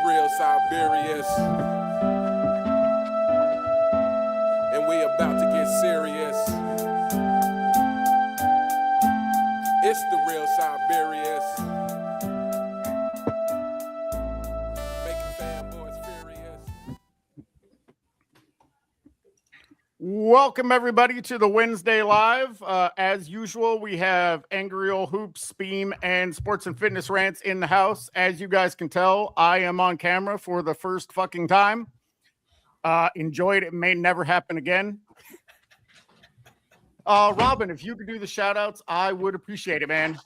real Cyberius, and we about to get serious. It's the real Cyberius, making fanboys furious. Welcome everybody to the Wednesday Live. As usual, we have Angry Ol' Hoops, Speam, and Sports and Fitness Rants in the house. As you guys can tell, I am on camera for the first fucking time. Enjoy it. It may never happen again. Robin, if you could do the shout outs, I would appreciate it, man.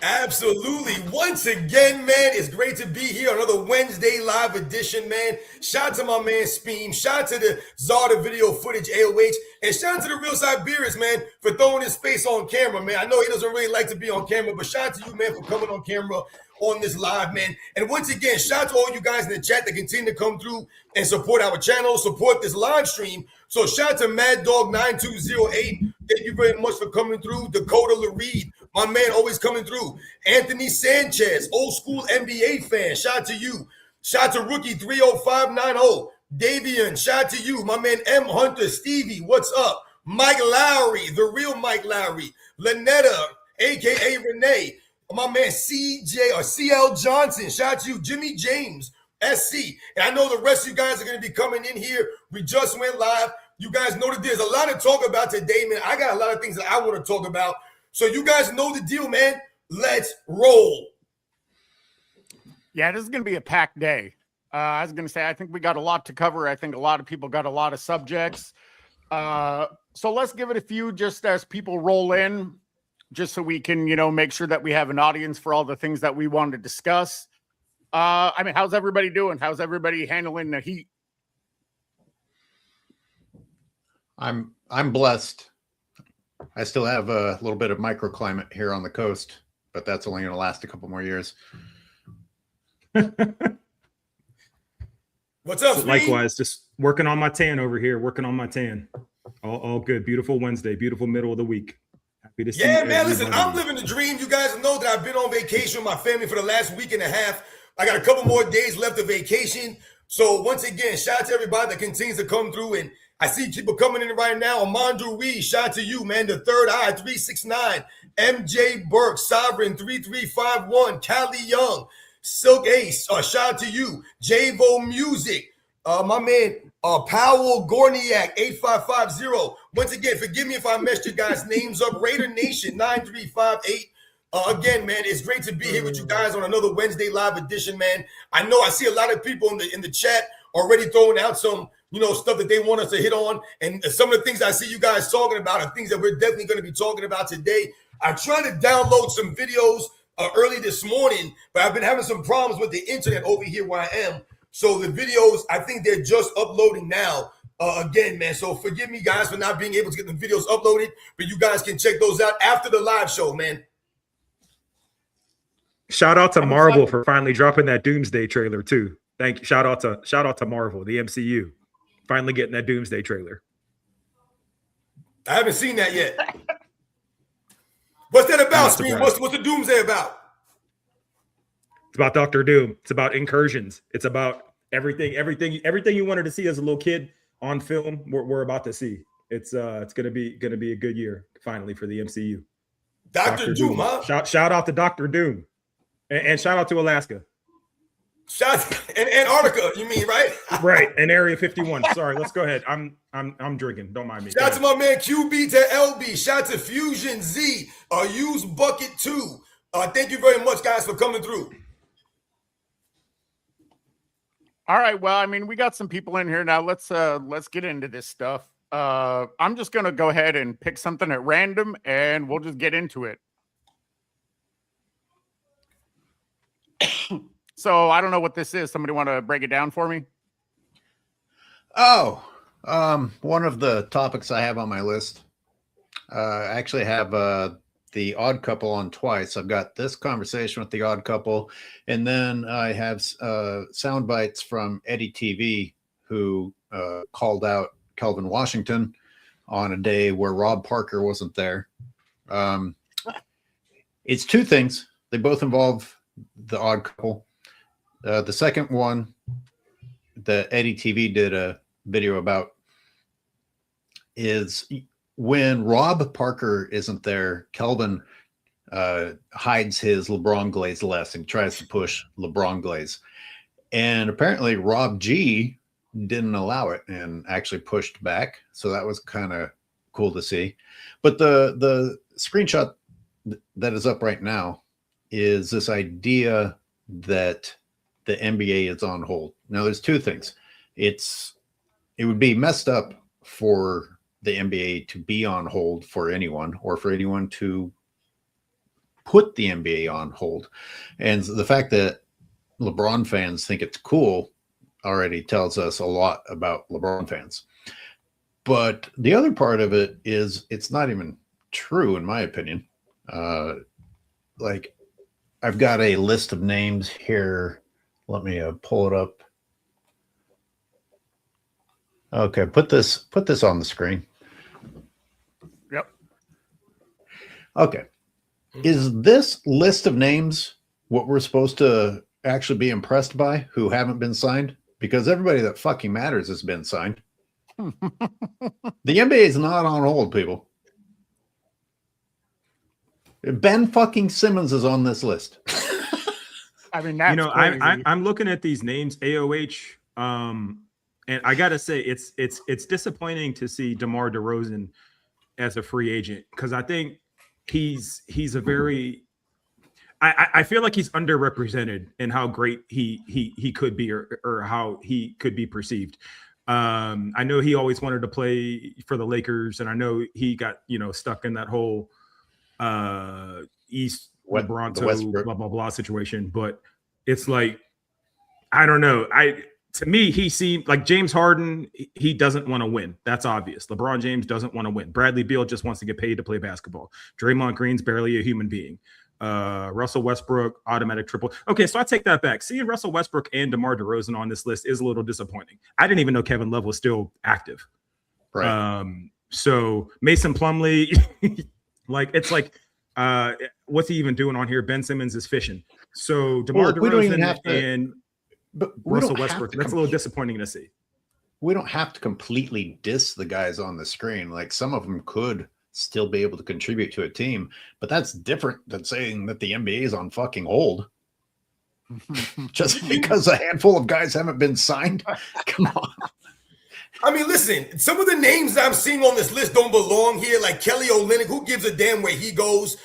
Absolutely. Once again, man, it's great to be here. Another Wednesday live edition, man. Shout out to my man Speam. Shout out to the Czar of video footage, AOH. And shout out to the real Cyberius, man, for throwing his face on camera, man. I know he doesn't really like to be on camera, but shout out to you, man, for coming on camera on this live, man. And once again, shout out to all you guys in the chat that continue to come through and support our channel, support this live stream. So shout out to Mad Dog 9208. Thank you very much for coming through. Dakota LaReed, my man, always coming through. Anthony Sanchez, old school NBA fan. Shout out to you. Shout out to Rookie 30590. Davian, shout out to you. My man M. Hunter, Stevie, what's up? Mike Lowry, the real Mike Lowry. Lynetta, a.k.a. Renee. My man CJ or CL Johnson. Shout out to you. Jimmy James, SC. And I know the rest of you guys are going to be coming in here. We just went live. You guys know that there's a lot to talk about today, man. I got a lot of things that I want to talk about. So you guys know the deal, man. Let's roll. Yeah, this is going to be a packed day. I was going to say, I think we got a lot to cover. I think a lot of people got a lot of subjects. So let's give it a few just as people roll in, just so we can, make sure that we have an audience for all the things that we want to discuss. How's everybody doing? How's everybody handling the heat? I'm blessed. I still have a little bit of microclimate here on the coast, but that's only going to last a couple more years. What's up, Steve? Likewise, just working on my tan over here, working on my tan. All good. Beautiful Wednesday, beautiful middle of the week. Happy to see you. Yeah, man, listen, I'm living the dream. You guys know that I've been on vacation with my family for the last week and a half. I got a couple more days left of vacation. So once again, shout out to everybody that continues to come through. And I see people coming in right now. Amandu Reed, shout out to you, man. The Third Eye, 369. MJ Burke, Sovereign, 3351. Callie Young, Silk Ace, shout out to you. Javo Music, my man, Powell Gorniak, 8550. Once again, forgive me if I messed you guys' names up. Raider Nation, 9358. Again, man, it's great to be here with you guys on another Wednesday live edition, man. I know I see a lot of people in the chat already throwing out some, stuff that they want us to hit on. And some of the things I see you guys talking about are things that we're definitely going to be talking about today. I tried to download some videos early this morning, but I've been having some problems with the internet over here where I am. So the videos, I think they're just uploading now. Again, man, so forgive me, guys, for not being able to get the videos uploaded, but you guys can check those out after the live show, man. Shout out to Marvel for finally dropping that Doomsday trailer too. Thank you. Shout out to Marvel, the MCU, finally getting that Doomsday trailer. I haven't seen that yet. What's that about, Scream? What's the Doomsday about? It's about Dr. Doom. It's about incursions. It's about everything you wanted to see as a little kid on film. We're about to see. It's gonna be a good year finally for the MCU. Dr. Doom, huh? Shout out to Dr. Doom. And shout out to Alaska. And Antarctica, you mean, right? Right, and Area 51. Sorry, let's go ahead. I'm drinking. Don't mind me. Shout out to my man QB to LB. Shout out to Fusion Z. Use Bucket 2. Thank you very much, guys, for coming through. All right. Well, we got some people in here now. Let's get into this stuff. I'm just gonna go ahead and pick something at random, and we'll just get into it. So I don't know what this is. Somebody want to break it down for me? One of the topics I have on my list. I actually have the Odd Couple on twice. I've got this conversation with the Odd Couple, and then I have sound bites from Eddie TV, who called out Kelvin Washington on a day where Rob Parker wasn't there. It's two things. They both involve the Odd Couple. The second one that Eddie TV did a video about is when Rob Parker isn't there, Kelvin hides his LeBron glaze less and tries to push LeBron glaze. And apparently Rob G didn't allow it and actually pushed back. So that was kind of cool to see. But the screenshot that is up right now is this idea that the NBA is on hold. Now there's two things. It would be messed up for the NBA to be on hold for anyone, or for anyone to put the NBA on hold. And the fact that LeBron fans think it's cool already tells us a lot about LeBron fans. But the other part of it is it's not even true, in my opinion. Like, I've got a list of names here. Let me pull it up. Okay, put this on the screen. Yep. Okay. Is this list of names what we're supposed to actually be impressed by who haven't been signed? Because everybody that fucking matters has been signed. The NBA is not on hold, people. Ben fucking Simmons is on this list. I mean, that's crazy. I'm looking at these names, AOH, and I gotta say it's disappointing to see DeMar DeRozan as a free agent, because I think he's a very I feel like he's underrepresented in how great he could be, or how he could be perceived. I know he always wanted to play for the Lakers, and I know he got stuck in that whole East Toronto blah blah blah situation. But it's like, I don't know. To me, he seemed like James Harden. He doesn't want to win. That's obvious. LeBron James doesn't want to win. Bradley Beal just wants to get paid to play basketball. Draymond Green's barely a human being. Russell Westbrook, automatic triple. Okay, so I take that back. Seeing Russell Westbrook and DeMar DeRozan on this list is a little disappointing. I didn't even know Kevin Love was still active. Right. So Mason Plumlee, what's he even doing on here? Ben Simmons is fishing. So DeMar DeRozan and Russell Westbrook, that's a little disappointing to see. We don't have to completely diss the guys on the screen. Like, some of them could still be able to contribute to a team, but that's different than saying that the NBA is on fucking hold just because a handful of guys haven't been signed. Come on. I mean, listen, some of the names I'm seeing on this list don't belong here, like Kelly Olynyk. Who gives a damn where he goes?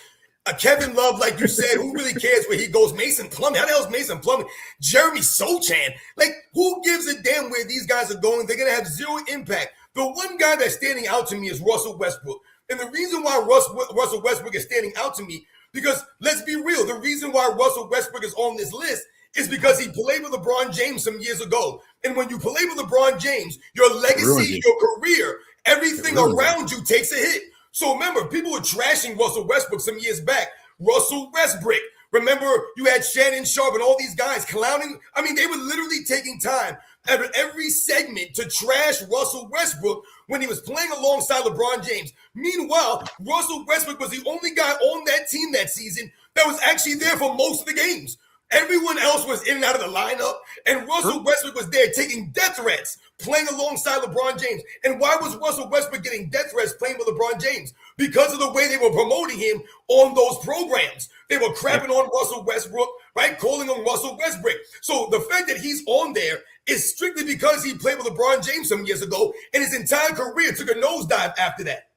Kevin Love, like you said, who really cares where he goes? Mason Plumlee, how the hell is Mason Plumlee? Jeremy Sochan, like, who gives a damn where these guys are going? They're going to have zero impact. The one guy that's standing out to me is Russell Westbrook. And the reason why Russell Westbrook is standing out to me, because let's be real, the reason why Russell Westbrook is on this list is because he played with LeBron James some years ago. And when you play with LeBron James, your legacy, your career, everything around you takes a hit. So remember, people were trashing Russell Westbrook some years back. Russell Westbrook. Remember, you had Shannon Sharp and all these guys clowning. I mean, they were literally taking time at every segment to trash Russell Westbrook when he was playing alongside LeBron James. Meanwhile, Russell Westbrook was the only guy on that team that season that was actually there for most of the games. Everyone else was in and out of the lineup, and Russell Westbrook was there taking death threats, playing alongside LeBron James. And why was Russell Westbrook getting death threats playing with LeBron James? Because of the way they were promoting him on those programs. They were crapping on Russell Westbrook, right? Calling him Russell Westbrook. So the fact that he's on there is strictly because he played with LeBron James some years ago, and his entire career took a nosedive after that.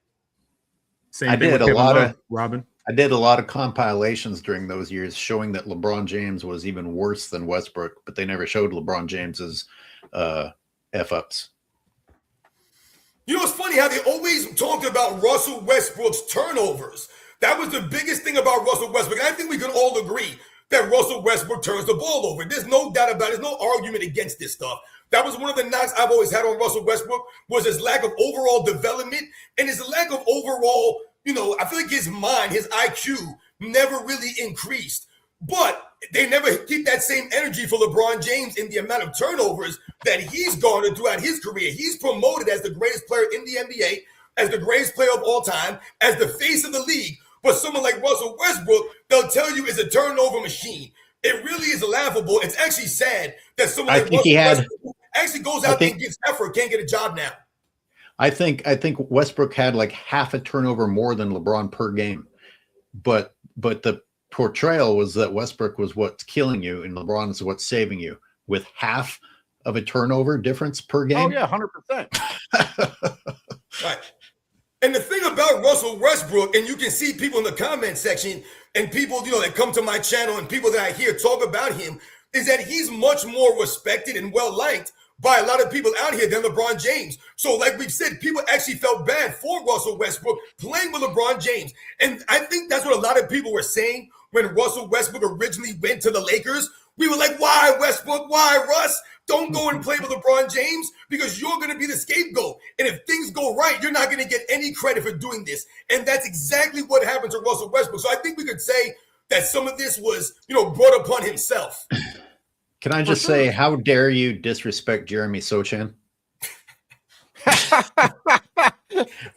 I did a lot of compilations during those years showing that LeBron James was even worse than Westbrook, but they never showed LeBron James's F-ups. You know, it's funny how they always talked about Russell Westbrook's turnovers. That was the biggest thing about Russell Westbrook. And I think we can all agree that Russell Westbrook turns the ball over. There's no doubt about it. There's no argument against this stuff. That was one of the knocks I've always had on Russell Westbrook, was his lack of overall development and his lack of overall, I feel like his mind, his IQ never really increased. But they never keep that same energy for LeBron James in the amount of turnovers that he's garnered throughout his career. He's promoted as the greatest player in the NBA, as the greatest player of all time, as the face of the league. But someone like Russell Westbrook, they'll tell you is a turnover machine. It really is laughable. It's actually sad that someone I like think he Russell had. Westbrook actually goes I out there think and gets effort, can't get a job now. I think Westbrook had like half a turnover more than LeBron per game, but the portrayal was that Westbrook was what's killing you and LeBron is what's saving you with half of a turnover difference per game. Oh yeah, 100%. Right. And the thing about Russell Westbrook, and you can see people in the comment section and people, that come to my channel and people that I hear talk about him, is that he's much more respected and well-liked by a lot of people out here than LeBron James. So like we've said, people actually felt bad for Russell Westbrook playing with LeBron James. And I think that's what a lot of people were saying when Russell Westbrook originally went to the Lakers. We were like, why Westbrook? Why Russ? Don't go and play with LeBron James because you're going to be the scapegoat. And if things go right, you're not going to get any credit for doing this. And that's exactly what happened to Russell Westbrook. So I think we could say that some of this was, brought upon himself. Can I just say, how dare you disrespect Jeremy Sochan?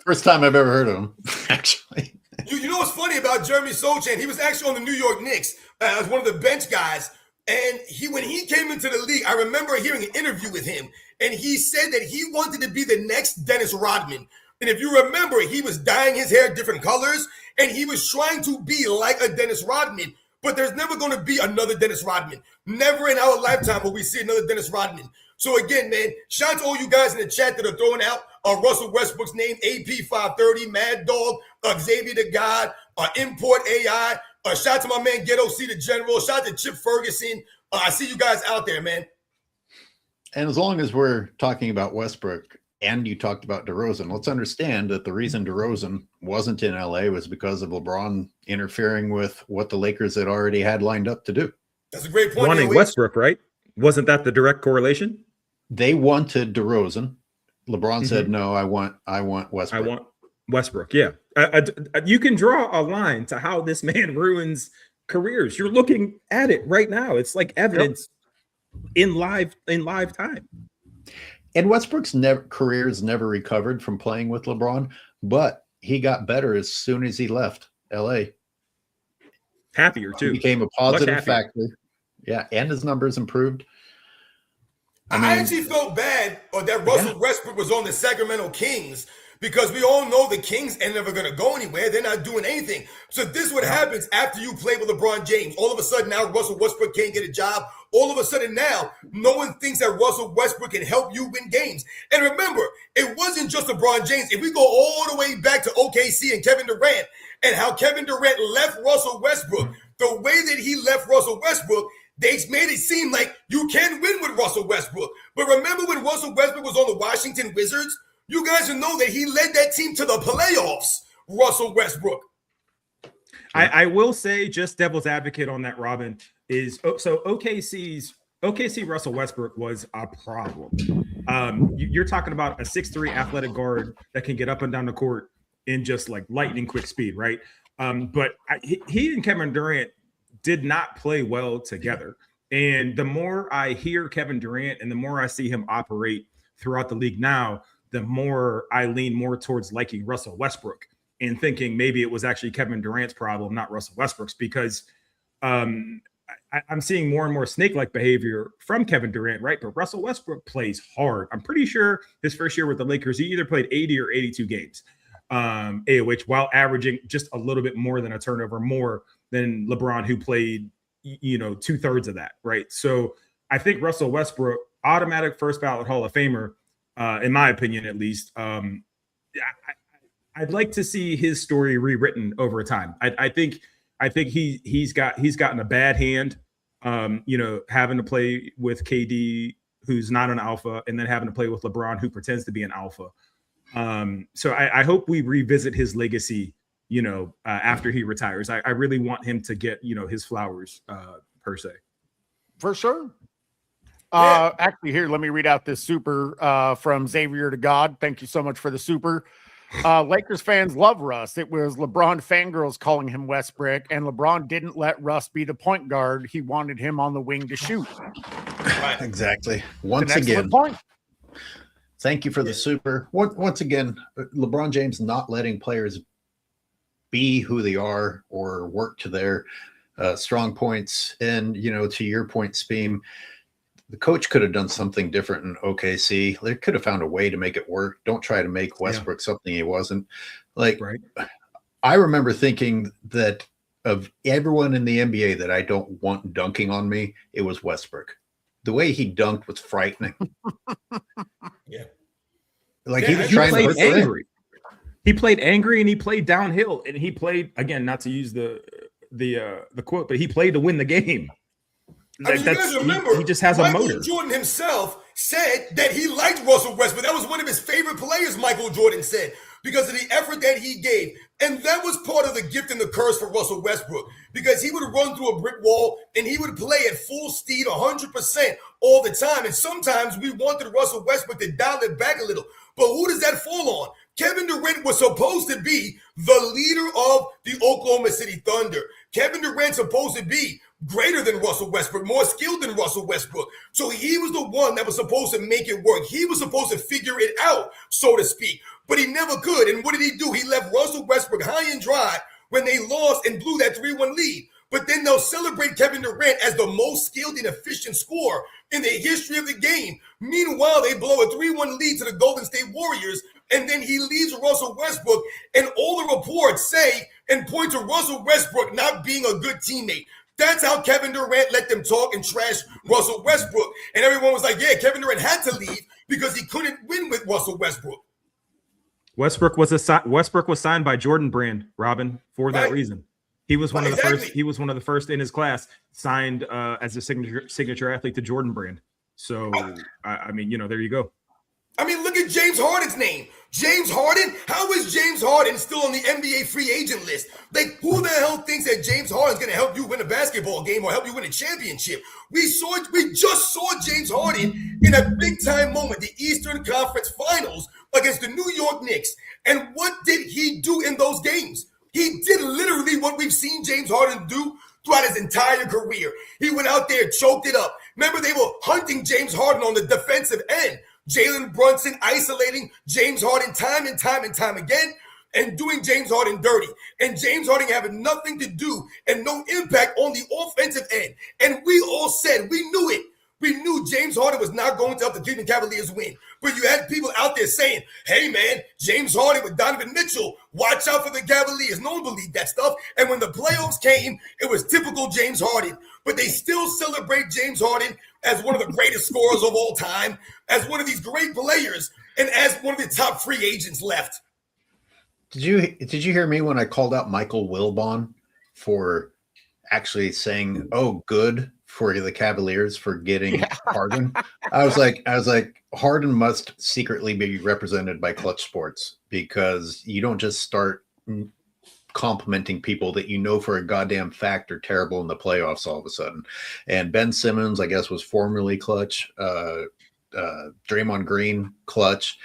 First time I've ever heard of him, actually. You know what's funny about Jeremy Sochan? He was actually on the New York Knicks as one of the bench guys. And when he came into the league, I remember hearing an interview with him. And he said that he wanted to be the next Dennis Rodman. And if you remember, he was dyeing his hair different colors. And he was trying to be like a Dennis Rodman. But there's never going to be another Dennis Rodman. Never in our lifetime will we see another Dennis Rodman. So again, man, shout out to all you guys in the chat that are throwing out Russell Westbrook's name, AP530, Mad Dog, Xavier the God, Import AI. Shout out to my man Ghetto C the General. Shout out to Chip Ferguson. I see you guys out there, man. And as long as we're talking about Westbrook and you talked about DeRozan, let's understand that the reason DeRozan wasn't in LA was because of LeBron interfering with what the Lakers had already had lined up to do. That's a great point. Wanting Westbrook, right? Wasn't that the direct correlation? They wanted DeRozan. LeBron said, no, I want Westbrook. I want Westbrook. Yeah. You can draw a line to how this man ruins careers. You're looking at it right now. It's like evidence in live time. And Westbrook's career's never recovered from playing with LeBron, but he got better as soon as he left LA. Happier too. He became a positive factor. Yeah, and his numbers improved. I actually felt bad that Russell Westbrook was on the Sacramento Kings because we all know the Kings ain't never going to go anywhere. They're not doing anything. So this is what happens after you play with LeBron James. All of a sudden now Russell Westbrook can't get a job. All of a sudden now no one thinks that Russell Westbrook can help you win games. And remember, it wasn't just LeBron James. If we go all the way back to OKC and Kevin Durant and how Kevin Durant left Russell Westbrook, the way that he left Russell Westbrook, they made it seem like you can win with Russell Westbrook. But remember when Russell Westbrook was on the Washington Wizards? You guys will know that he led that team to the playoffs, Russell Westbrook. I will say, just devil's advocate on that, Robin, is so OKC Russell Westbrook was a problem. You're talking about a 6'3" athletic guard that can get up and down the court in just like lightning quick speed, right? But he and Kevin Durant did not play well together. And the more I hear Kevin Durant and the more I see him operate throughout the league now, the more I lean more towards liking Russell Westbrook and thinking maybe it was actually Kevin Durant's problem, not Russell Westbrook's, because I'm seeing more and more snake-like behavior from Kevin Durant, right? But Russell Westbrook plays hard. I'm pretty sure his first year with the Lakers, he either played 80 or 82 games, AOH, while averaging just a little bit more than a turnover more than LeBron, who played, 2/3 of that, right? So I think Russell Westbrook, automatic first ballot Hall of Famer, in my opinion, at least. I'd like to see his story rewritten over time. I think he's gotten a bad hand, having to play with KD, who's not an alpha, and then having to play with LeBron, who pretends to be an alpha. So I hope we revisit his legacy, after he retires. I really want him to get, his flowers, per se. For sure. Actually, here, let me read out this super from Xavier to God. Thank you so much for the super. Lakers fans love Russ. It was LeBron fangirls calling him Westbrook, and LeBron didn't let Russ be the point guard. He wanted him on the wing to shoot. Right. Exactly. Once again, point. Thank you for the super. Once again, LeBron James not letting players be who they are or work to their strong points. And, to your point, Speem, the coach could have done something different in OKC. They could have found a way to make it work. Don't try to make Westbrook something he wasn't. Like, Right. I remember thinking that of everyone in the NBA that I don't want dunking on me, it was Westbrook. The way he dunked was frightening. Yeah. Like Yeah, he was He trying to played hurt the rim. angry. He played angry and he played downhill. And he played, again, not to use the quote, but he played to win the game. I mean, you guys remember, he just has a Michael motor. Jordan himself said that he liked Russell Westbrook. That was one of his favorite players, Michael Jordan said, because of the effort that he gave. And that was part of the gift and the curse for Russell Westbrook, because he would run through a brick wall and he would play at full speed 100% all the time. And sometimes we wanted Russell Westbrook to dial it back a little. But who does that fall on? Kevin Durant was supposed to be the leader of the Oklahoma City Thunder. Kevin Durant's supposed to be greater than Russell Westbrook, more skilled than Russell Westbrook. So he was the one that was supposed to make it work. He was supposed to figure it out, so to speak, but he never could. And what did he do? He left Russell Westbrook high and dry when they lost and blew that 3-1 lead. But then they'll celebrate Kevin Durant as the most skilled and efficient scorer in the history of the game. Meanwhile, they blow a 3-1 lead to the Golden State Warriors, and then he leaves Russell Westbrook, and all the reports say and point to Russell Westbrook not being a good teammate. That's how Kevin Durant let them talk and trash Russell Westbrook. And everyone was like, yeah, Kevin Durant had to leave because he couldn't win with Russell Westbrook. Westbrook was signed by Jordan Brand, Robin, for that reason. He was one of the first. He was one of the first in his class signed as a signature athlete to Jordan Brand. So I mean, there you go. I mean, look at James Harden's name. James Harden? How is James Harden still on the NBA free agent list? Like, who the hell thinks that James Harden's going to help you win a basketball game or help you win a championship? We just saw James Harden in a big-time moment, the Eastern Conference Finals against the New York Knicks. And what did he do in those games? He did literally what we've seen James Harden do throughout his entire career. He went out there, choked it up. Remember, they were hunting James Harden on the defensive end. Jalen Brunson isolating James Harden time and time again and doing James Harden dirty. And James Harden having nothing to do and no impact on the offensive end. And we all said, we knew it. We knew James Harden was not going to help the Cleveland Cavaliers win. But you had people out there saying, hey, man, James Harden with Donovan Mitchell, watch out for the Cavaliers. No one believed that stuff. And when the playoffs came, it was typical James Harden. But they still celebrate James Harden as one of the greatest scorers of all time, as one of these great players, and as one of the top free agents left. Did you hear me when I called out Michael Wilbon for actually saying, "Oh, good" for the Cavaliers for getting Harden? I was like, Harden must secretly be represented by Clutch Sports, because you don't just start complimenting people that you know for a goddamn fact are terrible in the playoffs all of a sudden. And Ben Simmons, I guess, was formerly Clutch. Draymond Green, Clutch.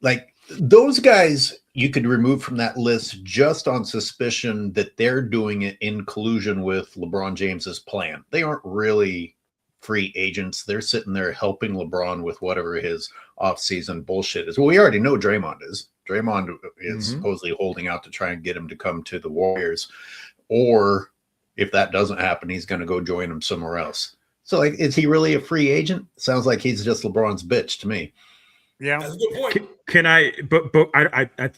Like, those guys you could remove from that list just on suspicion that they're doing it in collusion with LeBron James's plan. They aren't really free agents. They're sitting there helping LeBron with whatever his offseason bullshit is. Well, we already know Draymond is. Draymond is supposedly holding out to try and get him to come to the Warriors. Or if that doesn't happen, he's going to go join him somewhere else. So, like, is he really a free agent? Sounds like he's just LeBron's bitch to me. Yeah, that's a good point. Can I? But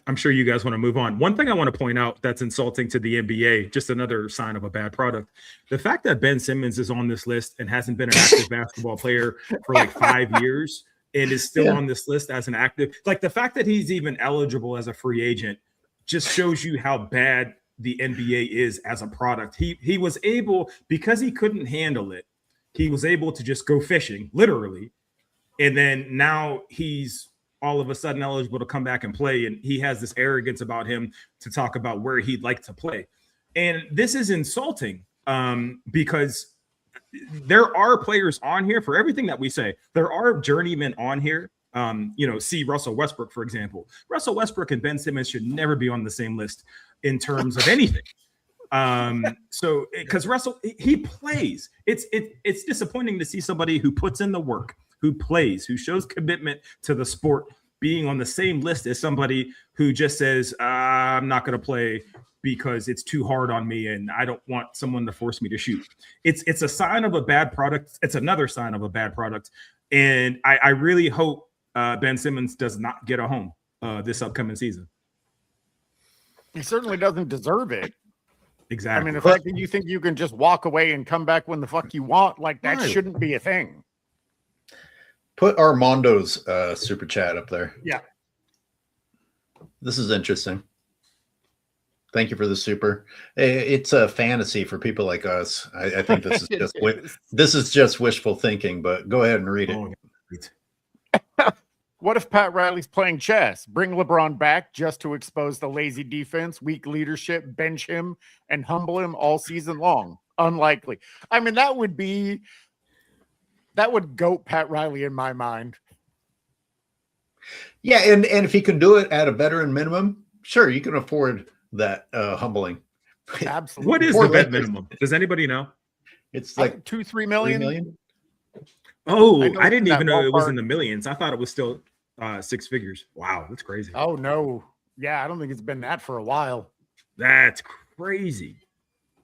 I'm sure you guys want to move on. One thing I want to point out that's insulting to the NBA, just another sign of a bad product. The fact that Ben Simmons is on this list and hasn't been an active basketball player for like 5 years and is still on this list as an active, like the fact that he's even eligible as a free agent just shows you how bad the NBA is as a product. He was able, because he couldn't handle it, he was able to just go fishing, literally. And then now he's all of a sudden eligible to come back and play. And he has this arrogance about him to talk about where he'd like to play. And this is insulting because there are players on here for everything that we say. There are journeymen on here. See Russell Westbrook, for example. Russell Westbrook and Ben Simmons should never be on the same list in terms of anything. So because Russell, he plays. It's disappointing to see somebody who puts in the work, who plays, who shows commitment to the sport, being on the same list as somebody who just says, I'm not going to play because it's too hard on me and I don't want someone to force me to shoot. It's a sign of a bad product. It's another sign of a bad product. And I really hope Ben Simmons does not get a home this upcoming season. He certainly doesn't deserve it. Exactly. I mean, the fact that you think you can just walk away and come back when the fuck you want, like that Right. shouldn't be a thing. Put Armando's super chat up there. Yeah. This is interesting. Thank you for the super. It's a fantasy for people like us. I think this is just this is just wishful thinking. But go ahead and read it. Oh, yeah. What if Pat Riley's playing chess? Bring LeBron back just to expose the lazy defense, weak leadership, bench him, and humble him all season long. Unlikely. I mean, that would goat Pat Riley in my mind. Yeah, and if he can do it at a veteran minimum, sure, you can afford that humbling. Absolutely. What is Or the vet Lakers. minimum? Does anybody know? It's like 2-3 $3 million. million. Oh, I know I it's didn't in even that know it was ballpark. in the millions. I thought it was still 6 figures. Wow, that's crazy. Oh no. Yeah, I don't think it's been that for a while. That's crazy.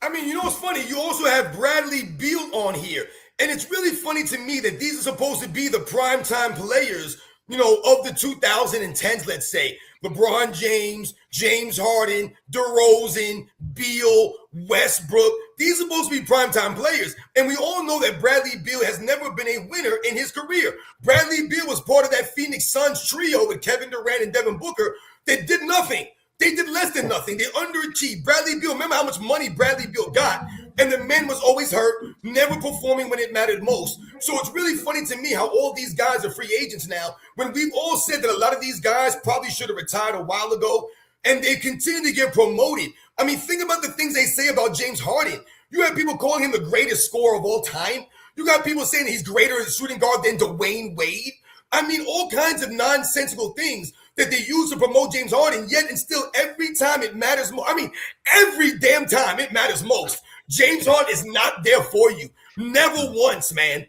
I mean, you know what's funny? You also have Bradley Beal on here. And it's really funny to me that these are supposed to be the primetime players, you know, of the 2010s, let's say. LeBron James, James Harden, DeRozan, Beal, Westbrook. These are supposed to be primetime players. And we all know that Bradley Beal has never been a winner in his career. Bradley Beal was part of that Phoenix Suns trio with Kevin Durant and Devin Booker that did nothing. They did less than nothing. They underachieved. Bradley Beal, remember how much money Bradley Beal got? And the man was always hurt, never performing when it mattered most. So it's really funny to me how all these guys are free agents now, when we've all said that a lot of these guys probably should have retired a while ago, and they continue to get promoted. I mean, think about the things they say about James Harden. You have people calling him the greatest scorer of all time. You got people saying he's greater as a shooting guard than Dwayne Wade. I mean, all kinds of nonsensical things that they use to promote James Harden, yet and still every time it matters more. I mean, every damn time it matters most. James Harden is not there for you. Never once, man.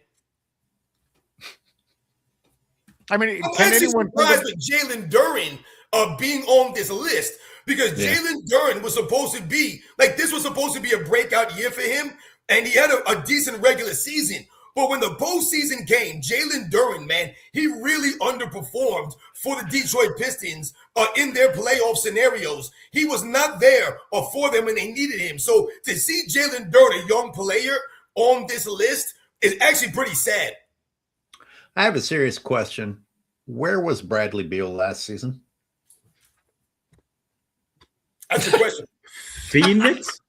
I mean, I'm can actually anyone surprised with Jalen Duren being on this list because Jalen Duren was supposed to be, like, this was supposed to be a breakout year for him, and he had a decent regular season. But when the postseason came, Jalen Duren, man, he really underperformed for the Detroit Pistons in their playoff scenarios. He was not there for them when they needed him. So to see Jalen Duren, a young player, on this list is actually pretty sad. I have a serious question. Where was Bradley Beal last season? That's the question. Phoenix?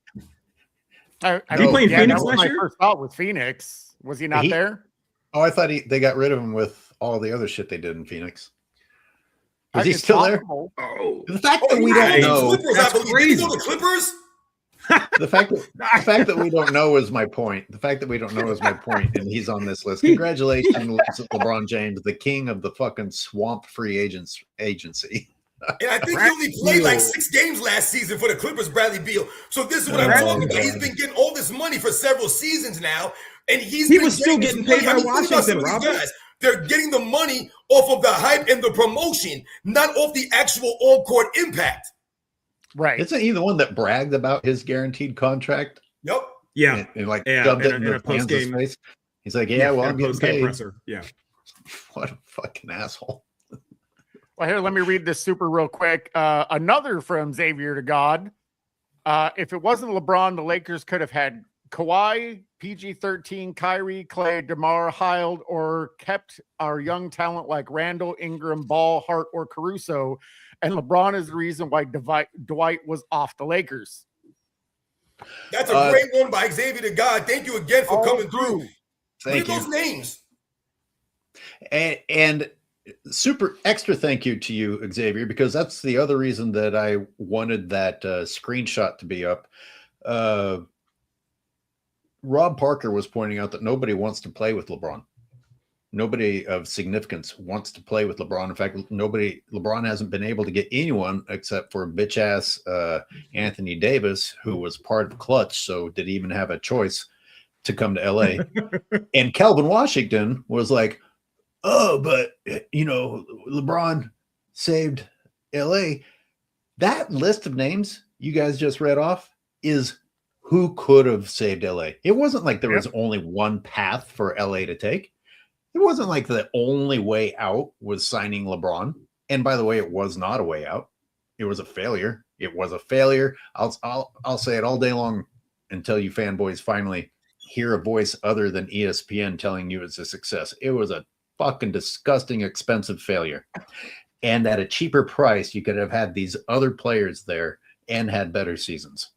I He mean, played yeah, Phoenix that was last my year? first thought with Phoenix. Was he not there? Oh, I thought they got rid of him with all the other shit they did in Phoenix. Is he It's still there? possible. Oh, The fact that we Right. don't know, Clippers, That's I believe. Did crazy. he go to Clippers? the fact that we don't know is my point. The fact that we don't know is my point, and he's on this list. Congratulations, LeBron James, the king of the fucking swamp free agents agency. And I think he only played like 6 games last season for the Clippers, Bradley Beal. So this is what I'm talking about. He's been getting all this money for several seasons now, and he was still getting paid by Washington, Robert. They're getting the money off of the hype and the promotion, not off the actual on-court impact. Right. Isn't he the one that bragged about his guaranteed contract? Yep. yeah. And like Yeah, shoved it in in a the fans' post-game- face? He's like, yeah, well, I'm getting post-game paid. presser. Yeah. What a fucking asshole. Well, here, let me read this super real quick. Another from Xavier to God. If it wasn't LeBron, the Lakers could have had Kawhi, PG-13, Kyrie, Clay, DeMar, Hild, or kept our young talent like Randall, Ingram, Ball, Hart, or Caruso. And LeBron is the reason why Dwight was off the Lakers. That's a great one by Xavier to God. Thank you again for All coming through. through. Thank Look at you. those names. And super extra thank you to you, Xavier, because that's the other reason that I wanted that screenshot to be up. Rob Parker was pointing out that nobody wants to play with LeBron. Nobody of significance wants to play with LeBron. In fact, LeBron hasn't been able to get anyone except for bitch ass Anthony Davis, who was part of Clutch. So did he even have a choice to come to LA? And Calvin Washington was like, oh, but you know, LeBron saved LA. That list of names you guys just read off is who could have saved LA. It wasn't like there was only one path for LA to take. It wasn't like the only way out was signing LeBron. And by the way, it was not a way out. It was a failure. It was a failure. I'll say it all day long until you fanboys finally hear a voice other than ESPN telling you it's a success. It was a fucking disgusting, expensive failure. And at a cheaper price, you could have had these other players there and had better seasons.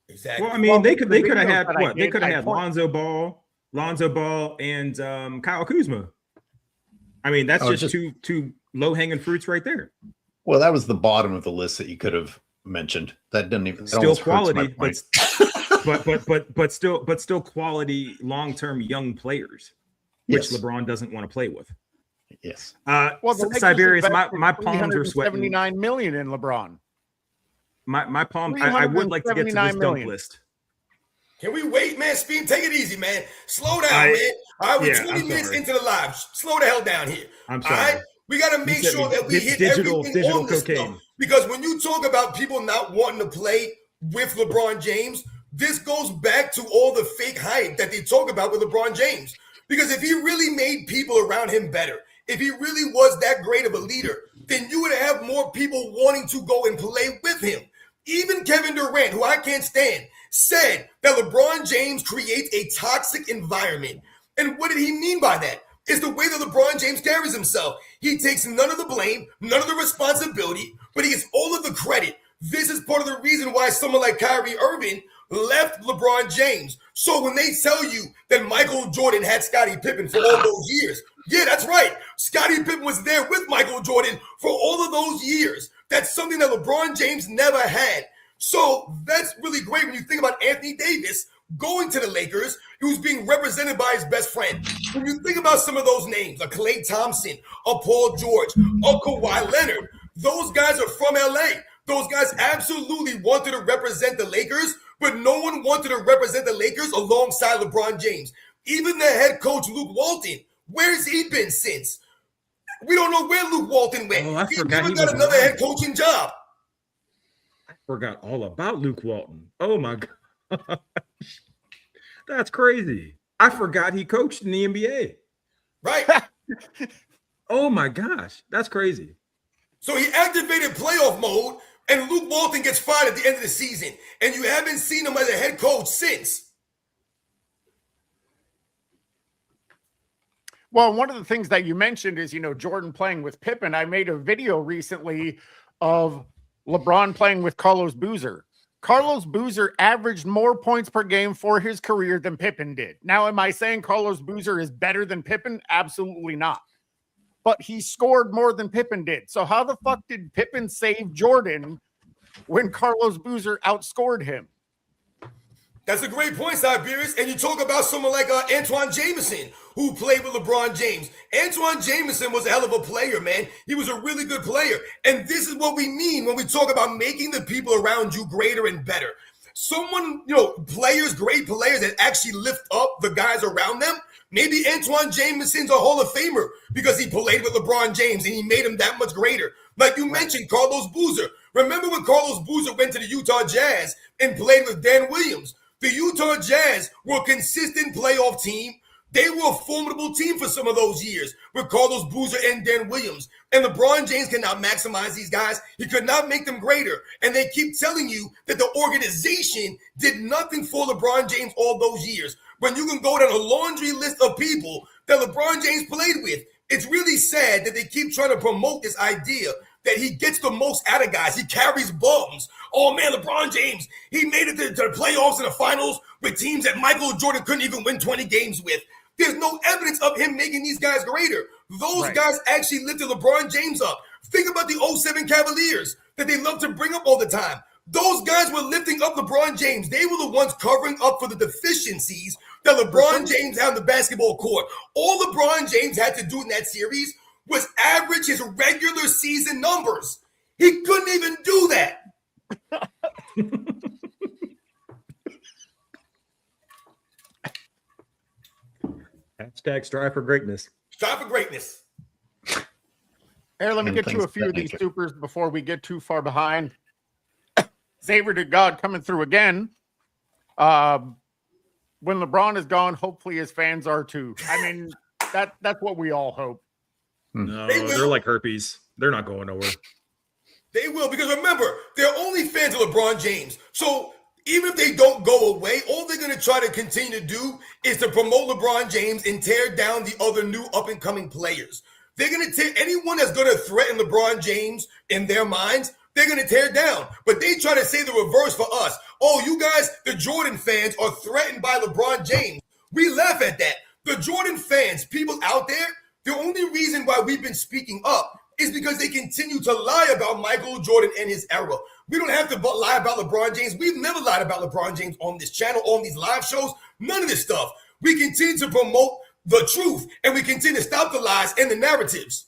Exactly. Well, I mean, they could have had what? They could have had Lonzo Ball, and Kyle Kuzma. I mean, that's just two low-hanging fruits right there. Well, that was the bottom of the list that you could have mentioned. That didn't even still quality, but still quality long-term young players, which LeBron doesn't want to play with. Yes. Well, Cyberius, my palms are sweating. 79 million in LeBron. My palms. I would like to get to this dunk list. Can we wait, man? Speed, take it easy, man. Slow down, man. All right, we're 20 minutes into the live. Slow the hell down here. I'm sorry. All right? We got to make sure that we hit digital on this cocaine. stuff. Because when you talk about people not wanting to play with LeBron James, this goes back to all the fake hype that they talk about with LeBron James. Because if he really made people around him better, if he really was that great of a leader, then you would have more people wanting to go and play with him. Even Kevin Durant, who I can't stand, said that LeBron James creates a toxic environment. And what did he mean by that? It's the way that LeBron James carries himself. He takes none of the blame, none of the responsibility, but he gets all of the credit. This is part of the reason why someone like Kyrie Irving left LeBron James. So when they tell you that Michael Jordan had Scottie Pippen for all those years, yeah, that's right. Scottie Pippen was there with Michael Jordan for all of those years. That's something that LeBron James never had. So that's really great when you think about Anthony Davis going to the Lakers. He was being represented by his best friend. When you think about some of those names, a Klay Thompson, a Paul George, a Kawhi Leonard, those guys are from LA. Those guys absolutely wanted to represent the Lakers, but no one wanted to represent the Lakers alongside LeBron James. Even the head coach, Luke Walton, where's he been since? We don't know where Luke Walton went. Oh, he never got another head coaching job. I forgot all about Luke Walton. Oh, my God. That's crazy. I forgot he coached in the NBA. Right. Oh, my gosh. That's crazy. So he activated playoff mode, and Luke Walton gets fired at the end of the season. And you haven't seen him as a head coach since. Well, one of the things that you mentioned is, Jordan playing with Pippen. I made a video recently of LeBron playing with Carlos Boozer. Carlos Boozer averaged more points per game for his career than Pippen did. Now, am I saying Carlos Boozer is better than Pippen? Absolutely not. But he scored more than Pippen did. So how the fuck did Pippen save Jordan when Carlos Boozer outscored him? That's a great point, Cyberius. And you talk about someone like Antoine Jameson, who played with LeBron James. Antoine Jameson was a hell of a player, man. He was a really good player. And this is what we mean when we talk about making the people around you greater and better. Someone, players, great players that actually lift up the guys around them. Maybe Antoine Jameson's a Hall of Famer because he played with LeBron James and he made him that much greater. Like you mentioned, Carlos Boozer. Remember when Carlos Boozer went to the Utah Jazz and played with Dan Williams? The Utah Jazz were a consistent playoff team. They were a formidable team for some of those years with Carlos Boozer and Dan Williams. And LeBron James cannot maximize these guys. He could not make them greater. And they keep telling you that the organization did nothing for LeBron James all those years. When you can go down a laundry list of people that LeBron James played with, it's really sad that they keep trying to promote this idea that he gets the most out of guys. He carries bums. Oh, man, LeBron James, he made it to the playoffs and the finals with teams that Michael Jordan couldn't even win 20 games with. There's no evidence of him making these guys greater. Those guys actually lifted LeBron James up. Think about the 07 Cavaliers that they love to bring up all the time. Those guys were lifting up LeBron James. They were the ones covering up for the deficiencies that LeBron James had on the basketball court. All LeBron James had to do in that series was average his regular season numbers. He couldn't even do that. Hashtag strive for greatness. Strive for greatness. Here, let me And get to things a few of of that these nature. supers before we get too far behind. Xavier to God coming through again. When LeBron is gone, hopefully his fans are too. I mean, that's what we all hope. No, they're like herpes. They're not going nowhere. They will, because remember, they're only fans of LeBron James. So even if they don't go away, all they're going to try to continue to do is to promote LeBron James and tear down the other new up-and-coming players. They're going to tear anyone that's going to threaten LeBron James in their minds, they're going to tear down. But they try to say the reverse for us. Oh, you guys, the Jordan fans, are threatened by LeBron James. We laugh at that. The Jordan fans, people out there, the only reason why we've been speaking up is because they continue to lie about Michael Jordan and his era. We don't have to lie about LeBron James. We've never lied about LeBron James on this channel, on these live shows, none of this stuff. We continue to promote the truth, and we continue to stop the lies and the narratives.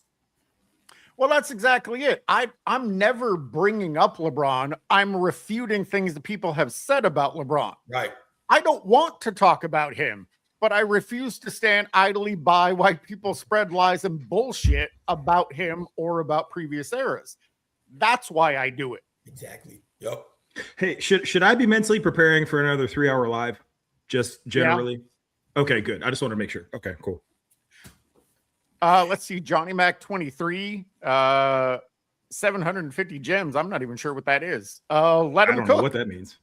Well, that's exactly it. I'm never bringing up LeBron. I'm refuting things that people have said about LeBron. Right. I don't want to talk about him, but I refuse to stand idly by while people spread lies and bullshit about him or about previous eras. That's why I do it. Exactly. Yep. Hey, should I be mentally preparing for another 3-hour live? Just generally? Yeah. Okay, good. I just want to make sure. Okay, cool. Let's see. Johnny Mac 23, 750 gems. I'm not even sure what that is. Let him I don't cook. know what that means.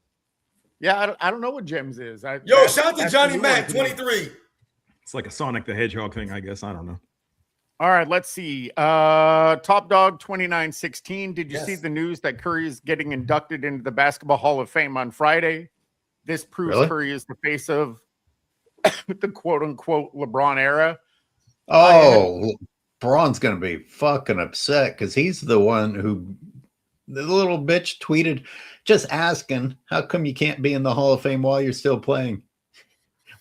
Yeah, I don't know what gems is. Yo, shout out to Johnny Mac 23. It's like a Sonic the Hedgehog thing, I guess. I don't know. All right, let's see. Top Dog 2916. Did you see the news that Curry is getting inducted into the Basketball Hall of Fame on Friday? This proves Curry is the face of the quote unquote LeBron era. Oh, LeBron's going to be fucking upset because he's the one who, the little bitch tweeted, just asking, how come you can't be in the Hall of Fame while you're still playing?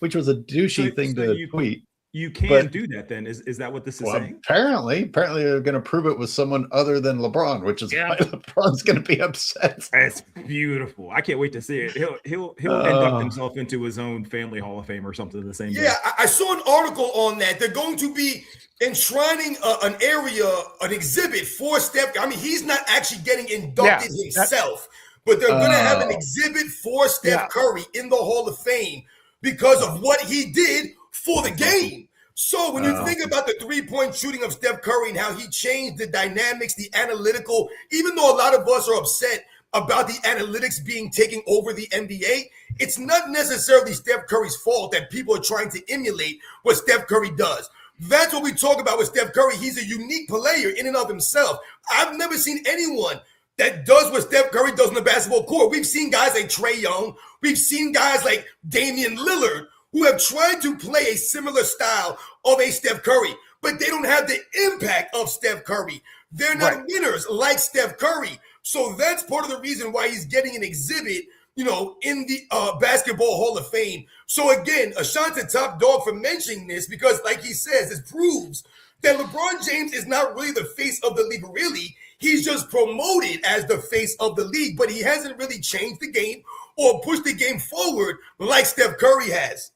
Which was a douchey thing to tweet. You can't do that then. Is that what this is saying? Apparently they're going to prove it with someone other than LeBron, which is why LeBron's going to be upset. That's beautiful. I can't wait to see it. He'll induct himself into his own family Hall of Fame or something the same day. Yeah, I saw an article on that. They're going to be enshrining an area, an exhibit for Steph. I mean, he's not actually getting inducted himself, but they're going to have an exhibit for Steph Curry in the Hall of Fame because of what he did for the game. So when you think about the three-point shooting of Steph Curry and how he changed the dynamics, the analytical, even though a lot of us are upset about the analytics being taking over the NBA, it's not necessarily Steph Curry's fault that people are trying to emulate what Steph Curry does. That's what we talk about with Steph Curry. He's a unique player in and of himself. I've never seen anyone that does what Steph Curry does on the basketball court. We've seen guys like Trae Young. We've seen guys like Damian Lillard who have tried to play a similar style of a Steph Curry, but they don't have the impact of Steph Curry. They're not winners like Steph Curry. So that's part of the reason why he's getting an exhibit, in the Basketball Hall of Fame. So again, a shout to Top Dog for mentioning this because, like he says, it proves that LeBron James is not really the face of the league, really. He's just promoted as the face of the league, but he hasn't really changed the game or pushed the game forward like Steph Curry has.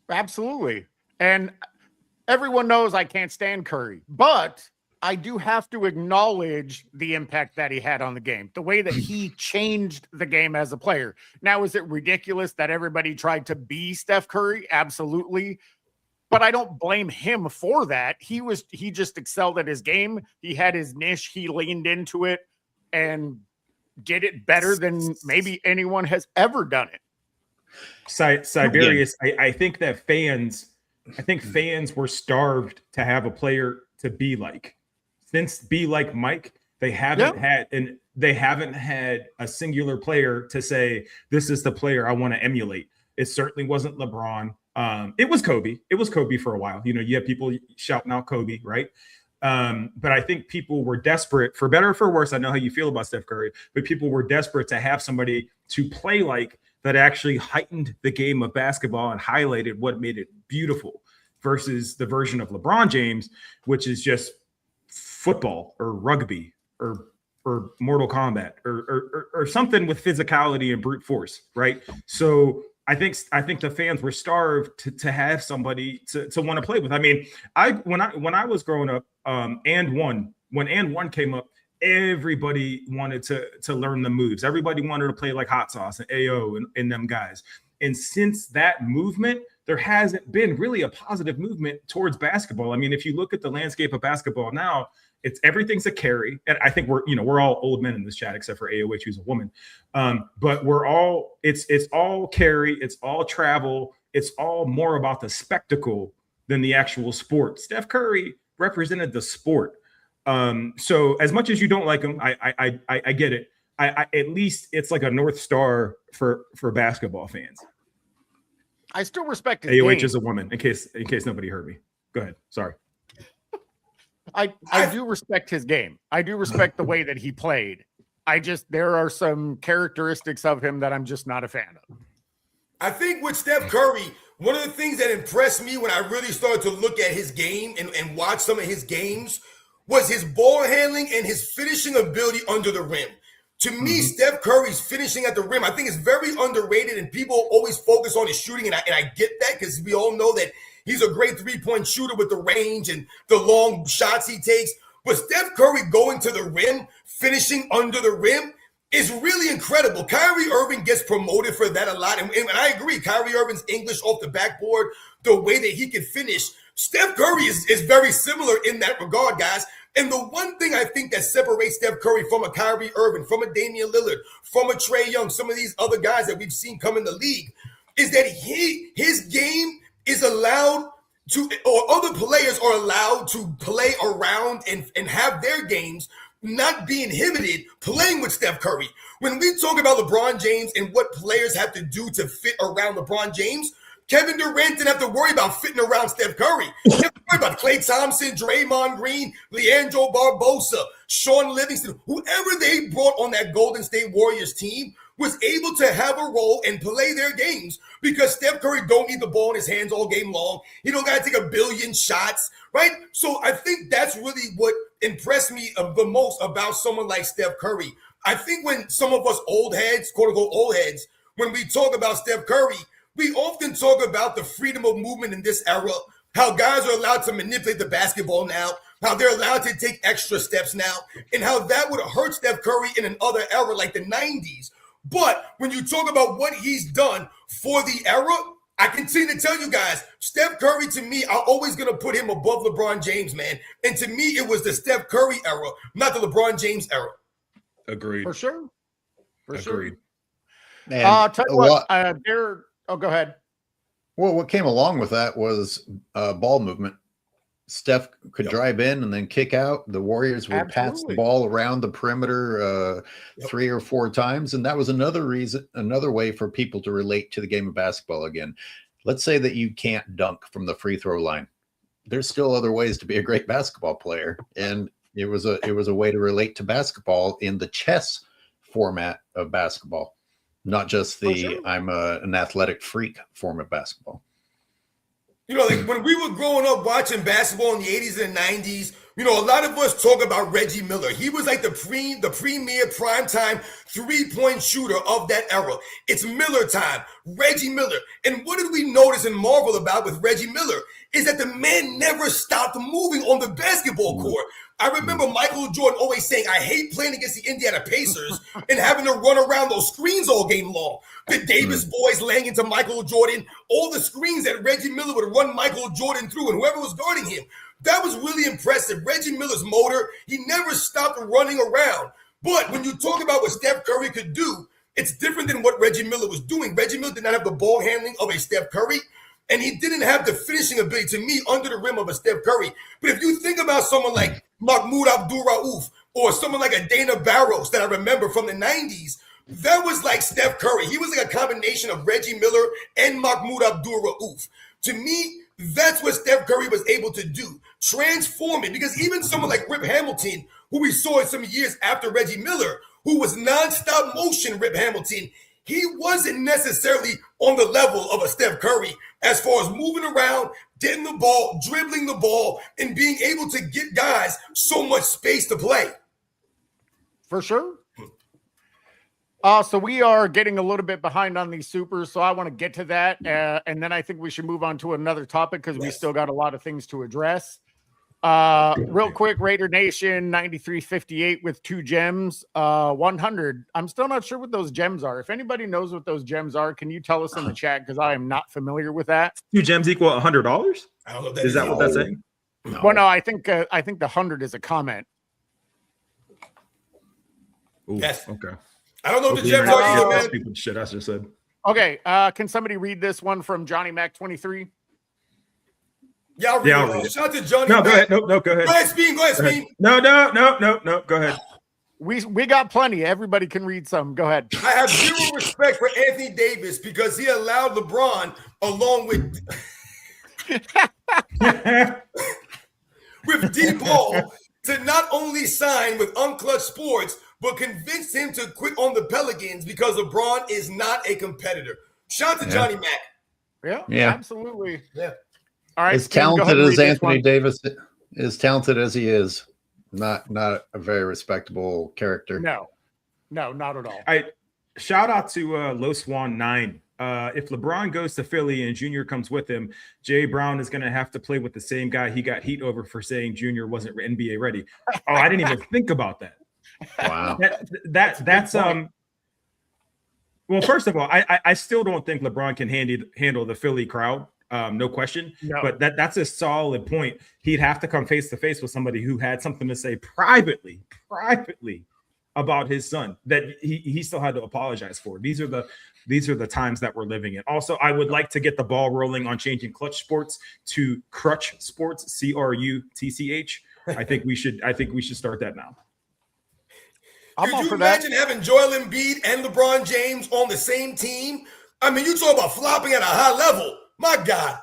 Absolutely. And everyone knows I can't stand Curry, but I do have to acknowledge the impact that he had on the game, the way that he changed the game as a player. Now, is it ridiculous that everybody tried to be Steph Curry? Absolutely. But I don't blame him for that. He just excelled at his game. He had his niche. He leaned into it and did it better than maybe anyone has ever done it. Cyberius, I think fans were starved to have a player to be like. Since Be Like Mike, they haven't had a singular player to say, this is the player I want to emulate. It certainly wasn't LeBron. It was Kobe. It was Kobe for a while. You have people shouting out Kobe, right? But I think people were desperate, for better or for worse. I know how you feel about Steph Curry, but people were desperate to have somebody to play like that actually heightened the game of basketball and highlighted what made it beautiful versus the version of LeBron James, which is just football or rugby or Mortal Kombat or something with physicality and brute force, right? So I think the fans were starved to have somebody to want to play with. I mean, when I was growing up, when And One came up, everybody wanted to learn the moves. Everybody wanted to play like Hot Sauce and AO and them guys. And since that movement, there hasn't been really a positive movement towards basketball. I mean, if you look at the landscape of basketball now, everything's a carry. And I think we're all old men in this chat, except for AOH, who's a woman. But it's all carry, it's all travel, it's all more about the spectacle than the actual sport. Steph Curry represented the sport. So as much as you don't like him, I get it. I at least it's like a North Star for basketball fans. I still respect his AOH game. is a woman, in case nobody heard me. Go ahead. Sorry. I do respect his game. I do respect the way that he played. There are some characteristics of him that I'm just not a fan of. I think with Steph Curry, one of the things that impressed me when I really started to look at his game and watch some of his games was his ball handling and his finishing ability under the rim. To me, Steph Curry's finishing at the rim, I think is very underrated, and people always focus on his shooting, and I get that because we all know that he's a great three-point shooter with the range and the long shots he takes. But Steph Curry going to the rim, finishing under the rim, is really incredible. Kyrie Irving gets promoted for that a lot, and I agree. Kyrie Irving's English off the backboard, the way that he can finish, Steph Curry is very similar in that regard, guys. And the one thing I think that separates Steph Curry from a Kyrie Irving, from a Damian Lillard, from a Trae Young, some of these other guys that we've seen come in the league, is that his game is allowed to, or other players are allowed to play around and have their games not be inhibited playing with Steph Curry. When we talk about LeBron James and what players have to do to fit around LeBron James, Kevin Durant didn't have to worry about fitting around Steph Curry. He didn't have to worry about Klay Thompson, Draymond Green, Leandro Barbosa, Sean Livingston, whoever they brought on that Golden State Warriors team was able to have a role and play their games because Steph Curry don't need the ball in his hands all game long. He don't got to take a billion shots, right? So I think that's really what impressed me the most about someone like Steph Curry. I think when some of us old heads, quote unquote old heads, when we talk about Steph Curry, we often talk about the freedom of movement in this era, how guys are allowed to manipulate the basketball now, how they're allowed to take extra steps now, and how that would have hurt Steph Curry in another era like the 90s. But when you talk about what he's done for the era, I continue to tell you guys, Steph Curry, to me, I'm always going to put him above LeBron James, man. And to me, it was the Steph Curry era, not the LeBron James era. Agreed. For sure. Agreed. And tell you what, go ahead. Well, what came along with that was ball movement. Steph could drive in and then kick out. The Warriors would pass the ball around the perimeter 3 or 4 times. And that was another way for people to relate to the game of basketball again. Let's say that you can't dunk from the free throw line. There's still other ways to be a great basketball player. And it was a way to relate to basketball in the chess format of basketball, not just the I'm an athletic freak form of basketball. You know, like when we were growing up watching basketball in the 80s and 90s, you know, a lot of us talk about Reggie Miller. He was like the premier primetime three-point shooter of that era. It's Miller time, Reggie Miller. And what did we notice and marvel about with Reggie Miller is that the man never stopped moving on the basketball court. I remember Michael Jordan always saying, I hate playing against the Indiana Pacers and having to run around those screens all game long. The Davis boys laying into Michael Jordan, all the screens that Reggie Miller would run Michael Jordan through and whoever was guarding him. That was really impressive. Reggie Miller's motor, he never stopped running around. But when you talk about what Steph Curry could do, it's different than what Reggie Miller was doing. Reggie Miller did not have the ball handling of a Steph Curry, and he didn't have the finishing ability, to me, under the rim of a Steph Curry. But if you think about someone like Mahmoud Abdul-Rauf or someone like a Dana Barros that I remember from the 90s, that was like Steph Curry. He was like a combination of Reggie Miller and Mahmoud Abdul-Rauf. To me, that's what Steph Curry was able to do, transform it. Because even someone like Rip Hamilton, who we saw in some years after Reggie Miller, who was nonstop motion Rip Hamilton, he wasn't necessarily on the level of a Steph Curry as far as moving around, getting the ball, dribbling the ball, and being able to get guys so much space to play. For sure. So we are getting a little bit behind on these supers, so I want to get to that. And then I think we should move on to another topic because we still got a lot of things to address. Real quick, Raider Nation 9358 with 2 gems. 100. I'm still not sure what those gems are. If anybody knows what those gems are, can you tell us in the chat? Because I am not familiar with that. 2 gems equal $100. I don't know if that Is that what that's saying? No. Well, no, I think the 100 is a comment. Ooh, Yes. okay. I don't know what the Hope gems internet are either, gets man. stupid shit I just said. Okay, can somebody read this one from Johnny Mac 23? Yeah, I'll read it. Shout out to Johnny. No, go Mac. ahead. No, go ahead. Go ahead, Speen. Go ahead, Go ahead. Speen. No. Go ahead. We got plenty. Everybody can read some. Go ahead. I have zero respect for Anthony Davis because he allowed LeBron, along with D. Paul, to not only sign with Unclutch Sports, but convinced him to quit on the Pelicans because LeBron is not a competitor. Shout out to Johnny Mac. Yeah, absolutely. Yeah. All right, As Spin, go ahead talented and as read this Anthony one. Davis, as talented as he is, not a very respectable character. No, not at all. Shout out to Low Swan 9. If LeBron goes to Philly and Junior comes with him, Jay Brown is going to have to play with the same guy he got heat over for saying Junior wasn't NBA ready. Oh, I didn't even think about that. Wow. That's well, first of all, I still don't think LeBron can handle the Philly crowd. No question. No. But that's a solid point. He'd have to come face to face with somebody who had something to say privately about his son that he still had to apologize for. These are the times that we're living in. Also, I would like to get the ball rolling on changing Clutch Sports to Crutch Sports, CRUTCH. I think we should start that now. Could you imagine having Joel Embiid and LeBron James on the same team? I mean, you talk about flopping at a high level. My God.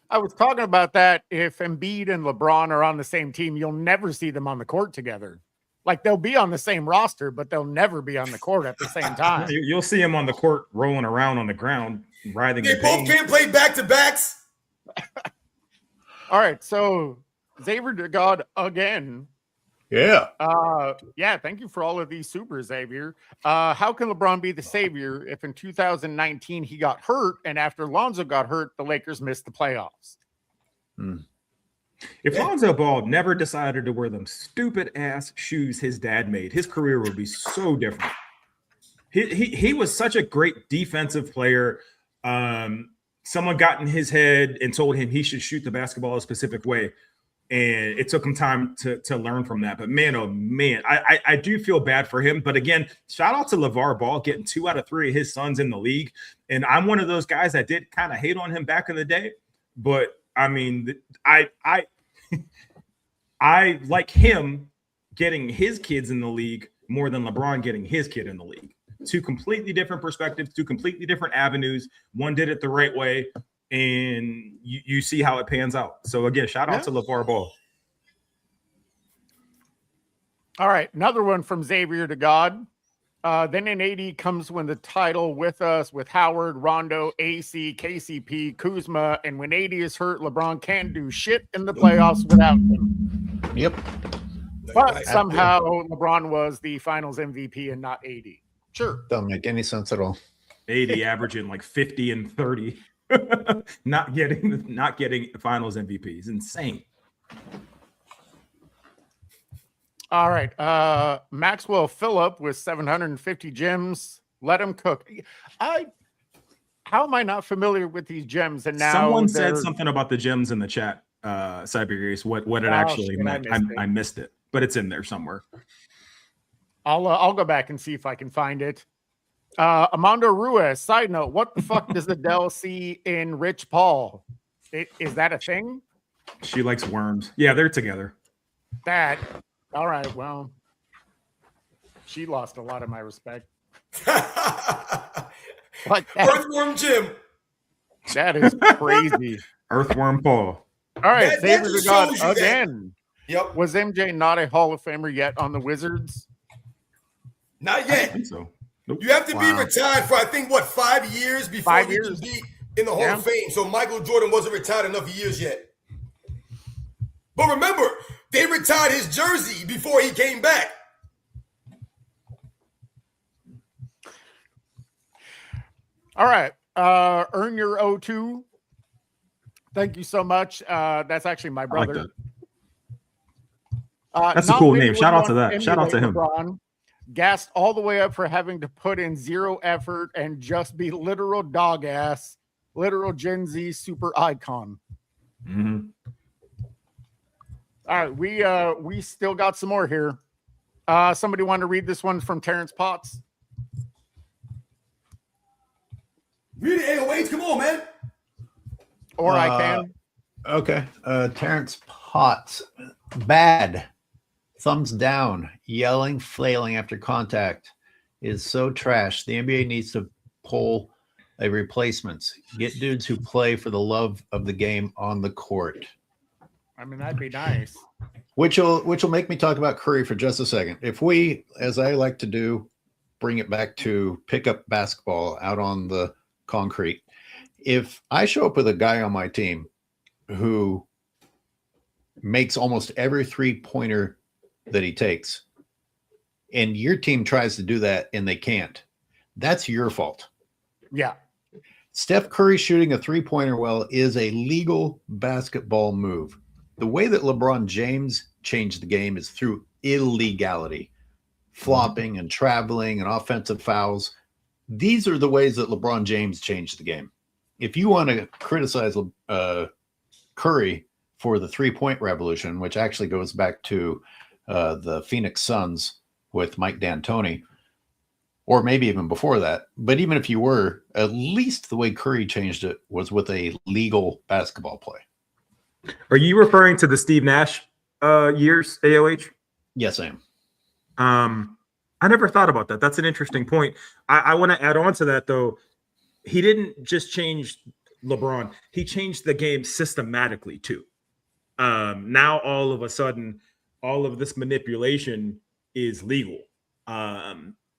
I was talking about that. If Embiid and LeBron are on the same team, you'll never see them on the court together. Like, they'll be on the same roster, but they'll never be on the court at the same time. You'll see him on the court rolling around on the ground, writhing They in both pain. can't play back-to-backs. All right, so Xavier to God again. Yeah. Yeah, thank you for all of these super, Xavier. How can LeBron be the savior if in 2019 he got hurt and after Lonzo got hurt, the Lakers missed the playoffs? If Lonzo Ball never decided to wear them stupid ass shoes his dad made, his career would be so different. He was such a great defensive player. Someone got in his head and told him he should shoot the basketball a specific way. And it took him time to learn from that. But man, oh man, I do feel bad for him. But again, shout out to LeVar Ball getting 2 out of 3 of his sons in the league. And I'm one of those guys that did kind of hate on him back in the day. But I mean, I like him getting his kids in the league more than LeBron getting his kid in the league. 2 completely different perspectives, 2 completely different avenues. One did it the right way. And you see how it pans out. So again, shout out to LeVar Ball. All right, another one from Xavier to God. Then in 80 comes when the title with us with Howard, Rondo, AC, KCP, Kuzma, and when 80 is hurt, LeBron can't do shit in the playoffs without him. Yep. But somehow LeBron was the Finals MVP and not 80. Sure, Don't make any sense at all. 80 averaging like 50 and 30. not getting Finals MVP is insane. All right. Maxwell Phillip with 750 gems. Let him cook. How am I not familiar with these gems? And now Someone said something about the gems in the chat, Cyberius. What it actually meant. I missed it, but it's in there somewhere. I'll go back and see if I can find it. Amanda Ruiz, side note, what the fuck does Adele see in Rich Paul? Is that a thing? She likes worms. Yeah, they're together. All right, well, she lost a lot of my respect. Like Earthworm Jim. That is crazy. Earthworm Paul. All right, That Xavier just to God shows you that- again. Yep. Was MJ not a Hall of Famer yet on the Wizards? Not I yet. think so. Nope. You have to be retired for, I think, 5 years before 5 you years. can be in the Hall of Fame. So Michael Jordan wasn't retired enough years yet. But remember, they retired his jersey before he came back. All right. Earn your O2. Thank you so much. That's actually my I like brother. that. That's a Not cool many name. would Shout out want to that. Shout out to emulate him. LeBron. Gassed all the way up for having to put in zero effort and just be literal dog ass, literal Gen Z super icon. Mhm. All right, we still got some more here. Somebody want to read this one from Terrence Potts? Read it, 808. Come on, man. Or I can. Okay. Terrence Potts. Bad. Thumbs down. Yelling, flailing after contact is so trash. The NBA needs to pull a replacements. Get dudes who play for the love of the game on the court. I mean, that'd be nice. Which will make me talk about Curry for just a second. If we, as I like to do, bring it back to pickup basketball out on the concrete. If I show up with a guy on my team who makes almost every 3-pointer that he takes, and your team tries to do that and they can't, that's your fault. Yeah. Steph Curry shooting a 3-pointer well is a legal basketball move. The way that LeBron James changed the game is through illegality, flopping and traveling and offensive fouls. These are the ways that LeBron James changed the game. If you want to criticize Curry for the 3-point revolution, which actually goes back to the Phoenix Suns with Mike D'Antoni, or maybe even before that. But even if you were, at least the way Curry changed it was with a legal basketball play. Are you referring to the Steve Nash years, AOH? Yes, I am. I never thought about that. That's an interesting point. I want to add on to that, though. He didn't just change LeBron. He changed the game systematically, too. Now, all of a sudden, all of this manipulation is legal,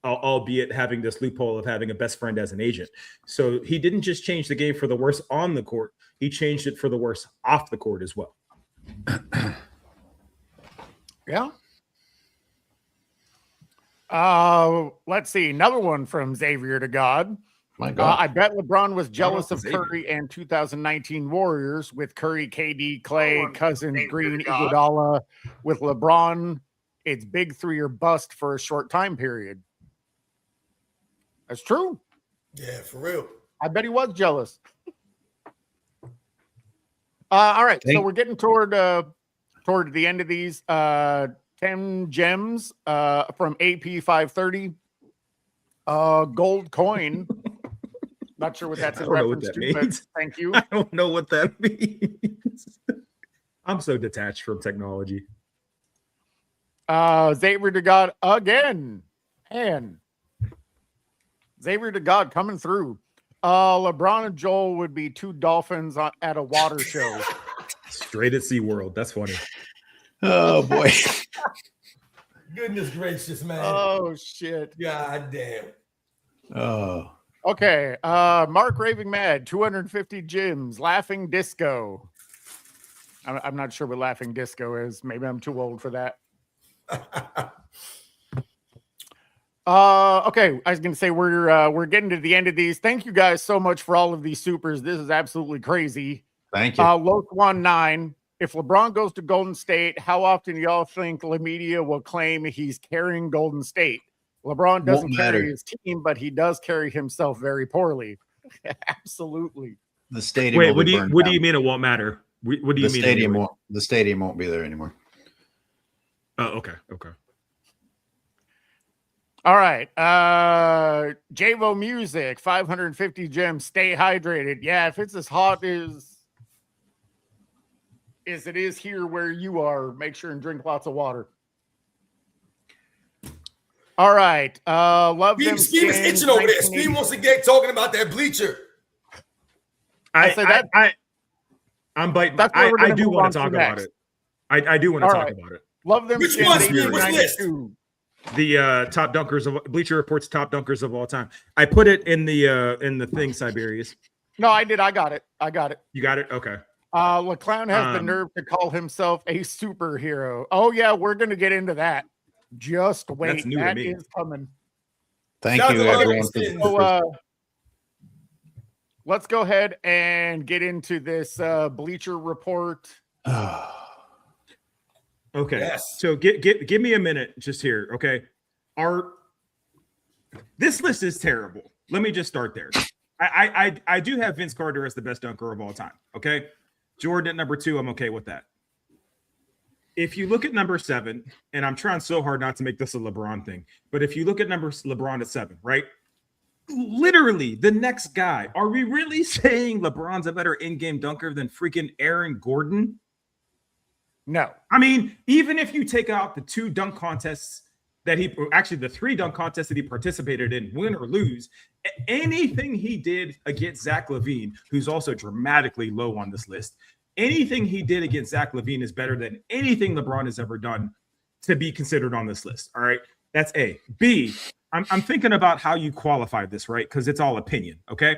albeit having this loophole of having a best friend as an agent. So he didn't just change the game for the worse on the court. He changed it for the worse off the court as well. Yeah. Let's see. Another one from Xavier to God. My God. I bet LeBron was jealous of Xavier. Curry and 2019 Warriors with Curry, KD, Clay, Cousins, Green, Iguodala. With LeBron, it's big 3 or bust for a short time period. That's true. Yeah, for real. I bet he was jealous. All right, so we're getting toward the end of these. 10 gems from AP 530. Gold coin. Not sure what that's in reference to, but thank you. I don't know what that means. I'm so detached from technology. Xavier to God again. And Xavier to God coming through. LeBron and Joel would be 2 dolphins at a water show. Straight at SeaWorld. That's funny. Oh, boy. Goodness gracious, man. Oh, shit. God damn. Oh. Okay. Mark Raving Mad, 250 gyms, Laughing Disco. I'm not sure what Laughing Disco is. Maybe I'm too old for that. Okay. I was going to say we're getting to the end of these. Thank you guys so much for all of these supers. This is absolutely crazy. Thank you. Loth19. If LeBron goes to Golden State, how often do y'all think La Media will claim he's carrying Golden State? LeBron doesn't carry his team, but he does carry himself very poorly. Absolutely. The stadium. Wait, what do you mean it won't matter? What do you mean? The stadium won't be there anymore. Oh, okay. All right. Javo Music, 550 gems. Stay hydrated. Yeah, if it's as hot as it is here where you are, make sure and drink lots of water. All right. Love them. Steve is itching over there. Steve wants to get talking about that bleacher. I'm biting. I do want to talk about it. I do want to talk about it. Love them. Which one, Steve? Which list? The top dunkers of Bleacher Report's top dunkers of all time. I put it in the thing, Cyberius. No, I did. I got it. You got it? Okay. LeClown has the nerve to call himself a superhero. Oh, yeah, we're going to get into that. Just wait. That's new that to me. is coming. Thank you, everyone. let's go ahead and get into this Bleacher report. Okay. Yes. So give me a minute just here. Okay. This list is terrible. Let me just start there. I do have Vince Carter as the best dunker of all time. Okay. Jordan at number 2. I'm okay with that. If you look at number 7, and I'm trying so hard not to make this a LeBron thing, but if you look at LeBron at 7, right? Literally the next guy. Are we really saying LeBron's a better in-game dunker than freaking Aaron Gordon? No. I mean, even if you take out the 2 dunk contests that the 3 dunk contests that he participated in, win or lose, anything he did against Zach LaVine, who's also dramatically low on this list, anything he did against Zach LaVine is better than anything LeBron has ever done to be considered on this list. All right. That's A. B, I'm thinking about how you qualify this, right? Because it's all opinion. Okay.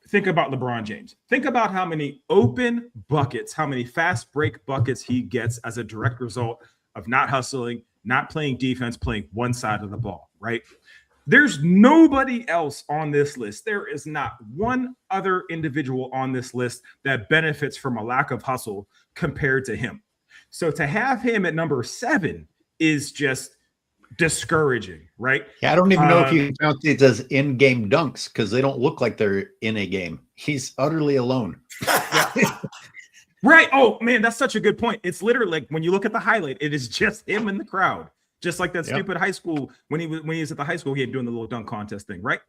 Think about LeBron James. Think about how many open buckets, how many fast break buckets he gets as a direct result of not hustling, not playing defense, playing one side of the ball, right? There's nobody else on this list. There is not one other individual on this list that benefits from a lack of hustle compared to him. So to have him at number 7 is just discouraging, right? Yeah, I don't even know if you count these as in-game dunks because they don't look like they're in a game. He's utterly alone. Right. Oh, man, that's such a good point. It's literally like when you look at the highlight, it is just him in the crowd. Just like that stupid high school when he was at the high school game doing the little dunk contest thing, right?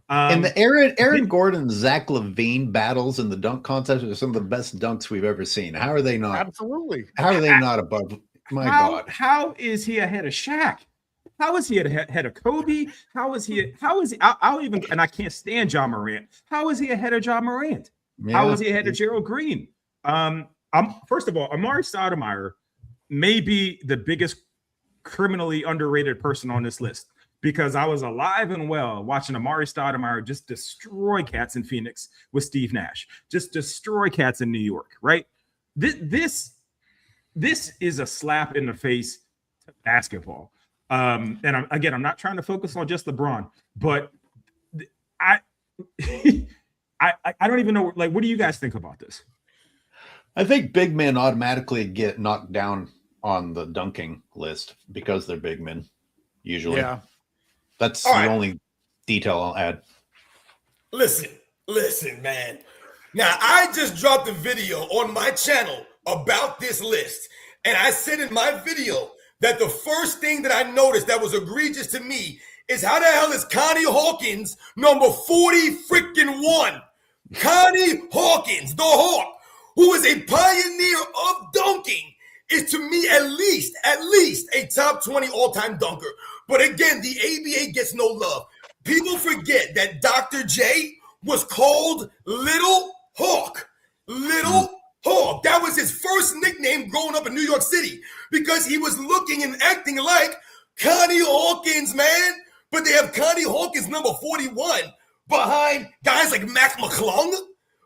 And the Aaron Gordon, Zach LaVine battles in the dunk contest are some of the best dunks we've ever seen. How are they not? Absolutely. How are they not above? My God. How is he ahead of Shaq? How is he ahead of Kobe? How is he? I'll even, and I can't stand John Morant. How is he ahead of John Morant? Yeah. How is he ahead of Gerald Green? First of all, Amari Stoudemire may be the biggest criminally underrated person on this list because I was alive and well watching Amari Stoudemire just destroy cats in Phoenix with Steve Nash, just destroy cats in New York, right? This is a slap in the face to basketball. And I'm not trying to focus on just LeBron, but I don't even know. Like, what do you guys think about this? I think big men automatically get knocked down on the dunking list because they're big men. Usually, that's the only detail I'll add. Listen, man. Now, I just dropped a video on my channel about this list, and I said in my video that the first thing that I noticed that was egregious to me is how the hell is Connie Hawkins number 40 freaking 1? Connie Hawkins, the Hawk, who is a pioneer of dunking, is to me at least a top 20 all-time dunker. But again, the ABA gets no love. People forget that Dr. J was called Little Hawk. Little Hawk. That was his first nickname growing up in New York City because he was looking and acting like Connie Hawkins, man. But they have Connie Hawkins number 41 behind guys like Mac McClung,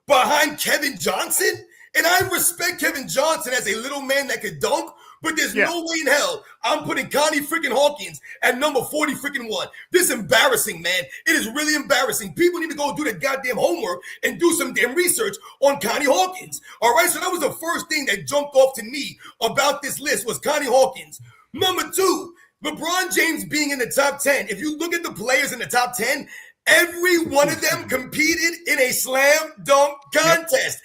behind Kevin Johnson. And I respect Kevin Johnson as a little man that could dunk, but there's no way in hell I'm putting Connie freaking Hawkins at number 40 freaking 1. This is embarrassing, man. It is really embarrassing. People need to go do their goddamn homework and do some damn research on Connie Hawkins. All right, so that was the first thing that jumped off to me about this list was Connie Hawkins. Number 2, LeBron James being in the top 10. If you look at the players in the top 10, every one of them competed in a slam dunk contest.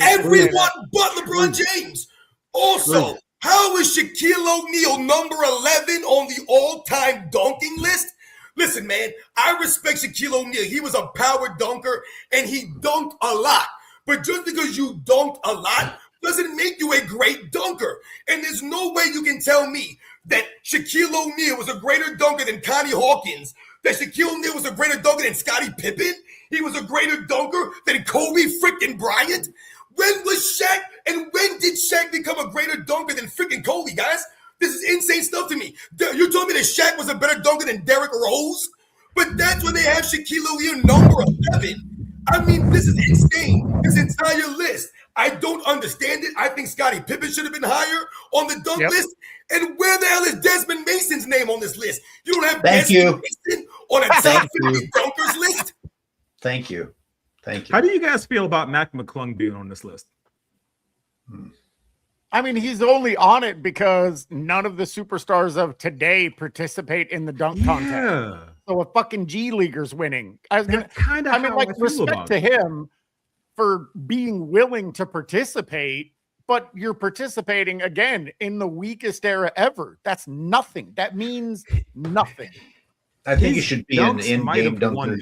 Everyone but LeBron James. Also, how is Shaquille O'Neal number 11 on the all-time dunking list? Listen, man, I respect Shaquille O'Neal. He was a power dunker, and he dunked a lot. But just because you dunked a lot doesn't make you a great dunker. And there's no way you can tell me that Shaquille O'Neal was a greater dunker than Connie Hawkins, that Shaquille O'Neal was a greater dunker than Scottie Pippen. He was a greater dunker than Kobe freaking Bryant. When was Shaq, and when did Shaq become a greater dunker than freaking Kobe, guys? This is insane stuff to me. You told me that Shaq was a better dunker than Derrick Rose, but that's when they have Shaquille O'Neal number 11. I mean, this is insane. This entire list. I don't understand it. I think Scottie Pippen should have been higher on the dunk list. And where the hell is Desmond Mason's name on this list? You don't have Desmond Mason on a top 50 dunkers list? Thank you. Thank you. How do you guys feel about Mac McClung being on this list? I mean, he's only on it because none of the superstars of today participate in the dunk contest. So a fucking G Leaguer's winning. I mean, like, respect to him for being willing to participate, but you're participating again in the weakest era ever. That's nothing. That means nothing. I think he should be an in-game dunker.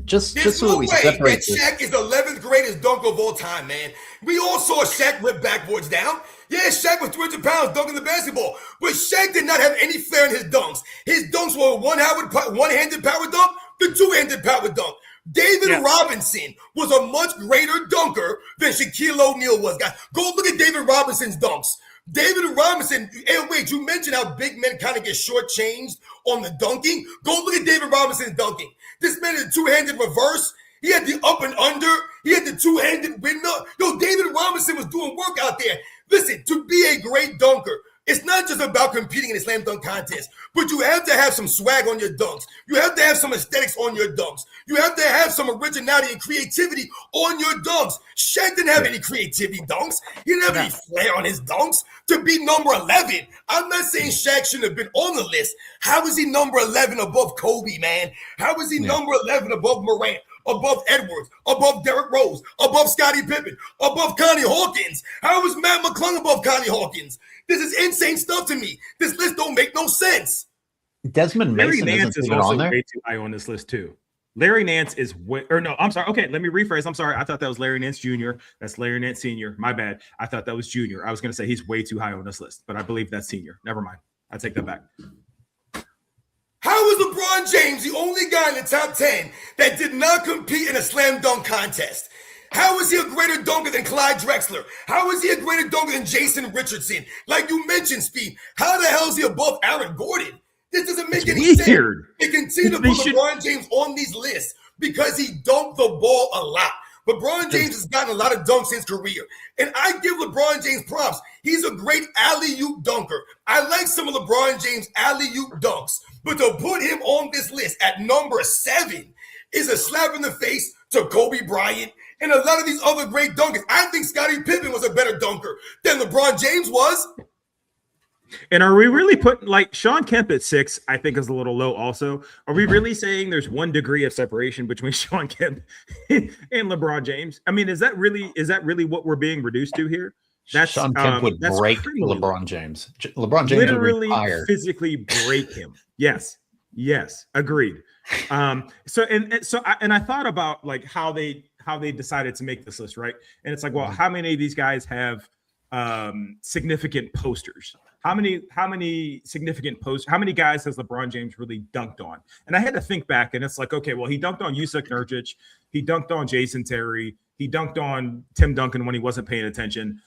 Just so we separate that Shaq is the 11th greatest dunker of all time, man. We all saw Shaq rip backboards down. Yeah, Shaq was 300 pounds dunking the basketball, but Shaq did not have any flair in his dunks. His dunks were one-handed power dunk, the two-handed power dunk. David Robinson was a much greater dunker than Shaquille O'Neal was, guys. Go look at David Robinson's dunks. David Robinson, hey, wait, you mentioned how big men kind of get shortchanged on the dunking. Go look at David Robinson's dunking. This man is a two-handed reverse. He had the up and under. He had the two-handed windmill. Yo, David Robinson was doing work out there. Listen, to be a great dunker, it's not just about competing in a slam dunk contest, but you have to have some swag on your dunks. You have to have some aesthetics on your dunks. You have to have some originality and creativity on your dunks. Shaq didn't have any creativity dunks. He didn't have any flair on his dunks. To be number 11, I'm not saying Shaq shouldn't have been on the list. How is he number 11 above Kobe, man? How is he number 11 above Morant, above Edwards, above Derrick Rose, above Scottie Pippen, above Connie Hawkins? How is Matt McClung above Connie Hawkins? This is insane stuff to me. This list don't make no sense. Desmond Mason Larry Nance is even also on there. way too high on this list too. Larry Nance is I'm sorry. Okay, let me rephrase. I'm sorry. I thought that was Larry Nance Jr. That's Larry Nance Sr. My bad. I thought that was Jr. I was going to say he's way too high on this list, but I believe that's Senior. Never mind. I take that back. How is LeBron James the only guy in the top 10 that did not compete in a slam dunk contest? How is he a greater dunker than Clyde Drexler? How is he a greater dunker than Jason Richardson? Like you mentioned, Speed, how the hell is he above Aaron Gordon? This doesn't make any sense. They continue to put LeBron James on these lists because he dunked the ball a lot. LeBron James has gotten a lot of dunks in his career. And I give LeBron James props. He's a great alley-oop dunker. I like some of LeBron James' alley-oop dunks. But to put him on this list at number 7 is a slap in the face to Kobe Bryant and a lot of these other great dunkers. I think Scottie Pippen was a better dunker than LeBron James was. And are we really putting, like, Sean Kemp at 6, I think is a little low also. Are we really saying there's 1 degree of separation between Sean Kemp and LeBron James? I mean, is that really what we're being reduced to here? That's Sean Kemp would break LeBron James. LeBron James literally would retire. Physically break him. Yes, agreed. So I thought about like how they decided to make this list, right? And it's like, well, how many of these guys have significant posters? How many significant posters? How many guys has LeBron James really dunked on? And I had to think back, and it's like, okay, well, he dunked on Yusuf Nurkic, he dunked on Jason Terry, he dunked on Tim Duncan when he wasn't paying attention.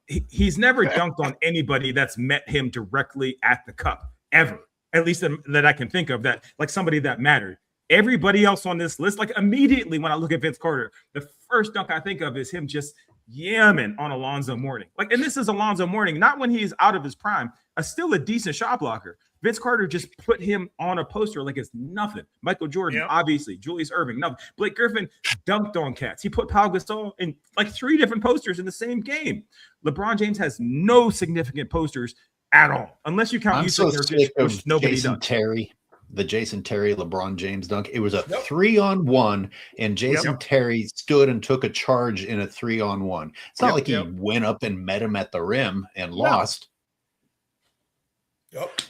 He's never dunked on anybody that's met him directly at the cup ever, at least that I can think of, that like somebody that mattered. Everybody else on this list, like immediately when I look at Vince Carter, the first dunk I think of is him just yamming on Alonzo Mourning. Like, and this is Alonzo Mourning, not when he's out of his prime, still a decent shot blocker. Vince Carter just put him on a poster like it's nothing. Michael Jordan, obviously. Julius Erving, nothing. Blake Griffin dunked on cats. He put Pau Gasol in like 3 different posters in the same game. LeBron James has no significant posters at all, unless you count Yusuf Nurkic, which nobody does. The Jason Terry LeBron James dunk. It was a 3-on-1, and Jason Terry stood and took a charge in a 3-on-1. It's not like he went up and met him at the rim and lost.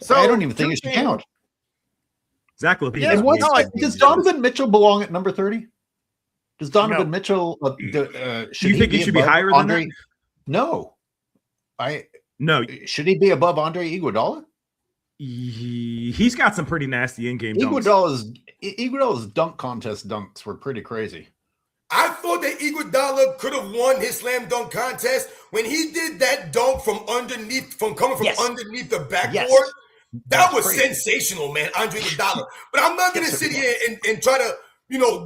So I don't even think it should count. Zach LaVine. Does Donovan Mitchell belong at number 30? Does Donovan Mitchell? Should you think he should be higher than that? No, no. Should he be above Andre Iguodala? He's got some pretty nasty in-game dunks. Iguodala's dunk contest dunks were pretty crazy. I thought that Iguodala could have won his slam dunk contest when he did that dunk from underneath the backboard. That was sensational, man, Andre Iguodala. But I'm not going to sit here and try to,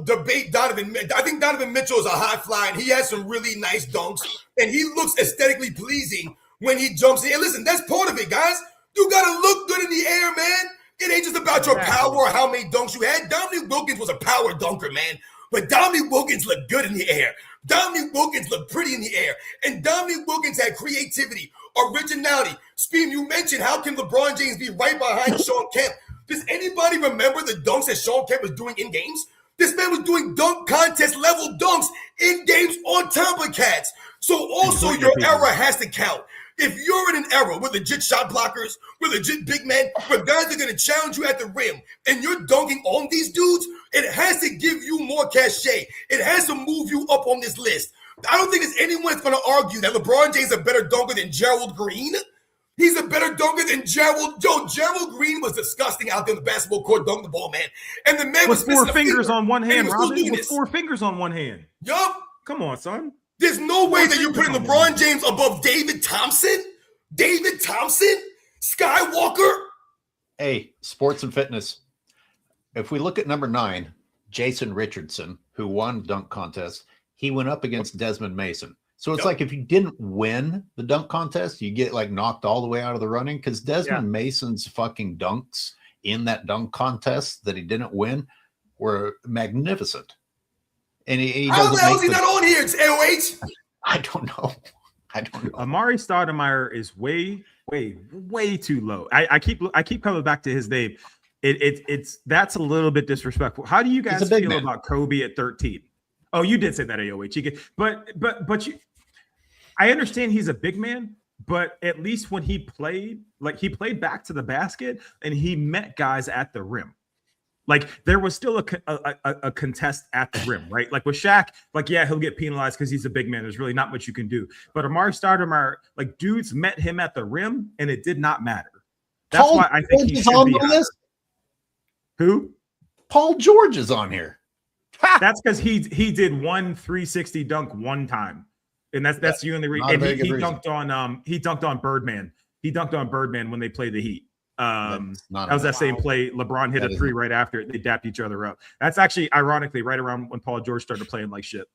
debate Donovan. I think Donovan Mitchell is a high flyer, and he has some really nice dunks, and he looks aesthetically pleasing when he jumps in. And listen, that's part of it, guys. You got to look good in the air, man. It ain't just about your power or how many dunks you had. Dominique Wilkins was a power dunker, man. but Dominique Wilkins looked good in the air. Dominique Wilkins looked pretty in the air. And Dominique Wilkins had creativity, originality. Speed, you mentioned how can LeBron James be right behind Sean Kemp? Does anybody remember the dunks that Sean Kemp was doing in games? This man was doing dunk contest level dunks in games on top of cats. So also your era has to count. If you're in an era with legit shot blockers, with legit big men, where guys are going to challenge you at the rim, and you're dunking on these dudes, it has to give you more cachet. It has to move you up on this list. I don't think there's anyone that's going to argue that LeBron James is a better dunker than Gerald Green. He's a better dunker than Gerald. Gerald Green was disgusting out there in the basketball court dunking the ball, man. And the man was four fingers on one hand, Robin. With 4 fingers on one hand. Yup. Come on, son. There's no way that you're putting LeBron James above David Thompson, Skywalker. Hey, sports and fitness. If we look at number 9, Jason Richardson, who won the dunk contest, he went up against Desmond Mason. So it's like if you didn't win the dunk contest, you get like knocked all the way out of the running, because Desmond Mason's fucking dunks in that dunk contest that he didn't win were magnificent. And he how the hell is he not on here? It's AOH. I don't know. Amari Stoudemire is way too low. I keep coming back to his name. It's that's a little bit disrespectful. How do you guys feel about Kobe at 13? Oh, you did say that, AOH. But you, I understand he's a big man, but at least when he played, like he played back to the basket and he met guys at the rim. Like there was still a contest at the rim, right? Like with Shaq, like, yeah, he'll get penalized because he's a big man. There's really not much you can do. But Amari Stoudemire, like dudes met him at the rim and it did not matter. That's why I think he should be on the list. Who? Paul George is on here. That's because he did one 360 dunk one time. And that's the only reason. And he dunked on Birdman. He dunked on Birdman when they played the Heat. That was that same play. LeBron hit a 3 right after it. They dapped each other up. That's actually ironically right around when Paul George started playing like shit.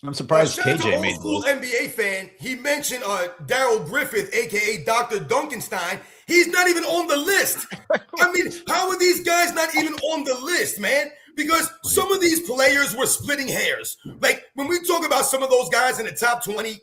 I'm surprised KJ made school NBA fan. He mentioned Darryl Griffith, aka Dr. Duncanstein. He's not even on the list. I mean, how are these guys not even on the list, man? Because some of these players were splitting hairs. Like when we talk about some of those guys in the top 20,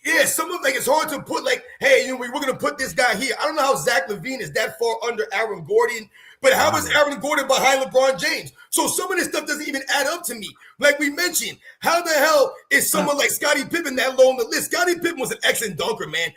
yeah, some of like it's hard to put like, hey, you know, we're gonna put this guy here. I don't know how Zach LaVine is that far under Aaron Gordon, but how is Aaron Gordon behind LeBron James? So some of this stuff doesn't even add up to me. Like we mentioned, how the hell is someone like Scottie Pippen that low on the list? Scottie Pippen was an excellent dunker, man.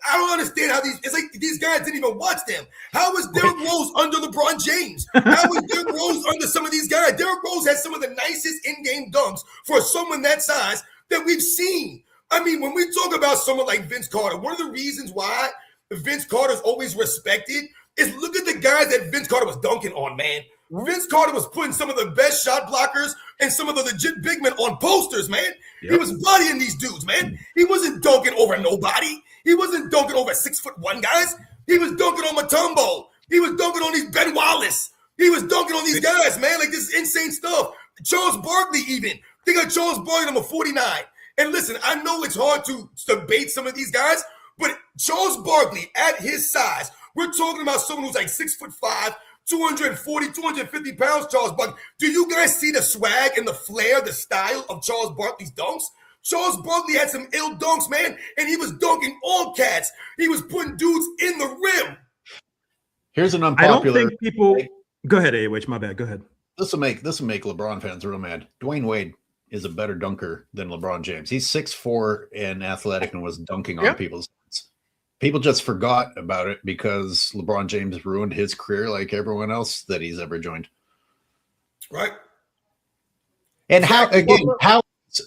I don't understand how it's like these guys didn't even watch them. How is Derrick Rose under LeBron James? How is Derrick Rose under some of these guys? Derrick Rose has some of the nicest in-game dunks for someone that size that we've seen. I mean, when we talk about someone like Vince Carter, one of the reasons why Vince Carter is always respected is look at the guys that Vince Carter was dunking on, man. Vince Carter was putting some of the best shot blockers and some of the legit big men on posters, man. Yep. He was bodying these dudes, man. He wasn't dunking over nobody. He wasn't dunking over 6'1" guys. He was dunking on Mutombo. He was dunking on these Ben Wallace. He was dunking on these guys, man. Like this is insane stuff. Charles Barkley even. They got Charles Barkley number 49. And listen, I know it's hard to debate some of these guys, but Charles Barkley at his size, we're talking about someone who's like 6'5", 240, 250 pounds, Charles Barkley. Do you guys see the swag and the flair, the style of Charles Barkley's dunks? Charles Barkley had some ill dunks, man, and he was dunking all cats. He was putting dudes in the rim. Here's an unpopular. I don't think people. Go ahead, AOH. My bad. Go ahead. This will make LeBron fans real mad. Dwayne Wade is a better dunker than LeBron James. He's 6'4" and athletic and was dunking on people's heads. People just forgot about it because LeBron James ruined his career like everyone else that he's ever joined. Right. And how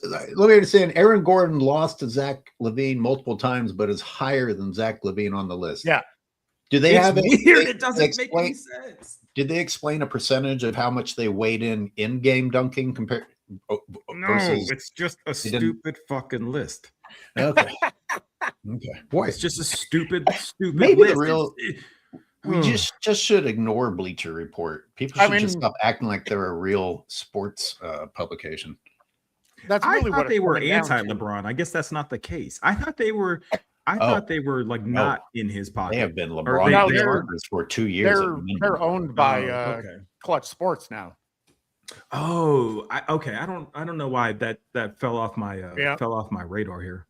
let me understand, Aaron Gordon lost to Zach LaVine multiple times, but is higher than Zach LaVine on the list. Yeah. Do they have it? It doesn't make any sense. Did they explain a percentage of how much they weighed in-game dunking compared? No, it's just a stupid fucking list. Okay. Boy, it's just a stupid maybe list. The real. We just should ignore Bleacher Report. People should just stop acting like they're a real sports publication. That's really I thought they were anti-LeBron. I guess that's not the case. I thought they were. I thought they were like not in his pocket. They have been LeBron partners for 2 years. They're owned by Clutch Sports now. Okay. I don't know why that fell off my radar here.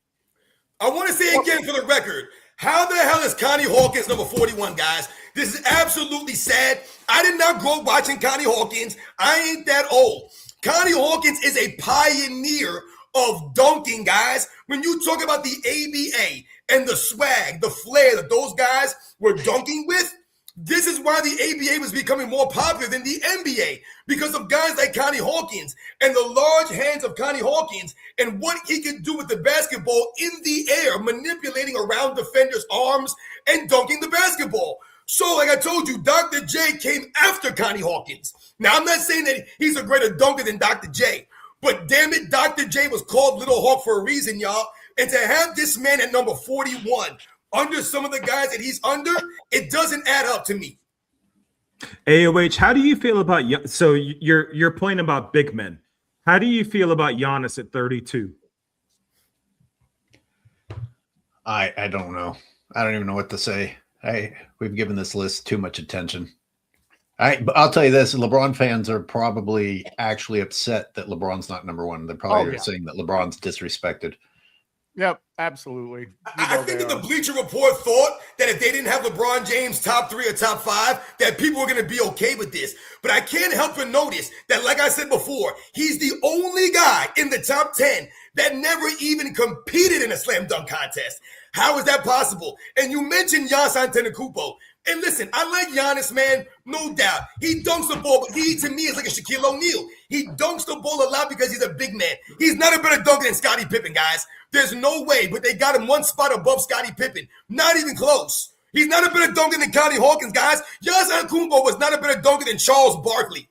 I want to say again for the record, how the hell is Connie Hawkins number 41, guys? This is absolutely sad. I did not grow up watching Connie Hawkins. I ain't that old. Connie Hawkins is a pioneer of dunking, guys. When you talk about the ABA and the swag, the flair that those guys were dunking with, this is why the ABA was becoming more popular than the NBA, because of guys like Connie Hawkins and the large hands of Connie Hawkins and what he could do with the basketball in the air, manipulating around defenders' arms and dunking the basketball. So, like I told you, Dr. J came after Connie Hawkins. Now, I'm not saying that he's a greater dunker than Dr. J, but damn it, Dr. J was called Little Hawk for a reason, y'all. And to have this man at number 41 under some of the guys that he's under, it doesn't add up to me. AOH, how do you feel about your point about big men? How do you feel about Giannis at 32? I don't know. I don't even know what to say. We've given this list too much attention. I'll tell you this: LeBron fans are probably actually upset that LeBron's not number one. They're probably saying that LeBron's disrespected. Yep, absolutely. I think that the Bleacher Report thought that if they didn't have LeBron James top 3 or top 5, that people were going to be okay with this. But I can't help but notice that, like I said before, he's the only guy in the top 10 that never even competed in a slam dunk contest. How is that possible? And you mentioned Giannis Antetokounmpo. And listen, I like Giannis, man, no doubt. He dunks the ball, but he, to me, is like a Shaquille O'Neal. He dunks the ball a lot because he's a big man. He's not a better dunker than Scottie Pippen, guys. There's no way, but they got him one spot above Scottie Pippen. Not even close. He's not a better dunker than Connie Hawkins, guys. Giannis Antetokounmpo was not a better dunker than Charles Barkley.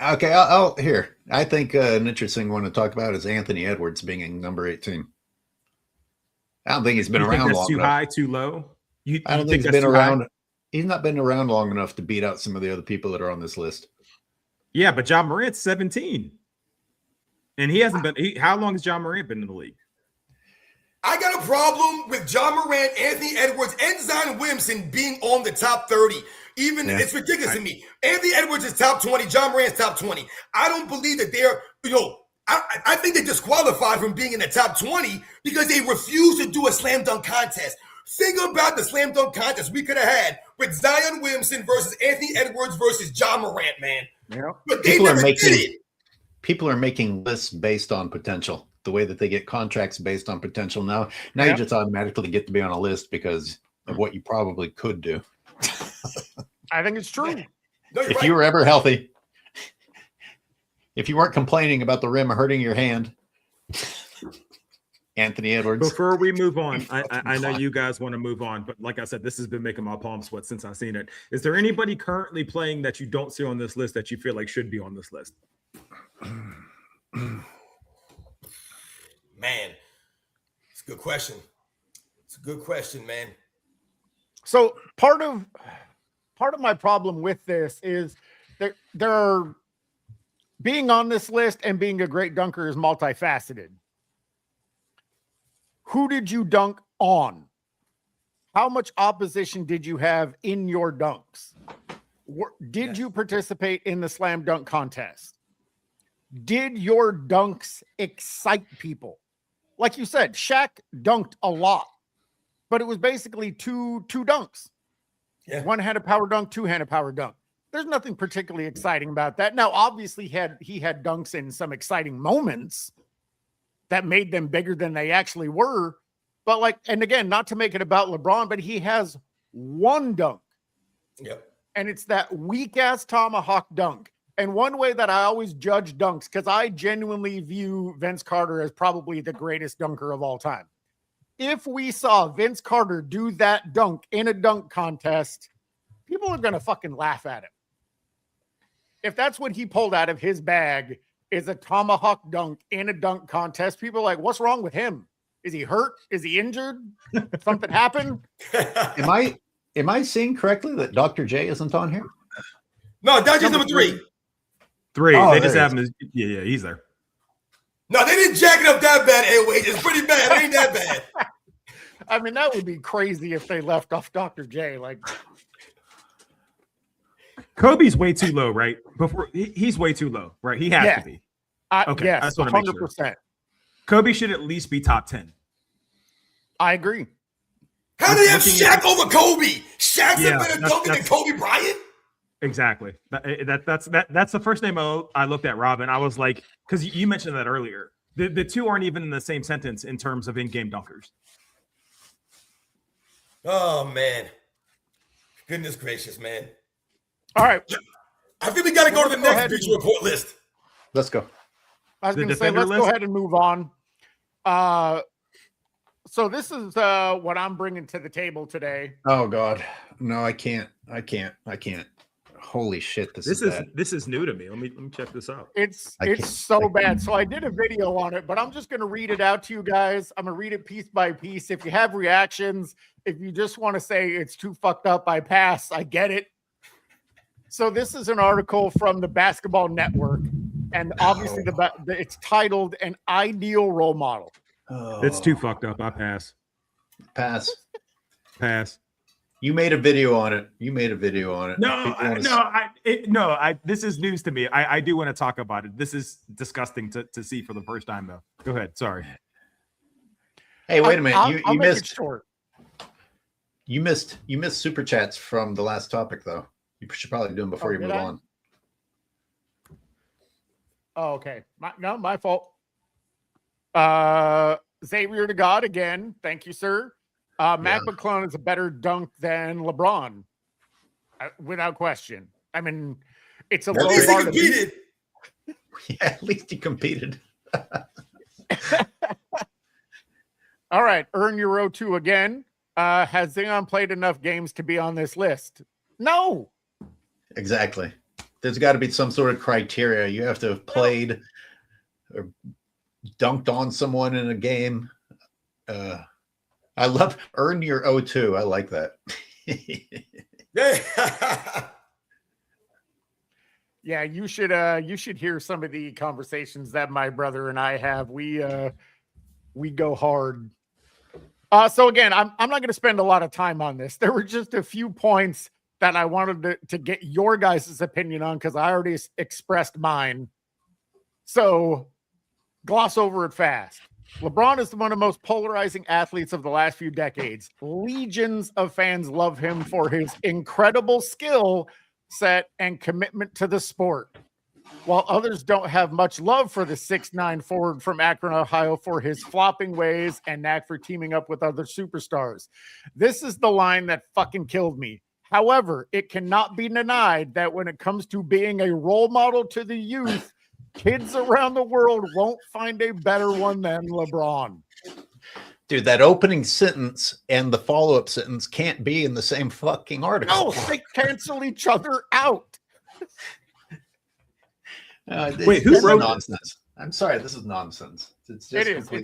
Okay, I'll here. I think an interesting one to talk about is Anthony Edwards being number 18. I don't think he's been around long enough. Too high, too low? I don't think he's been around. He's not been around long enough to beat out some of the other people that are on this list. Yeah, but John Morant's 17. And he hasn't been. How long has John Morant been in the league? I got a problem with John Morant, Anthony Edwards, and Zion Williamson being on the top 30. It's ridiculous to me. Anthony Edwards is top 20. John Morant's top 20. I don't believe that they're, I think they're disqualified from being in the top 20 because they refuse to do a slam dunk contest. Think about the slam dunk contest we could have had with Zion Williamson versus Anthony Edwards versus John Morant, man. Yeah. But they never did it. People are making lists based on potential. The way that they get contracts based on potential. Now you just automatically get to be on a list because of what you probably could do. I think it's true. No, if you were ever healthy, if you weren't complaining about the rim hurting your hand, Anthony Edwards. Before we move on, I know you guys want to move on, but like I said, this has been making my palms sweat since I've seen it. Is there anybody currently playing that you don't see on this list that you feel like should be on this list? Man, it's a good question. It's a good question, man. So part of my problem with this is there are being on this list and being a great dunker is multifaceted. Who did you dunk on? How much opposition did you have in your dunks? Did you participate in the slam dunk contest? Did your dunks excite people? Like you said, Shaq dunked a lot, but it was basically two dunks. Yeah. One had a power dunk, two had a power dunk. There's nothing particularly exciting about that. Now, obviously, he had dunks in some exciting moments that made them bigger than they actually were. But and again, not to make it about LeBron, but he has one dunk. Yep. And it's that weak-ass tomahawk dunk. And one way that I always judge dunks, because I genuinely view Vince Carter as probably the greatest dunker of all time. If we saw Vince Carter do that dunk in a dunk contest, people are going to fucking laugh at him. If that's what he pulled out of his bag is a tomahawk dunk in a dunk contest, people are like, what's wrong with him? Is he hurt? Is he injured? Something happened? Am I seeing correctly that Dr. J isn't on here? No, Dr. J's number 3. Oh, they just have him. Yeah, he's there. No, they didn't jack it up that bad, anyway. It's pretty bad. It ain't that bad. I mean, that would be crazy if they left off Dr. J. Kobe's way too low, right? He's way too low, right? He has to be. Okay, yes, I just want to make 100%. sure. Kobe should at least be top 10. I agree. How do they have Shaq over Kobe? Shaq's a better dunker than Kobe Bryant? Exactly. That's the first name I looked at, Robin. I was like, because you mentioned that earlier. The two aren't even in the same sentence in terms of in-game dunkers. Oh, man. Goodness gracious, man. All right. I think we got to go to the next Bleacher Report list. Let's go. I was going to say, let's go ahead and move on. So this is what I'm bringing to the table today. Oh, God. No, I can't. Holy shit, this is new to me. Let me check this out. It's so bad. So I did a video on it, but I'm just going to read it out to you guys. I'm going to read it piece by piece. If you have reactions, if you just want to say it's too fucked up, I pass. I get it. So this is an article from the Basketball Network, and obviously it's titled "An Ideal Role Model." Oh. It's too fucked up. I pass. Pass. You made a video on it. No, this is news to me. I do want to talk about it. This is disgusting to see for the first time, though. Go ahead. Sorry. Hey, wait a minute. You missed it short. You missed super chats from the last topic, though. You should probably do them before you move on. Oh, okay. My fault. Xavier to God again. Thank you, sir. Mac McClung is a better dunk than LeBron, without question. I mean, it's a low bar to beat. Yeah, at least he competed. All right, earn your O2 again. Has Zion played enough games to be on this list? No. Exactly. There's got to be some sort of criteria. You have to have played or dunked on someone in a game. I love earn your O2. I like that. Yeah, you should hear some of the conversations that my brother and I have. We go hard. So again, I'm not going to spend a lot of time on this. There were just a few points that I wanted to get your guys' opinion on because I already expressed mine. So gloss over it fast. LeBron is one of the most polarizing athletes of the last few decades. Legions of fans love him for his incredible skill set and commitment to the sport, while others don't have much love for the 6'9" forward from Akron, Ohio for his flopping ways and knack for teaming up with other superstars. This is the line that fucking killed me. However, it cannot be denied that when it comes to being a role model to the youth, kids around the world won't find a better one than LeBron. Dude, that opening sentence and the follow-up sentence can't be in the same fucking article. No, they cancel each other out. Wait, who wrote nonsense? I'm sorry, this is nonsense. It's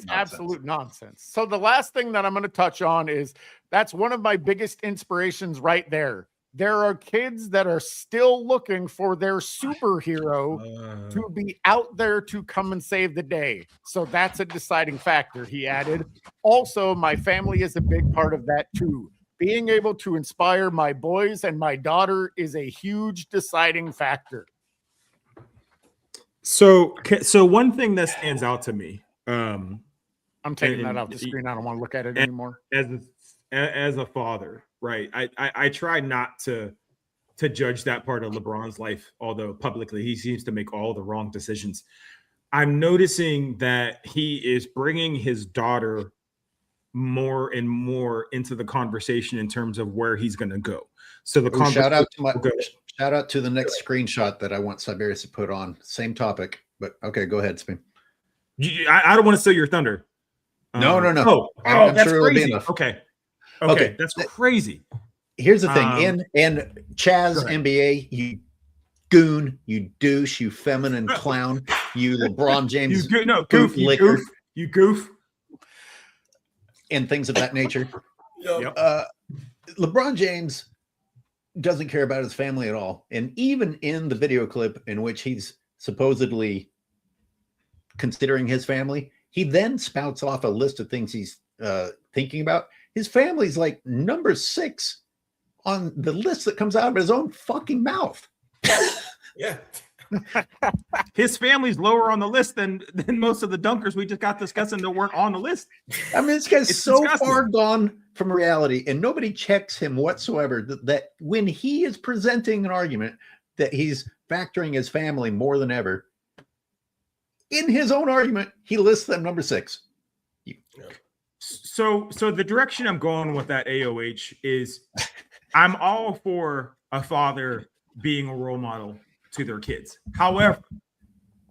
absolute nonsense. So the last thing that I'm going to touch on is that's one of my biggest inspirations right there. There are kids that are still looking for their superhero to be out there to come and save the day. So that's a deciding factor, he added. Also, my family is a big part of that too. Being able to inspire my boys and my daughter is a huge deciding factor. So one thing that stands out to me, I'm taking that off the screen. I don't want to look at it anymore. As a father, right? I try not to judge that part of LeBron's life, although publicly he seems to make all the wrong decisions. I'm noticing that he is bringing his daughter more and more into the conversation in terms of where he's going to go. So shout out to the next screenshot that I want Cyberius to put on. Same topic, but okay, go ahead, Spin. I don't want to steal your thunder. No. Oh, that's sure crazy. Okay, that's crazy. Here's the thing. In Chaz NBA, you goon, you douche, you feminine clown, you LeBron James, you goof, and things of that nature. Yep. LeBron James doesn't care about his family at all. And even in the video clip in which he's supposedly considering his family, he then spouts off a list of things he's thinking about. His family's like number 6 on the list that comes out of his own fucking mouth. Yeah. His family's lower on the list than most of the dunkers we just got discussing that weren't on the list. I mean, this guy's so disgusting. far gone from reality, and nobody checks him whatsoever. That when he is presenting an argument that he's factoring his family more than ever, in his own argument, he lists them number 6. So the direction I'm going with that AOH is I'm all for a father being a role model to their kids. However,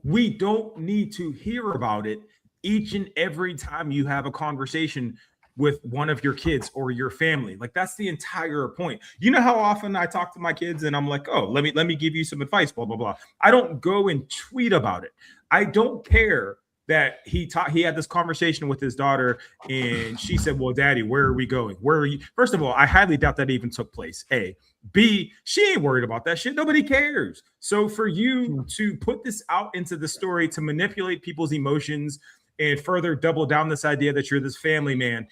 we don't need to hear about it each and every time you have a conversation with one of your kids or your family. Like, that's the entire point. You know how often I talk to my kids and I'm like, oh, let me give you some advice, blah, blah, blah. I don't go and tweet about it. I don't care that he had this conversation with his daughter and she said, well, Daddy, where are we going? Where are you? First of all, I highly doubt that even took place. A. B, she ain't worried about that shit. Nobody cares. So for you to put this out into the story to manipulate people's emotions and further double down this idea that you're this family man,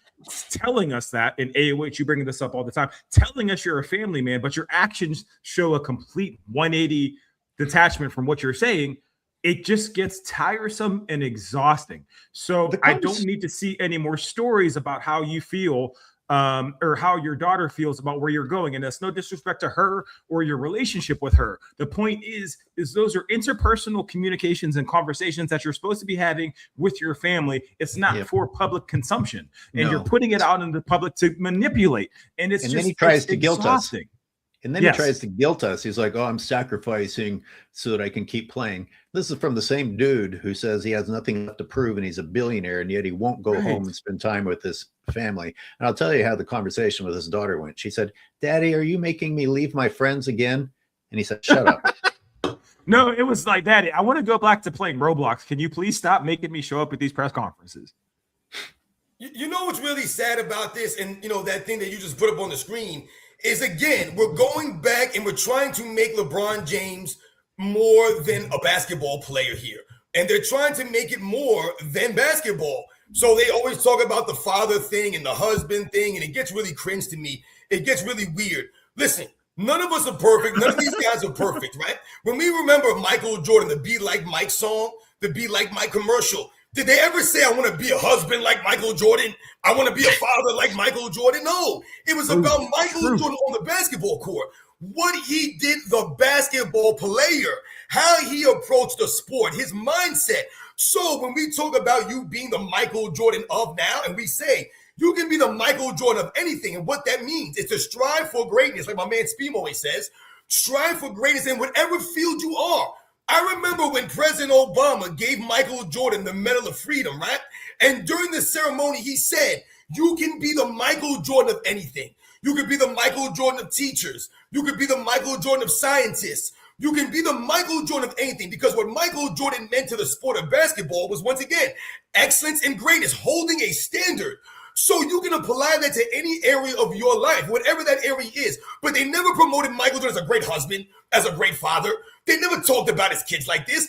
telling us that in AOH, you bring this up all the time, telling us you're a family man, but your actions show a complete 180 detachment from what you're saying, it just gets tiresome and exhausting. So I don't need to see any more stories about how you feel or how your daughter feels about where you're going. And that's no disrespect to her or your relationship with her. The point is those are interpersonal communications and conversations that you're supposed to be having with your family. It's not for public consumption. And you're putting it out in the public to manipulate. And it's then he tries to guilt us. And then Yes. he tries to guilt us. He's like, oh, I'm sacrificing so that I can keep playing. This is from the same dude who says he has nothing left to prove and he's a billionaire, and yet he won't go home and spend time with his family. And I'll tell you how the conversation with his daughter went. She said, Daddy, are you making me leave my friends again? And he said, shut up. No, it was like, Daddy, I want to go back to playing Roblox. Can you please stop making me show up at these press conferences? You know what's really sad about this, and you know that thing that you just put up on the screen, is again, we're going back and we're trying to make LeBron James more than a basketball player here. And they're trying to make it more than basketball. So they always talk about the father thing and the husband thing, and it gets really cringe to me. It gets really weird. Listen, none of us are perfect. None of these guys are perfect, right? When we remember Michael Jordan, the Be Like Mike song, the Be Like Mike commercial, did they ever say, I want to be a husband like Michael Jordan? I want to be a father like Michael Jordan? No, it was about Michael Jordan on the basketball court. What he did, the basketball player, how he approached the sport, his mindset. So when we talk about you being the Michael Jordan of now, and we say, you can be the Michael Jordan of anything. And what that means is to strive for greatness. Like my man Speem always says, strive for greatness in whatever field you are. I remember when President Obama gave Michael Jordan the Medal of Freedom, right? And during the ceremony, he said, you can be the Michael Jordan of anything. You could be the Michael Jordan of teachers. You could be the Michael Jordan of scientists. You can be the Michael Jordan of anything, because what Michael Jordan meant to the sport of basketball was, once again, excellence and greatness, holding a standard. So you can apply that to any area of your life, whatever that area is. But they never promoted Michael Jordan as a great husband, as a great father. They never talked about his kids like this.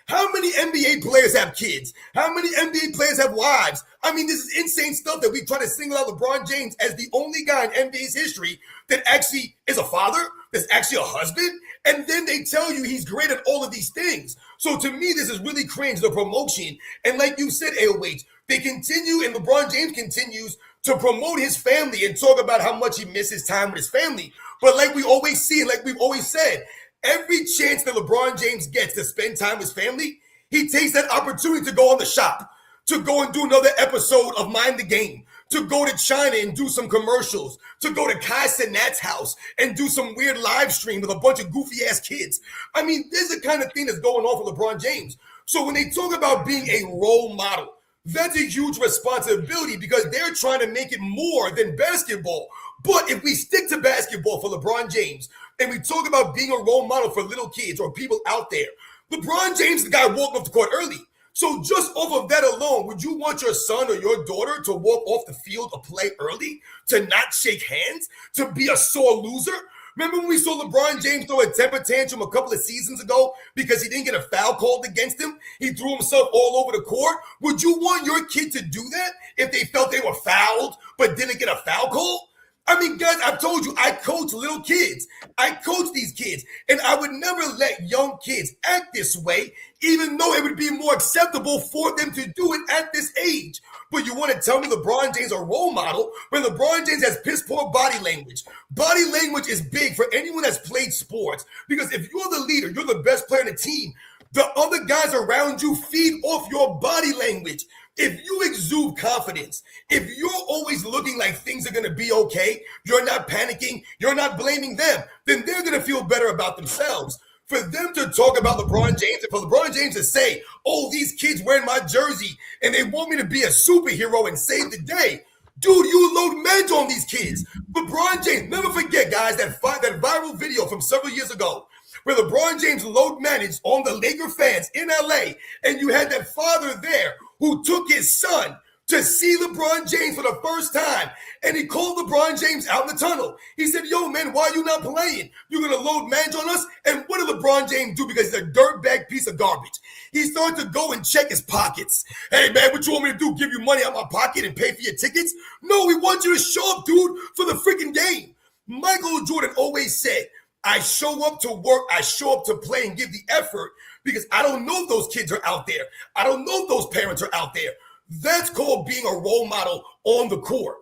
How many NBA players have kids? How many NBA players have wives? I mean, this is insane stuff that we try to single out LeBron James as the only guy in NBA's history that actually is a father, that's actually a husband. And then they tell you he's great at all of these things. So to me, this is really cringe, the promotion. And like you said, AOH, they continue, and LeBron James continues to promote his family and talk about how much he misses time with his family. But like we always see, and like we've always said, every chance that LeBron James gets to spend time with his family, he takes that opportunity to go on the shop, to go and do another episode of Mind the Game, to go to China and do some commercials, to go to Kai Cenat's house and do some weird live stream with a bunch of goofy ass kids. I mean, this is the kind of thing that's going on for LeBron James. So when they talk about being a role model, that's a huge responsibility, because they're trying to make it more than basketball. But if we stick to basketball for LeBron James, and we talk about being a role model for little kids or people out there, LeBron James, the guy walked off the court early. So just off of that alone, would you want your son or your daughter to walk off the field or play early, to not shake hands, to be a sore loser? Remember when we saw LeBron James throw a temper tantrum a couple of seasons ago because he didn't get a foul called against him? He threw himself all over the court. Would you want your kid to do that if they felt they were fouled but didn't get a foul call? I mean, guys, I've told you, I coach little kids. I coach these kids, and I would never let young kids act this way, even though it would be more acceptable for them to do it at this age. But you want to tell me LeBron James a role model when LeBron James has piss poor body language. Body language is big for anyone that's played sports, because if you're the leader, you're the best player in the team, the other guys around you feed off your body language. If you exude confidence, if you're always looking like things are going to be okay, you're not panicking, you're not blaming them, then they're going to feel better about themselves. For them to talk about LeBron James, and for LeBron James to say, oh, these kids wearing my jersey and they want me to be a superhero and save the day. Dude, you load meds on these kids. LeBron James, never forget, guys, that viral video from several years ago where LeBron James load managed on the Laker fans in LA, and you had that father there who took his son to see LeBron James for the first time, and he called LeBron James out in the tunnel. He said, yo, man, why are you not playing? You're going to load manage on us? And what did LeBron James do? Because he's a dirtbag piece of garbage. He started to go and check his pockets. Hey, man, what you want me to do, give you money out of my pocket and pay for your tickets? No, we want you to show up, dude, for the freaking game. Michael Jordan always said, I show up to work, I show up to play and give the effort, because I don't know if those kids are out there. I don't know if those parents are out there. That's called being a role model on the court.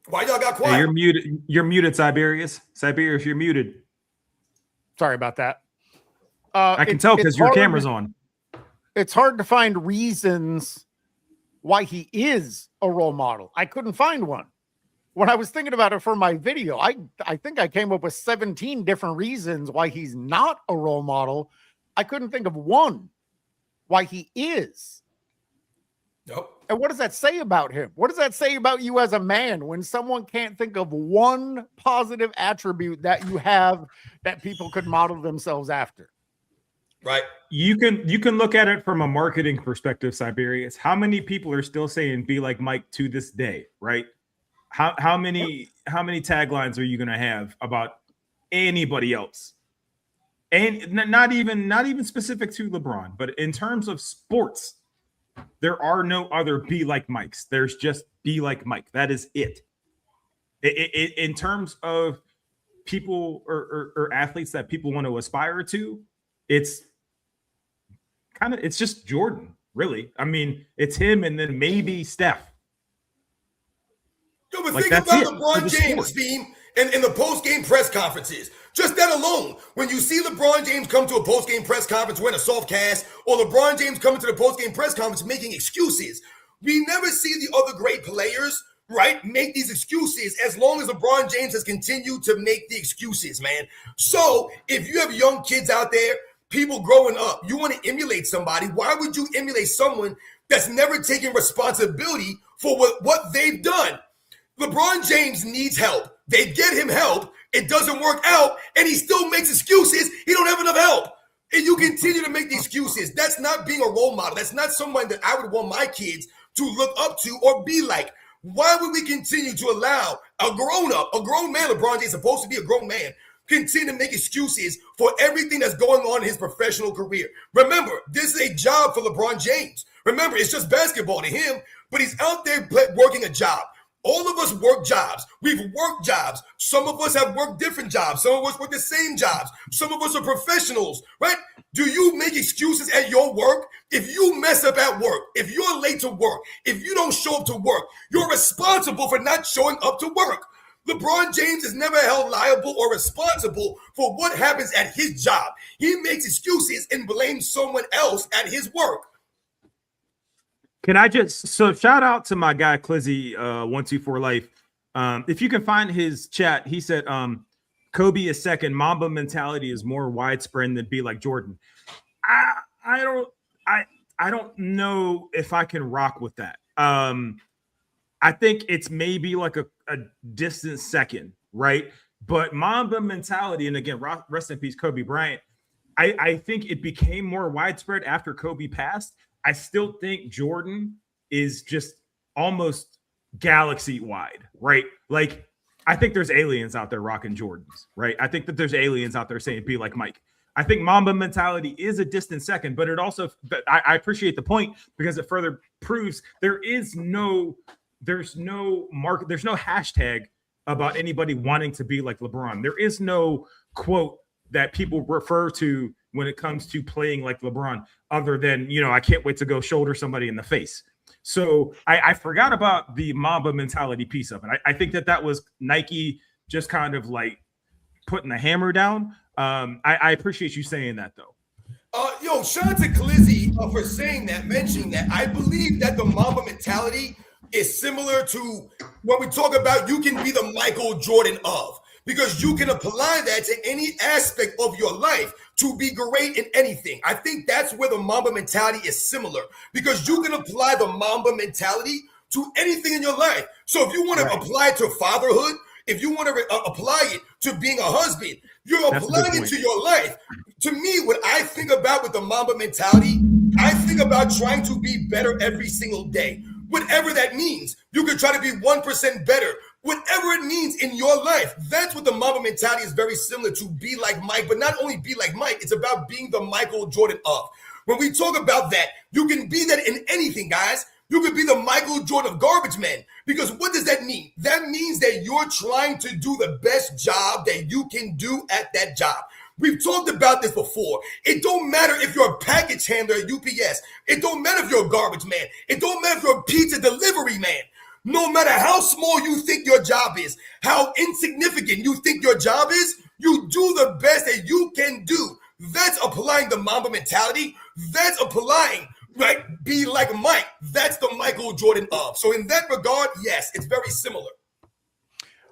Why y'all got quiet? Hey, you're muted. You're muted, Cyberius. Cyberius, you're muted. Sorry about that. I can tell because your camera's on. It's hard to find reasons why he is a role model. I couldn't find one. When I was thinking about it for my video, I think I came up with 17 different reasons why he's not a role model. I couldn't think of one why he is. Nope. And what does that say about him? What does that say about you as a man when someone can't think of one positive attribute that you have that people could model themselves after? Right. You can look at it from a marketing perspective, Cyberius. How many people are still saying "be like Mike" to this day, right? How many taglines are you going to have about anybody else? And not even specific to LeBron, but in terms of sports, there are no other "be like Mikes." There's just "be like Mike." That is it. In terms of people or athletes that people want to aspire to, it's just Jordan, really. I mean, it's him and then maybe Steph. Yo, but think about LeBron James' theme in the post-game press conferences. Just that alone. When you see LeBron James come to a post-game press conference wearing a soft cast, or LeBron James coming to the post-game press conference making excuses, we never see the other great players, right, make these excuses as long as LeBron James has continued to make the excuses, man. So if you have young kids out there, people growing up, you want to emulate somebody. Why would you emulate someone that's never taken responsibility for what they've done? LeBron James needs help. They get him help. It doesn't work out, and he still makes excuses. He don't have enough help. And you continue to make the excuses. That's not being a role model. That's not someone that I would want my kids to look up to or be like. Why would we continue to allow a grown man, LeBron James, supposed to be a grown man, continue to make excuses for everything that's going on in his professional career? Remember, this is a job for LeBron James. Remember, it's just basketball to him, but he's out there working a job. All of us work jobs. We've worked jobs. Some of us have worked different jobs. Some of us work the same jobs. Some of us are professionals, right? Do you make excuses at your work? If you mess up at work, if you're late to work, if you don't show up to work, you're responsible for not showing up to work. LeBron James is never held liable or responsible for what happens at his job. He makes excuses and blames someone else at his work. Can I shout out to my guy Clizzy 124 Life. If you can find his chat, he said Kobe is second. Mamba mentality is more widespread than be like Jordan. I don't know if I can rock with that. I think it's maybe like a distant second, right? But Mamba mentality, and again, rest in peace, Kobe Bryant. I think it became more widespread after Kobe passed. I still think Jordan is just almost galaxy wide, right? Like, I think there's aliens out there rocking Jordans, right? I think that there's aliens out there saying, be like Mike. I think Mamba mentality is a distant second, but it also, but I appreciate the point because it further proves there's no hashtag about anybody wanting to be like LeBron. There is no quote that people refer to when it comes to playing like LeBron, other than, I can't wait to go shoulder somebody in the face. So I forgot about the Mamba mentality piece of it. I think that was Nike just kind of like putting the hammer down. I appreciate you saying that, though. Shout out to Clizzy for saying that, mentioning that. I believe that the Mamba mentality is similar to when we talk about you can be the Michael Jordan of, because you can apply that to any aspect of your life to be great in anything. I think that's where the Mamba mentality is similar, because you can apply the Mamba mentality to anything in your life. So if you want to apply it to fatherhood, if you want to apply it to being a husband, you're applying it to your life. To me, what I think about with the Mamba mentality, I think about trying to be better every single day. Whatever that means, you can try to be 1% better. Whatever it means in your life, that's what the Mamba mentality is very similar to. Be like Mike, but not only be like Mike, it's about being the Michael Jordan of. When we talk about that, you can be that in anything, guys. You could be the Michael Jordan of garbage men, because what does that mean? That means that you're trying to do the best job that you can do at that job. We've talked about this before. It don't matter if you're a package handler at UPS. It don't matter if you're a garbage man. It don't matter if you're a pizza delivery man. No matter how small you think your job is, how insignificant you think your job is, you do the best that you can do. That's applying the Mamba mentality. That's applying, right? Be like Mike. That's the Michael Jordan of. So in that regard, yes, it's very similar.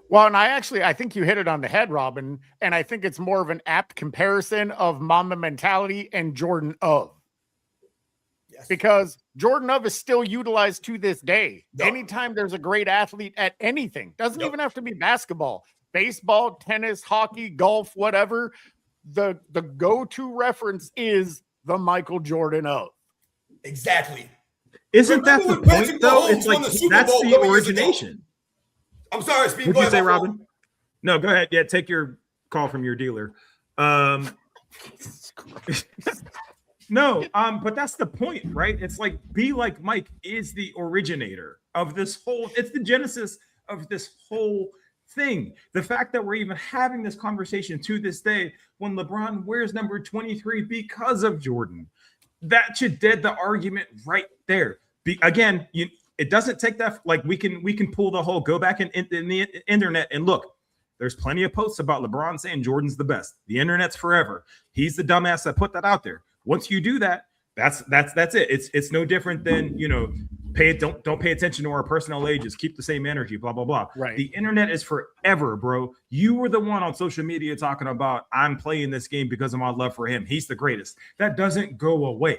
Well, and I think you hit it on the head, Robin. And I think it's more of an apt comparison of Mamba mentality and Jordan of. Yes. Because Jordan of is still utilized to this day. Yep. Anytime there's a great athlete at anything, doesn't even have to be basketball, baseball, tennis, hockey, golf, whatever. The go-to reference is the Michael Jordan of. Exactly. Isn't that the point, though? It's like that's the origination. I'm sorry, Speed. What did you say, Robin? No, go ahead. Yeah, take your call from your dealer. No, but that's the point, right? It's like be like Mike is the originator of this whole, it's the genesis of this whole thing. The fact that we're even having this conversation to this day when LeBron wears number 23 because of Jordan, that should dead the argument right there. Again, it doesn't take that, like we can pull the whole, go back in the internet and look. There's plenty of posts about LeBron saying Jordan's the best. The internet's forever. He's the dumbass that put that out there. Once you do that, that's it. It's no different than, don't pay attention to our personal ages. Keep the same energy, blah, blah, blah. Right. The internet is forever, bro. You were the one on social media talking about, I'm playing this game because of my love for him. He's the greatest. That doesn't go away.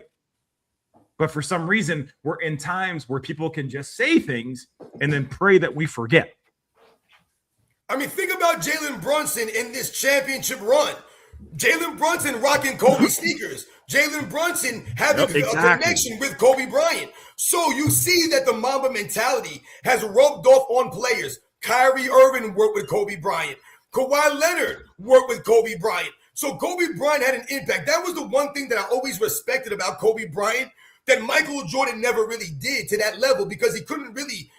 But for some reason, we're in times where people can just say things and then pray that we forget. I mean, think about Jalen Brunson in this championship run. Jalen Brunson rocking Kobe sneakers. Jalen Brunson having a connection with Kobe Bryant. So you see that the Mamba mentality has rubbed off on players. Kyrie Irving worked with Kobe Bryant. Kawhi Leonard worked with Kobe Bryant. So Kobe Bryant had an impact. That was the one thing that I always respected about Kobe Bryant that Michael Jordan never really did to that level, because he couldn't really,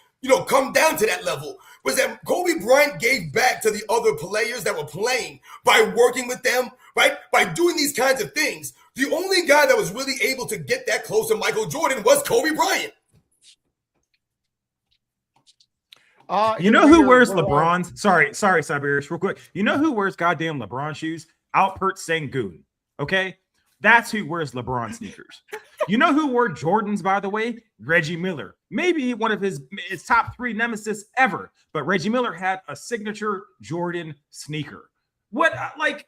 come down to that level, was that Kobe Bryant gave back to the other players that were playing by working with them, right? By doing these kinds of things. The only guy that was really able to get that close to Michael Jordan was Kobe Bryant. You know who wears LeBron's? Sorry, Cyberius, real quick. You know who wears goddamn LeBron shoes? Alpert Sengun. Okay? That's who wears LeBron sneakers. You know who wore Jordans, by the way? Reggie Miller. Maybe one of his top 3 nemesis ever. But Reggie Miller had a signature Jordan sneaker.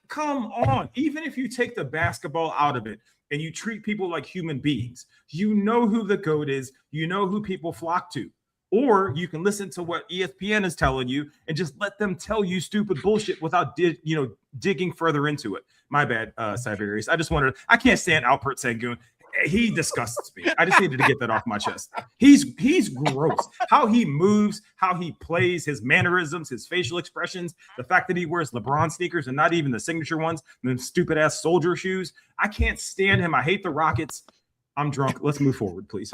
Come on. Even if you take the basketball out of it and you treat people like human beings, you know who the GOAT is. You know who people flock to. Or you can listen to what ESPN is telling you and just let them tell you stupid bullshit without digging further into it. My bad, Cyberius. I just wanted I can't stand Alpert Sengun. he disgusts me. I just needed to get that off my chest. He's gross. How he moves, how he plays, his mannerisms, his facial expressions, the fact that he wears LeBron sneakers and not even the signature ones, them stupid ass soldier shoes. I can't stand him. I hate the Rockets. I'm drunk. Let's move forward, please.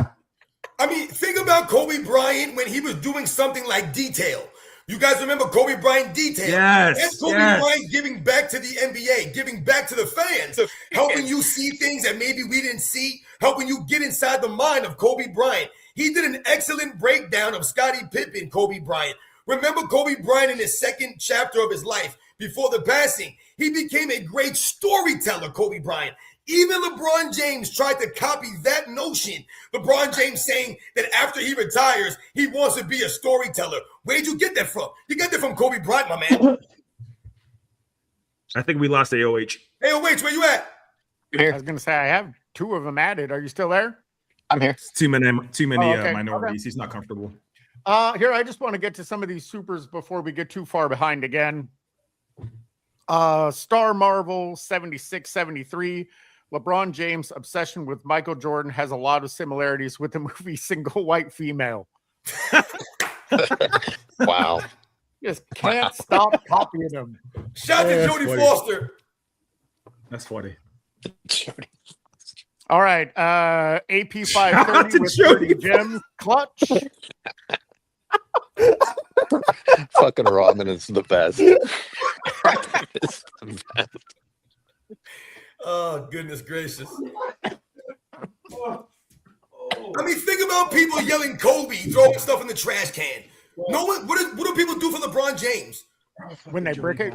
I mean, think about Kobe Bryant when he was doing something like Detail. You guys remember Kobe Bryant Detail? Yes. That's Kobe Bryant giving back to the NBA, giving back to the fans, helping you see things that maybe we didn't see, helping you get inside the mind of Kobe Bryant. He did an excellent breakdown of Scottie Pippen, Kobe Bryant. Remember Kobe Bryant in his second chapter of his life before the passing? He became a great storyteller, Kobe Bryant. Even LeBron James tried to copy that notion. LeBron James saying that after he retires, he wants to be a storyteller. Where'd you get that from? You got that from Kobe Bryant, my man. I think we lost AOH. AOH, where you at? I was going to say, I have two of them added. Are you still there? I'm here. It's too many okay. minorities. He's not comfortable. Here, I just want to get to some of these supers before we get too far behind again. Star Marvel 7673. LeBron James' obsession with Michael Jordan has a lot of similarities with the movie Single White Female. Wow. Just can't stop copying him. Shout out to Jodie Foster. That's funny. All right. AP 530 with 30 gems. Clutch. Fucking Robin is the best. It's the best. Oh, goodness gracious. I mean, think about people yelling Kobe, throwing stuff in the trash can. No one. What do people do for LeBron James? When they brick it?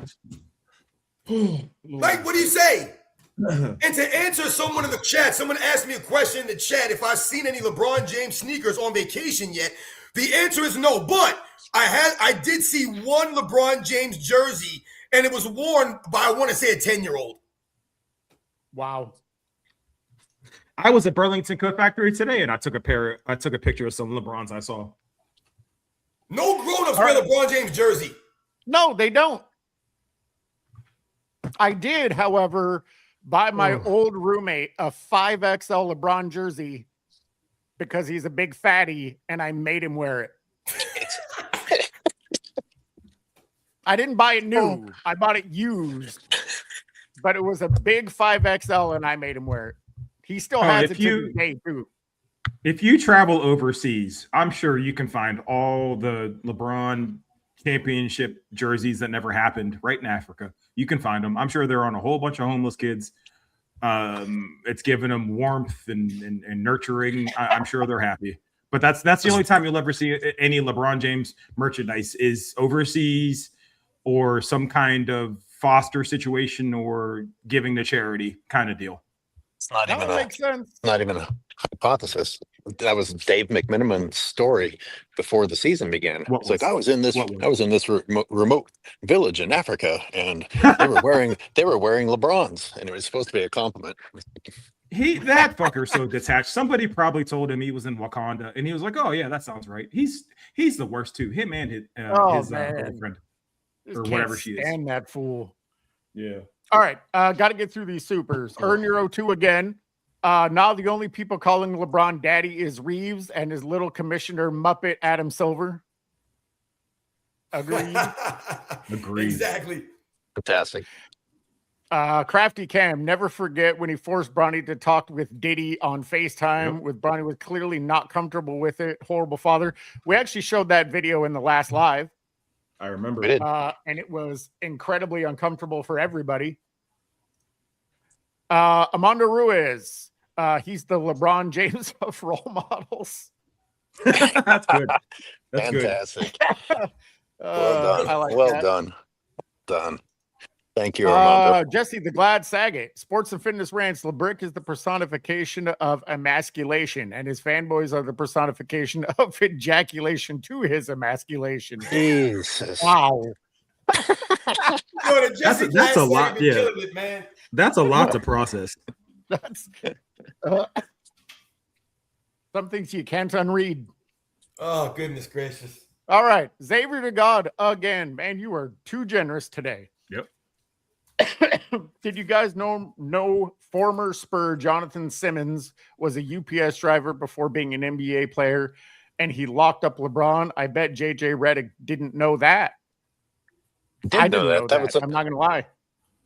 Like, what do you say? And to answer someone in the chat, someone asked me a question in the chat if I've seen any LeBron James sneakers on vacation yet. The answer is no, but I did see one LeBron James jersey, and it was worn by, I want to say, a 10-year-old. Wow. I was at Burlington Coat Factory today, and I took a picture of some LeBrons I saw. No grown-ups wear LeBron James jersey. No, they don't. I did, however, buy my old roommate a 5XL LeBron jersey because he's a big fatty, and I made him wear it. I didn't buy it new. I bought it used. But it was a big 5XL, and I made him wear it. He still has it to this day, too. If you travel overseas, I'm sure you can find all the LeBron championship jerseys that never happened right in Africa. You can find them. I'm sure they're on a whole bunch of homeless kids. It's giving them warmth and nurturing. I'm sure they're happy. But that's the only time you'll ever see any LeBron James merchandise is overseas or some kind of foster situation or giving to charity kind of deal. It's not That even makes sense. not even a hypothesis. That was Dave McMiniman's story before the season began. What It's like was- I was in this remote village in Africa, and they were wearing LeBrons, and it was supposed to be a compliment. That fucker's so detached. Somebody probably told him he was in Wakanda, and he was like, "Oh yeah, that sounds right." He's the worst too. Him and his girlfriend Just or can't whatever she is. stand that fool. Yeah. All right. Got to get through these supers. Earn your O2 again. Now the only people calling LeBron daddy is Reeves and his little commissioner Muppet Adam Silver. Agreed. Agreed. Exactly. Fantastic. Crafty Cam, never forget when he forced Bronny to talk with Diddy on FaceTime. With Bronny was clearly not comfortable with it. Horrible father. We actually showed that video in the last live. I remember. We did. And it was incredibly uncomfortable for everybody. Amanda Ruiz, he's the LeBron James of role models. That's good. That's Fantastic. Well Well done. I like well that. done. Done. Thank you, Armando. Jesse the Glad Saget, Sports and Fitness Rants. LeBrick is the personification of emasculation, and his fanboys are the personification of ejaculation to his emasculation. Jesus. Wow. That's a lot. Yeah. It, man. That's a lot to process. That's some things you can't unread. Oh, goodness gracious. All right. Xavier to God again. Man, you are too generous today. Yep. Did you guys know former Spur Jonathan Simmons was a UPS driver before being an NBA player, and he locked up LeBron? I bet JJ Redick didn't know that. I didn't know that. I'm not gonna lie.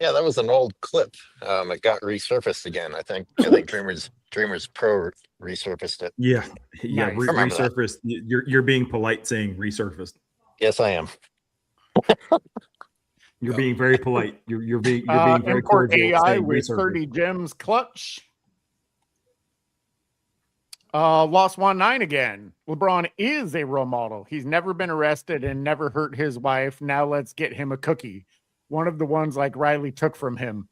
Yeah, that was an old clip. It got resurfaced again. I think Dreamers Pro resurfaced it. Yeah, Nice. Resurfaced. You're being polite saying resurfaced. Yes, I am. You're being very polite. You're being very import cordial. AI saying with resurfaced. 30 gems clutch. Lost 1-9 again. LeBron is a role model. He's never been arrested and never hurt his wife. Now let's get him a cookie. One of the ones like Riley took from him.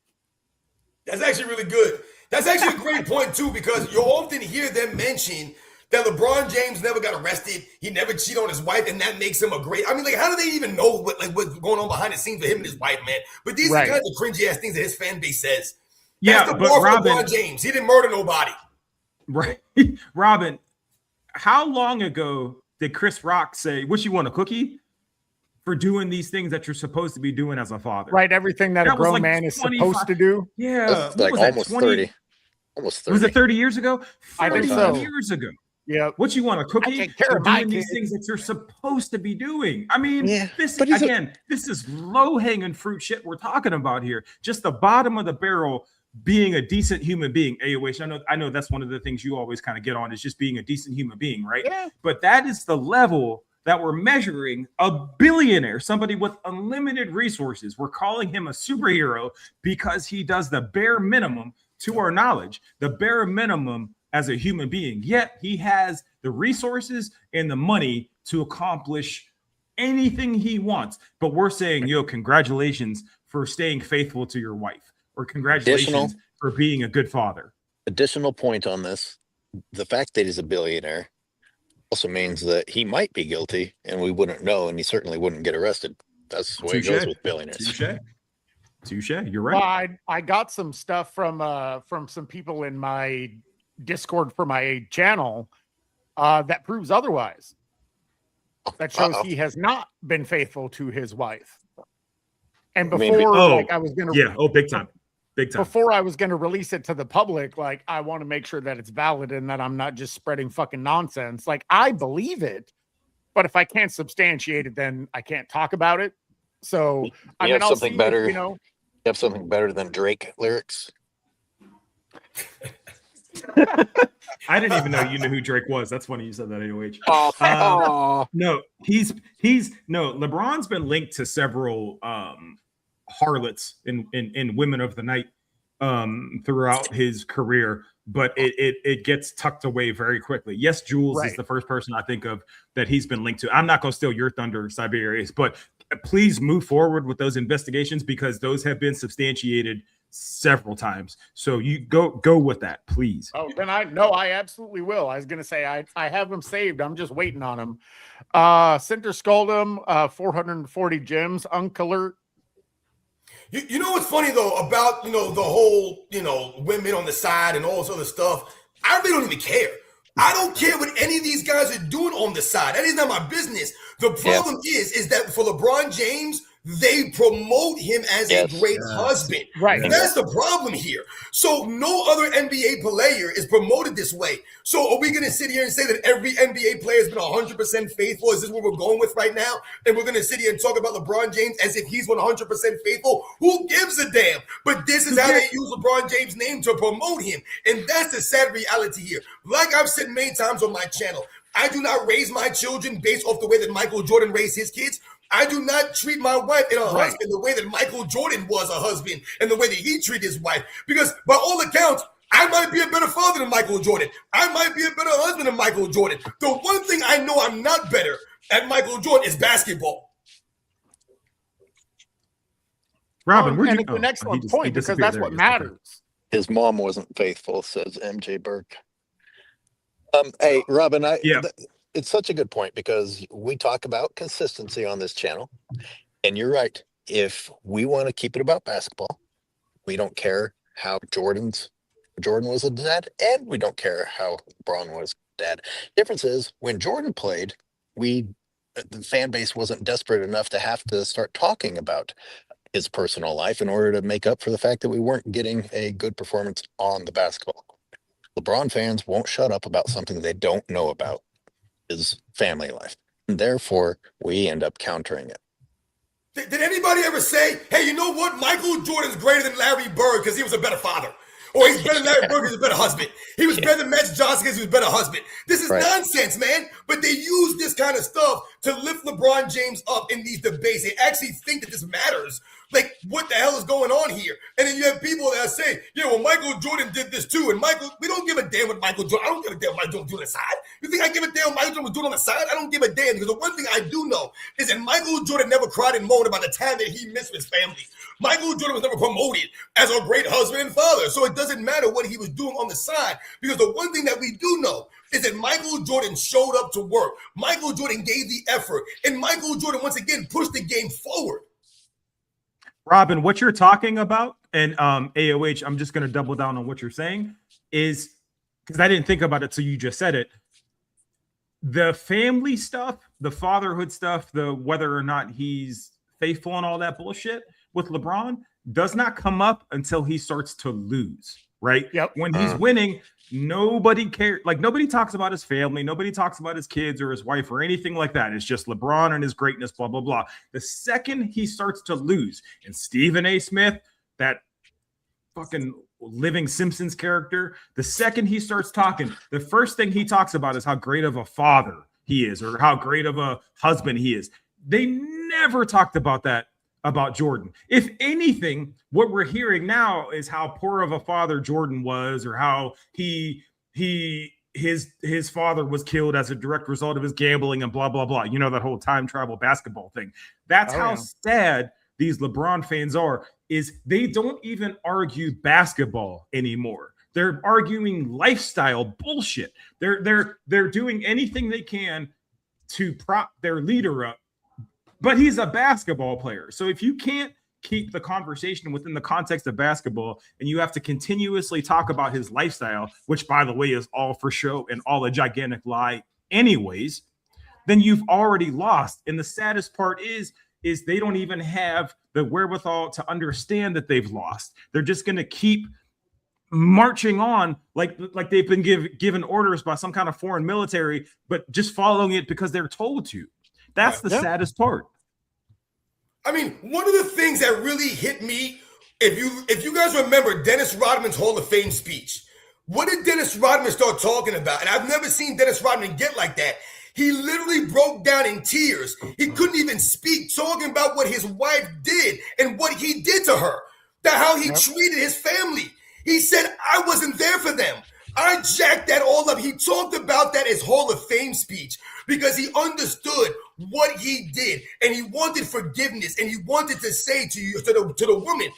That's actually really good. That's actually a great point, too, because you'll often hear them mention that LeBron James never got arrested. He never cheated on his wife, and that makes him a great. I mean, like, how do they even know what's going on behind the scenes for him and his wife, man? But these are kind of cringy ass things that his fan base says. That's the bar for LeBron James. He didn't murder nobody. Right. Robin, how long ago did Chris Rock say, "What you want, a cookie?" for doing these things that you're supposed to be doing as a father? Right, everything that a grown man is supposed to do. Yeah, like almost 30. Almost 30. Was it 30 years ago? I think so. Years ago. Yeah. What you want, a cookie? I take care of doing these things that you're supposed to be doing. I mean, this is low-hanging fruit shit we're talking about here. Just the bottom of the barrel. Being a decent human being, AOH. I know that's one of the things you always kind of get on is just being a decent human being, right? Yeah. But that is the level that we're measuring a billionaire, somebody with unlimited resources. We're calling him a superhero because he does the bare minimum, to our knowledge, the bare minimum as a human being. Yet he has the resources and the money to accomplish anything he wants. But we're saying, congratulations for staying faithful to your wife. Or congratulations for being a good father. Additional point on this, the fact that he's a billionaire also means that he might be guilty and we wouldn't know, and he certainly wouldn't get arrested. That's the way it goes with billionaires. Touche. You're right. Well, I got some stuff from some people in my Discord for my channel that proves otherwise. That shows he has not been faithful to his wife. And before I was gonna big time. Big time. Before I was going to release it to the public, like, I want to make sure that it's valid and that I'm not just spreading fucking nonsense. Like, I believe it, but if I can't substantiate it, then I can't talk about it. So you have something better. You have something better than Drake lyrics. I didn't even know you knew who Drake was. That's funny you said that, AOH. No, LeBron's been linked to several harlots in women of the night throughout his career, but it gets tucked away very quickly. Yes, Jules is the first person I think of that he's been linked to. I'm not going to steal your thunder, Cyberius, but please move forward with those investigations because those have been substantiated several times. So you go with that, please. Oh, then I absolutely will. I was going to say I have them saved. I'm just waiting on them. Center Skuldum, 440 gems, Uncolert. You know what's funny though about the whole women on the side and all this other stuff? I really don't even care. I don't care what any of these guys are doing on the side. That is not my business. The problem is that for LeBron James, they promote him as a great husband. Right. That's the problem here. So no other NBA player is promoted this way. So are we going to sit here and say that every NBA player has been 100% faithful? Is this what we're going with right now? And we're going to sit here and talk about LeBron James as if he's 100% faithful? Who gives a damn? But this is how they use LeBron James' name to promote him. And that's the sad reality here. Like I've said many times on my channel, I do not raise my children based off the way that Michael Jordan raised his kids. I do not treat my wife and her husband the way that Michael Jordan was a husband and the way that he treated his wife. Because by all accounts, I might be a better father than Michael Jordan. I might be a better husband than Michael Jordan. The one thing I know I'm not better at Michael Jordan is basketball. Robin, and it's an excellent point because that's what matters. His mom wasn't faithful, says MJ Burke. Hey, Robin, it's such a good point because we talk about consistency on this channel. And you're right. If we want to keep it about basketball, we don't care how Jordan was a dad, and we don't care how Braun was dad. Difference is when Jordan played, the fan base wasn't desperate enough to have to start talking about his personal life in order to make up for the fact that we weren't getting a good performance on the basketball court. LeBron fans won't shut up about something they don't know about, his family life. And therefore, we end up countering it. Did anybody ever say, hey, you know what? Michael Jordan's greater than Larry Bird because he was a better father? Or he's better than Larry Bird because he was a better husband. He was better than Magic Johnson because he was a better husband. This is nonsense, man. But they use this kind of stuff to lift LeBron James up in these debates. They actually think that this matters. Like, what the hell is going on here? And then you have people that say, yeah, well, Michael Jordan did this too. And we don't give a damn what Michael Jordan. I don't give a damn what Michael Jordan was doing on the side. You think I give a damn what Michael Jordan was doing on the side? I don't give a damn, because the one thing I do know is that Michael Jordan never cried and moaned about the time that he missed with his family. Michael Jordan was never promoted as a great husband and father. So it doesn't matter what he was doing on the side, because the one thing that we do know is that Michael Jordan showed up to work. Michael Jordan gave the effort. And Michael Jordan, once again, pushed the game forward. Robin, what you're talking about, and AOH, I'm just going to double down on what you're saying, is because I didn't think about it, so you just said it. The family stuff, the fatherhood stuff, the whether or not he's faithful and all that bullshit with LeBron does not come up until he starts to lose, right? Yep. When he's winning, nobody cares. Like, nobody talks about his family. Nobody talks about his kids or his wife or anything like that. It's just LeBron and his greatness, blah, blah, blah. The second he starts to lose, and Stephen A. Smith, that fucking living Simpsons character, the second he starts talking, the first thing he talks about is how great of a father he is or how great of a husband he is. They never talked about that about Jordan. If anything, what we're hearing now is how poor of a father Jordan was, or how his father was killed as a direct result of his gambling and blah, blah, blah. You know, that whole time travel basketball thing. That's how sad these LeBron fans are, is they don't even argue basketball anymore. They're arguing lifestyle bullshit. They're doing anything they can to prop their leader up. But he's a basketball player. So if you can't keep the conversation within the context of basketball, and you have to continuously talk about his lifestyle, which, by the way, is all for show and all a gigantic lie anyways, then you've already lost. And the saddest part is they don't even have the wherewithal to understand that they've lost. They're just going to keep marching on like they've been given orders by some kind of foreign military, but just following it because they're told to. That's the saddest part. I mean, one of the things that really hit me, if you guys remember Dennis Rodman's Hall of Fame speech, what did Dennis Rodman start talking about? And I've never seen Dennis Rodman get like that. He literally broke down in tears. He couldn't even speak, talking about what his wife did and what he did to her, how he treated his family. He said, I wasn't there for them. I jacked that all up. He talked about that as Hall of Fame speech because he understood what he did, and he wanted forgiveness, and he wanted to say to you, to the woman,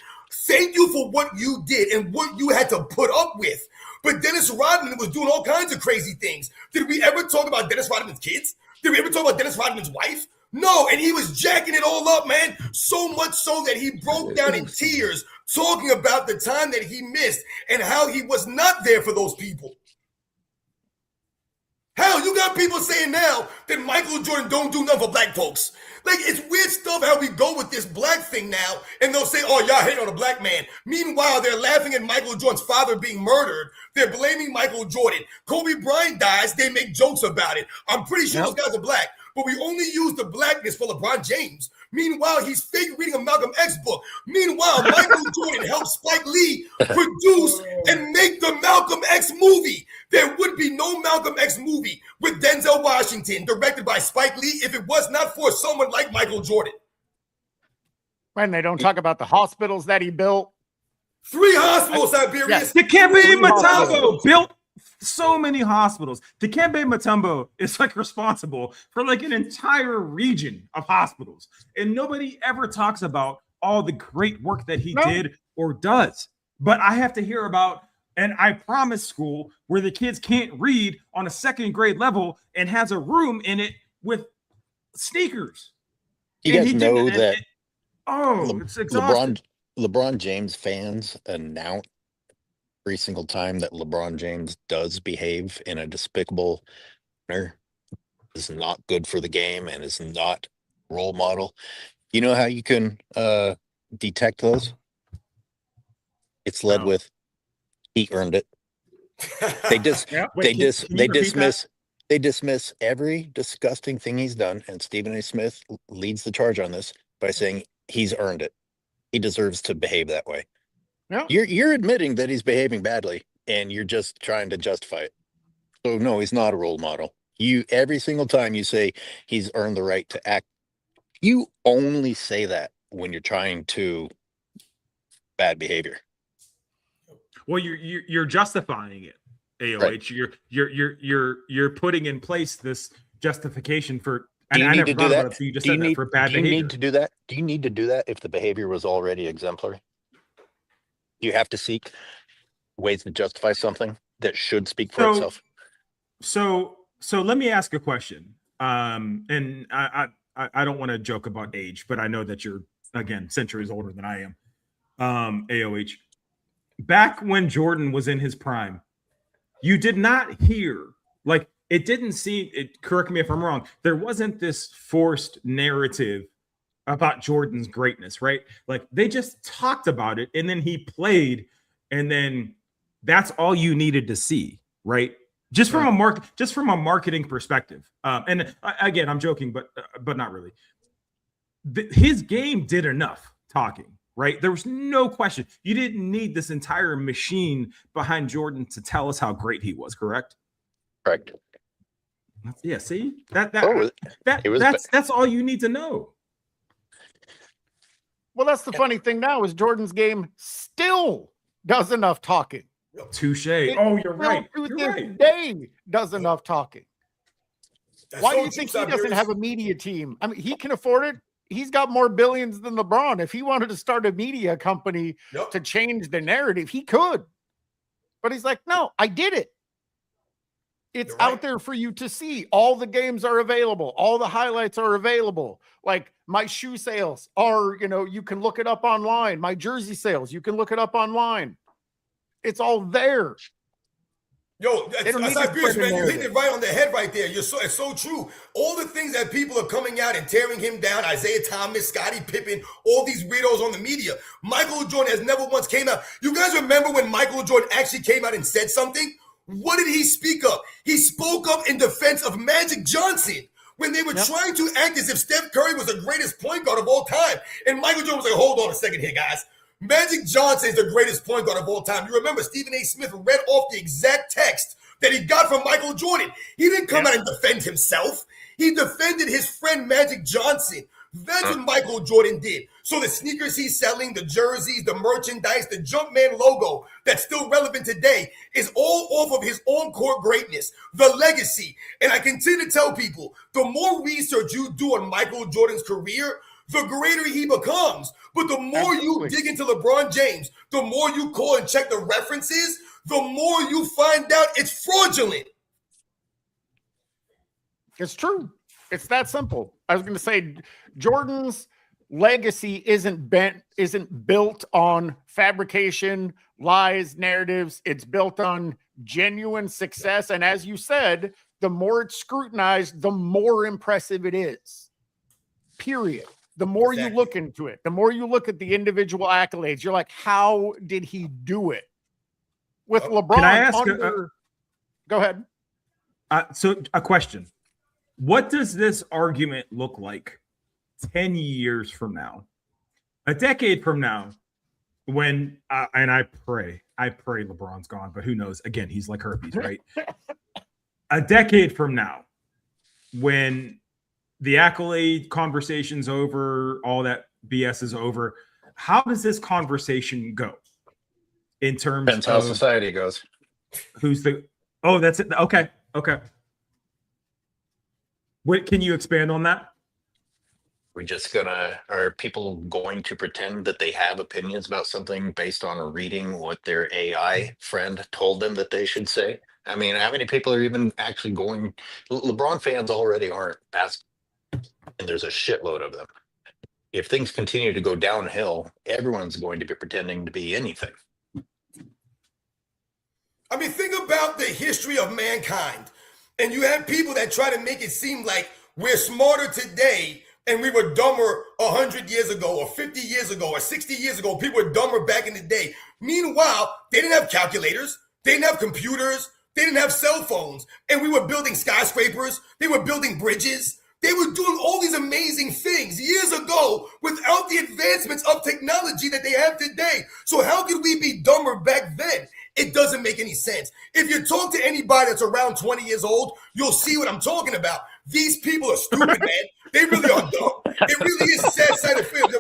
thank you for what you did and what you had to put up with. But Dennis Rodman was doing all kinds of crazy things. Did we ever talk about Dennis Rodman's kids? Did we ever talk about Dennis Rodman's wife? No, and he was jacking it all up, man. So much so that he broke down in tears talking about the time that he missed and how he was not there for those people. Hell, you got people saying now that Michael Jordan don't do nothing for black folks. Like, it's weird stuff how we go with this black thing now, and they'll say, oh, y'all hate on a black man. Meanwhile, they're laughing at Michael Jordan's father being murdered. They're blaming Michael Jordan. Kobe Bryant dies, they make jokes about it. I'm pretty sure those guys are black, but we only use the blackness for LeBron James. Meanwhile, he's fake reading a Malcolm X book. Meanwhile, Michael Jordan helped Spike Lee produce and make the Malcolm X movie. There would be no Malcolm X movie with Denzel Washington, directed by Spike Lee, if it was not for someone like Michael Jordan. When they don't talk about the hospitals that he built. 3 hospitals, Cyberius. Yes. Dikembe Mutombo built so many hospitals. Dikembe Mutombo is like responsible for like an entire region of hospitals, and nobody ever talks about all the great work that he did or does. But I have to hear about an I Promise school where the kids can't read on a 2nd grade level and has a room in it with sneakers. You guys know that it's exhausting. LeBron James fans announce every single time that LeBron James does behave in a despicable manner, is not good for the game and is not a role model. You know how you can detect those, it's led with he earned it. They just they dismiss every disgusting thing he's done, and Stephen A. Smith leads the charge on this by saying he's earned it. He deserves to behave that way. Yeah. You're admitting that he's behaving badly, and you're just trying to justify it. So no, he's not a role model. Every single time you say he's earned the right to act, you only say that when you're trying to bad behavior. Well, you're justifying it, AOH. Right. You're putting in place this justification for. Do you need to do that? So you just said that for bad behavior. Do you need to do that? Do you need to do that if the behavior was already exemplary? You have to seek ways to justify something that should speak for itself. So let me ask a question. And I don't want to joke about age, but I know that you're, again, centuries older than I am. AOH. Back when Jordan was in his prime, you did not hear, like, it didn't seem, correct me if I'm wrong, there wasn't this forced narrative about Jordan's greatness, right? Like, they just talked about it, and then he played, and then that's all you needed to see, right? Just from a marketing perspective. And again, I'm joking, but not really. His game did enough talking, right? There was no question. You didn't need this entire machine behind Jordan to tell us how great he was, correct? Correct. Yeah, see? That's all you need to know. Well, that's the funny thing now is Jordan's game still does enough talking. Touche. Oh, you're right. To this day does enough talking. Why do you think he doesn't have a media team? I mean, he can afford it. He's got more billions than LeBron. If he wanted to start a media company to change the narrative, he could. But he's like, no, I did it. It's out there for you to see. All the games are available. All the highlights are available. Like my shoe sales are, you can look it up online. My jersey sales, you can look it up online. It's all there. Yo, Cyberius, man, you hit it right on the head right there. It's so true. All the things that people are coming out and tearing him down, Isaiah Thomas, Scottie Pippen, all these weirdos on the media. Michael Jordan has never once came out. You guys remember when Michael Jordan actually came out and said something? What did he speak up? He spoke up in defense of Magic Johnson when they were trying to act as if Steph Curry was the greatest point guard of all time. And Michael Jordan was like, hold on a second here, guys. Magic Johnson is the greatest point guard of all time. You remember Stephen A. Smith read off the exact text that he got from Michael Jordan. He didn't come out and defend himself. He defended his friend Magic Johnson. That's what Michael Jordan did. So the sneakers he's selling, the jerseys, the merchandise, the Jumpman logo that's still relevant today is all off of his on-court greatness, the legacy. And I continue to tell people, the more research you do on Michael Jordan's career, the greater he becomes. But the more you dig into LeBron James, the more you call and check the references, the more you find out it's fraudulent. It's true. It's that simple. I was going to say Jordan's legacy isn't built on fabrication, lies, narratives. It's built on genuine success. And as you said, the more it's scrutinized, the more impressive it is. Period. The more you look into it, the more you look at the individual accolades, you're like, how did he do it? With LeBron, can I ask go ahead. So a question. What does this argument look like 10 years from now? A decade from now, when, and I pray LeBron's gone, but who knows? Again, he's like herpes, right? A decade from now, when the accolade conversation's over, all that BS is over, how does this conversation go? In terms Depends how society goes. That's it. Okay. What can you expand on that? Are people going to pretend that they have opinions about something based on reading what their AI friend told them that they should say? I mean, how many people are even actually going? LeBron fans already aren't past, and there's a shitload of them. If things continue to go downhill, everyone's going to be pretending to be anything. I mean, think about the history of mankind. And you have people that try to make it seem like we're smarter today and we were dumber 100 years ago or 50 years ago or 60 years ago, people were dumber back in the day. Meanwhile, they didn't have calculators. They didn't have computers. They didn't have cell phones. And we were building skyscrapers. They were building bridges. They were doing all these amazing things years ago without the advancements of technology that they have today. So how could we be dumber back then? It doesn't make any sense. If you talk to anybody that's around 20 years old, you'll see what I'm talking about. These people are stupid, man. They really are dumb. It really is a sad sight of film.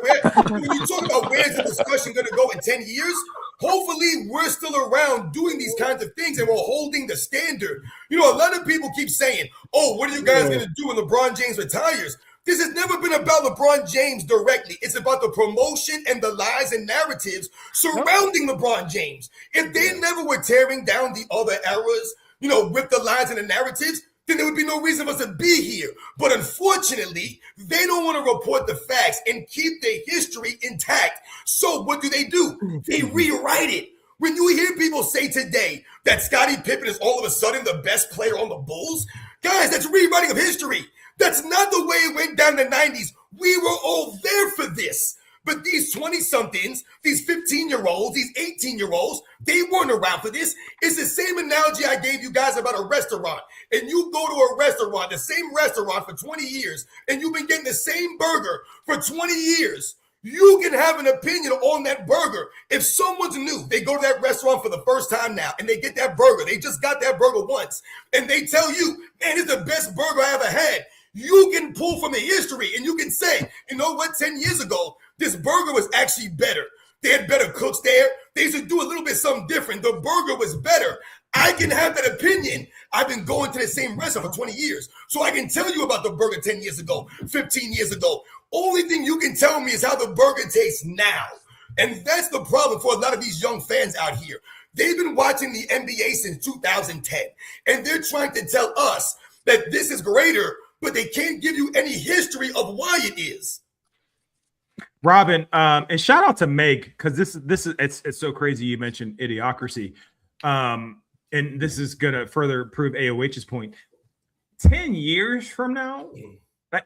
When you talk about where's the discussion going to go in 10 years, hopefully we're still around doing these kinds of things and we're holding the standard. You know, a lot of people keep saying, oh, what are you guys going to do when LeBron James retires? This has never been about LeBron James directly. It's about the promotion and the lies and narratives surrounding LeBron James. If they never were tearing down the other eras, you know, with the lies and the narratives, then there would be no reason for us to be here. But unfortunately, they don't want to report the facts and keep their history intact. So what do? They rewrite it. When you hear people say today that Scottie Pippen is all of a sudden the best player on the Bulls, guys, that's rewriting of history. That's not the way it went down in the 90s. We were all there for this. But these 20-somethings, these 15-year-olds, these 18-year-olds, they weren't around for this. It's the same analogy I gave you guys about a restaurant. And you go to a restaurant, the same restaurant for 20 years, and you've been getting the same burger for 20 years. You can have an opinion on that burger. If someone's new, they go to that restaurant for the first time now, and they get that burger. They just got that burger once. And they tell you, man, it's the best burger I ever had. You can pull from the history, and you can say, you know what, 10 years ago, this burger was actually better. They had better cooks there. They used to do a little bit something different. The burger was better. I can have that opinion. I've been going to the same restaurant for 20 years. So I can tell you about the burger 10 years ago, 15 years ago. Only thing you can tell me is how the burger tastes now. And that's the problem for a lot of these young fans out here. They've been watching the NBA since 2010. And they're trying to tell us that this is greater, but they can't give you any history of why it is. Robin, and shout out to Meg, because this is it's so crazy you mentioned idiocracy. And this is gonna further prove AOH's point. 10 years from now,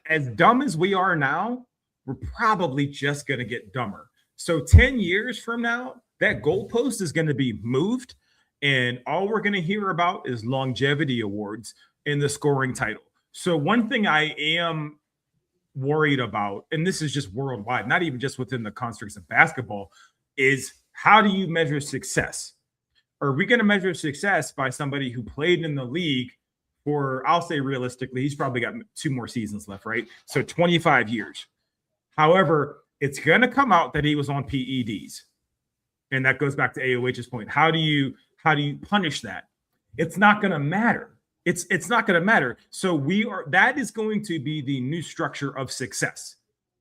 as dumb as we are now, we're probably just gonna get dumber. So 10 years from now, that goalpost is gonna be moved, and all we're gonna hear about is longevity awards in the scoring title. So one thing I am worried about, and this is just worldwide, not even just within the constructs of basketball, is how do you measure success? Are we going to measure success by somebody who played in the league for, I'll say realistically, he's probably got 2 more seasons left, right? So 25 years. However, it's going to come out that he was on PEDs. And that goes back to AOH's point. How do you punish that? It's not going to matter. It's not going to matter. So that is going to be the new structure of success.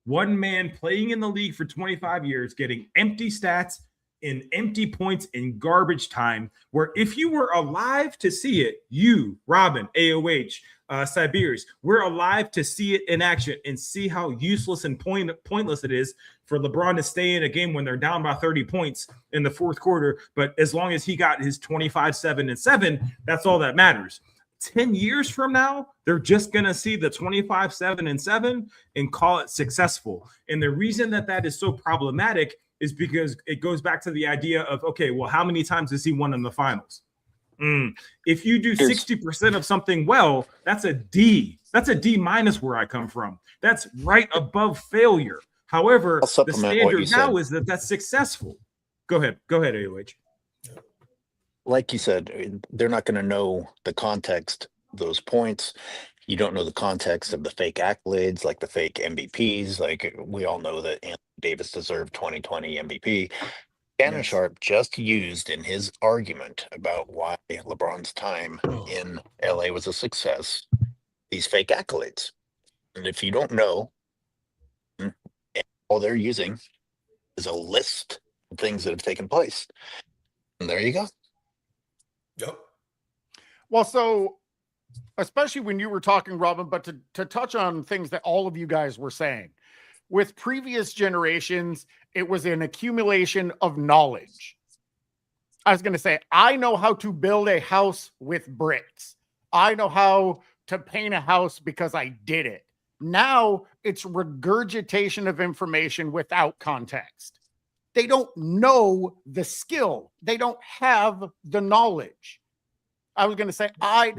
One man playing in the league for 25 years, getting empty stats in empty points in garbage time, where if you were alive to see it, you, Robin, AOH, Cyberius, we're alive to see it in action and see how useless and pointless it is for LeBron to stay in a game when they're down by 30 points in the fourth quarter. But as long as he got his 25, 7, and 7, that's all that matters. 10 years from now, they're just going to see the 25, 7, and 7 and call it successful. And the reason that is so problematic is because it goes back to the idea of, okay, well, how many times has he won in the finals? If you do 60% of something well, that's a D. That's a D minus where I come from. That's right above failure. However, the standard now is that that's successful. Go ahead, AOH. Like you said, they're not going to know the context of those points. You don't know the context of the fake accolades, like the fake MVPs. Like we all know that Anthony Davis deserved 2020 MVP. Shannon Sharp just used in his argument about why LeBron's time in LA was a success, these fake accolades. And if you don't know, all they're using is a list of things that have taken place. And there you go. Yep. Well, so especially when you were talking, Robin, but to touch on things that all of you guys were saying, with previous generations, it was an accumulation of knowledge. I was going to say, I know how to build a house with bricks. I know how to paint a house because I did it. Now it's regurgitation of information without context. They don't know the skill. They don't have the knowledge. I was going to say, I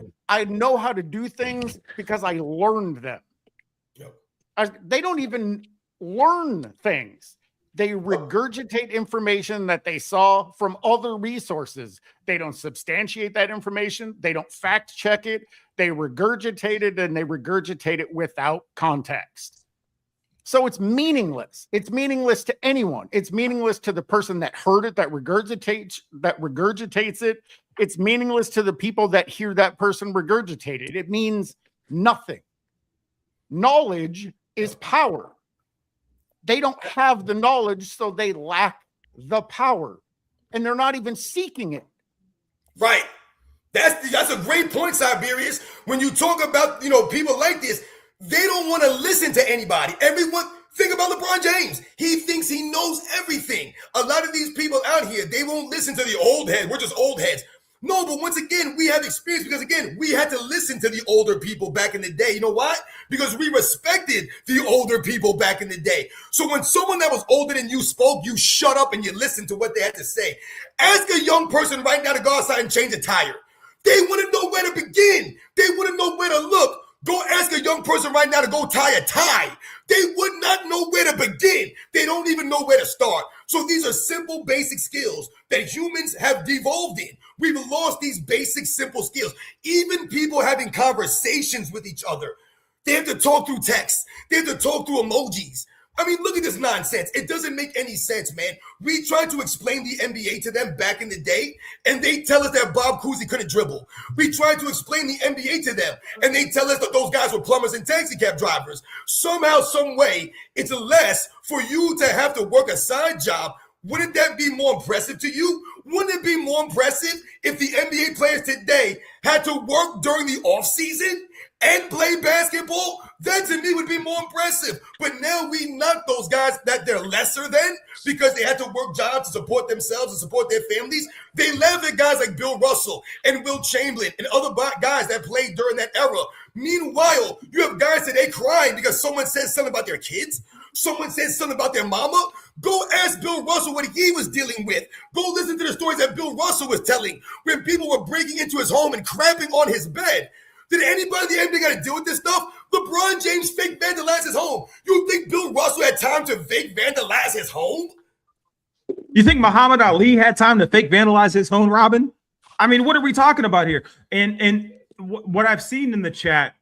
know how to do things because I learned them. They don't even learn things. They regurgitate information that they saw from other resources. They don't substantiate that information. They don't fact check it. They regurgitate it, and they regurgitate it without context. So it's meaningless. It's meaningless to anyone. It's meaningless to the person that heard it, that regurgitates it. It's meaningless to the people that hear that person regurgitate it. It means nothing. Knowledge is power. They don't have the knowledge, so they lack the power. And they're not even seeking it. Right. That's a great point, Cyberius. When you talk about, people like this, they don't want to listen to anybody. Everyone, think about LeBron James. He thinks he knows everything. A lot of these people out here, they won't listen to the old heads. We're just old heads. No, but once again, we have experience because, again, we had to listen to the older people back in the day. You know why? Because we respected the older people back in the day. So when someone that was older than you spoke, you shut up and you listened to what they had to say. Ask a young person right now to go outside and change a tire. They want to know where to begin. They want to know where to look. Go ask a young person right now to go tie a tie. They would not know where to begin. They don't even know where to start. So these are simple, basic skills that humans have devolved in. We've lost these basic, simple skills. Even people having conversations with each other, they have to talk through text. They have to talk through emojis. I mean, look at this nonsense. It doesn't make any sense, man. We tried to explain the NBA to them back in the day, and they tell us that Bob Cousy couldn't dribble. We tried to explain the NBA to them, and they tell us that those guys were plumbers and taxi cab drivers. Somehow, some way, it's less for you to have to work a side job. Wouldn't that be more impressive to you? Wouldn't it be more impressive if the NBA players today had to work during the offseason and play basketball? That to me would be more impressive. But now we knock those guys that they're lesser than because they had to work jobs to support themselves and support their families. They laugh at guys like Bill Russell and Will Chamberlain and other guys that played during that era. Meanwhile, you have guys today crying because someone says something about their kids. Someone says something about their mama. Go ask Bill Russell what he was dealing with. Go listen to the stories that Bill Russell was telling when people were breaking into his home and cramping on his bed. Did anybody in the NBA got to deal with this stuff? LeBron James fake vandalized his home. You think Bill Russell had time to fake vandalize his home? You think Muhammad Ali had time to fake vandalize his home, Robin? I mean, what are we talking about here? And what I've seen in the chat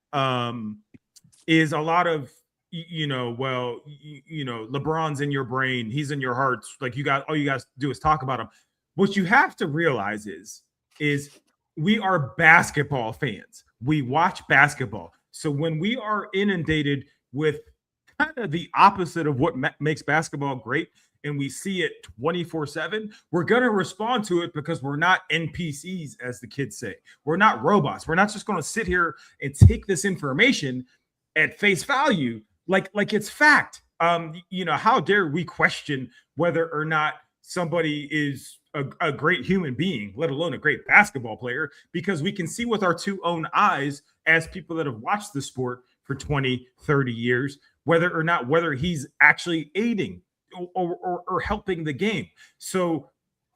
is a lot of, LeBron's in your brain. He's in your hearts. Like all you guys do is talk about him. What you have to realize is we are basketball fans. We watch basketball. So when we are inundated with kind of the opposite of what makes basketball great, and we see it 24/7, we're going to respond to it because we're not NPCs, as the kids say. We're not robots. We're not just going to sit here and take this information at face value like it's fact. How dare we question whether or not somebody is a great human being, let alone a great basketball player, because we can see with our two own eyes as people that have watched the sport for 20, 30 years, whether he's actually aiding or helping the game. So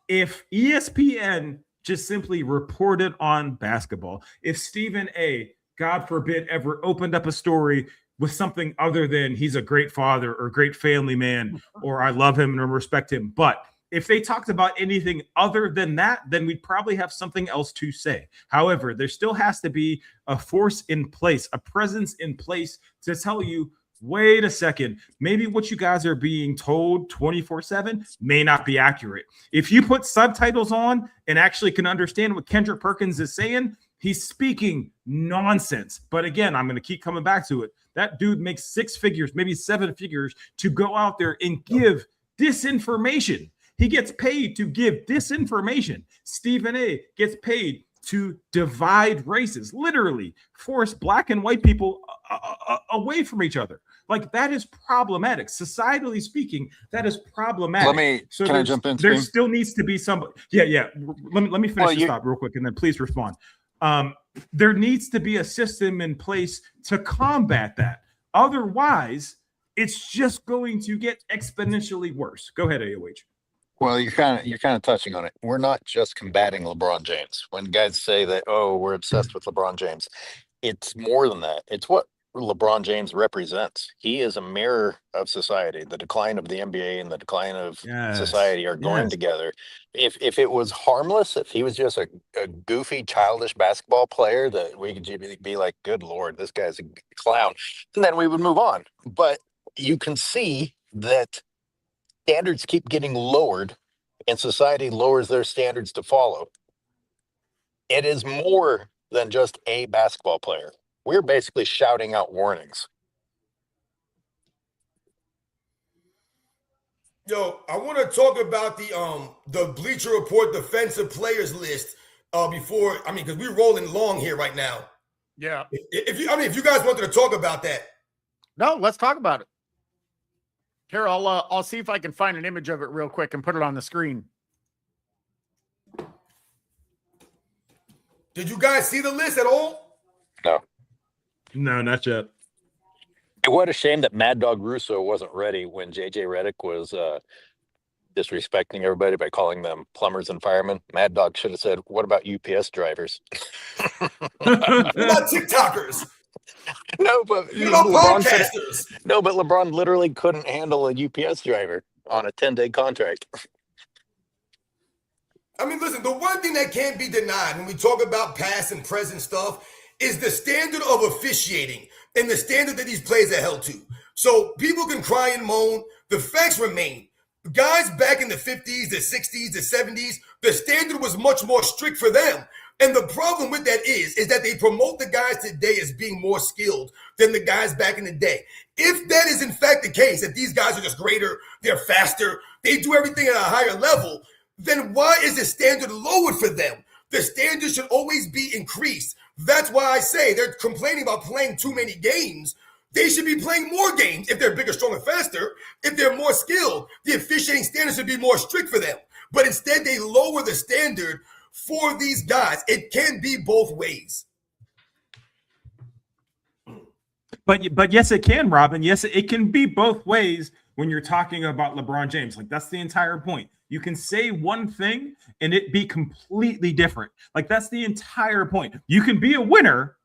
if ESPN just simply reported on basketball, if Stephen A., God forbid, ever opened up a story with something other than he's a great father or great family man, or I love him and respect him, but if they talked about anything other than that, then we'd probably have something else to say. However, there still has to be a force in place, a presence in place to tell you, wait a second, maybe what you guys are being told 24/7 may not be accurate. If you put subtitles on and actually can understand what Kendrick Perkins is saying, he's speaking nonsense. But again, I'm going to keep coming back to it. That dude makes 6 figures, maybe 7 figures to go out there and give disinformation. He gets paid to give disinformation. Stephen A. gets paid to divide races, literally force black and white people away from each other. Like, that is problematic. Societally speaking, that is problematic. Can I jump in? There still needs to be somebody. Yeah. Let me finish this thought real quick, and then please respond. There needs to be a system in place to combat that. Otherwise, it's just going to get exponentially worse. Go ahead, AOH. Well, you're kind of touching on it. We're not just combating LeBron James. When guys say that, oh, we're obsessed with LeBron James, it's more than that. It's what LeBron James represents. He is a mirror of society. The decline of the NBA and the decline of society are going together. If it was harmless, if he was just a goofy, childish basketball player that we could be like, good Lord, this guy's a clown, and then we would move on. But you can see that standards keep getting lowered and society lowers their standards to follow. It is more than just a basketball player. We're basically shouting out warnings. Yo, I want to talk about the Bleacher Report defensive players list before, because we're rolling long here right now. Yeah. If you guys wanted to talk about that. No, let's talk about it. Here, I'll see if I can find an image of it real quick and put it on the screen. Did you guys see the list at all? No, not yet. What a shame that Mad Dog Russo wasn't ready when JJ Redick was disrespecting everybody by calling them plumbers and firemen. Mad Dog should have said, what about UPS drivers? What about TikTokers? No, but LeBron literally couldn't handle a UPS driver on a 10-day contract. Listen, the one thing that can't be denied when we talk about past and present stuff is the standard of officiating and the standard that these players are held to. So people can cry and moan. The facts remain. Guys back in the 50s, the 60s, the 70s, the standard was much more strict for them. And the problem with that is that they promote the guys today as being more skilled than the guys back in the day. If that is in fact the case, that these guys are just greater, they're faster, they do everything at a higher level, then why is the standard lowered for them? The standard should always be increased. That's why I say they're complaining about playing too many games. They should be playing more games if they're bigger, stronger, faster. If they're more skilled, the officiating standards should be more strict for them. But instead, they lower the standard for these guys. It can be both ways. But yes, it can, Robin. Yes, it can be both ways when you're talking about LeBron James. Like, that's the entire point. You can say one thing and it be completely different. Like, that's the entire point. You can be a winner,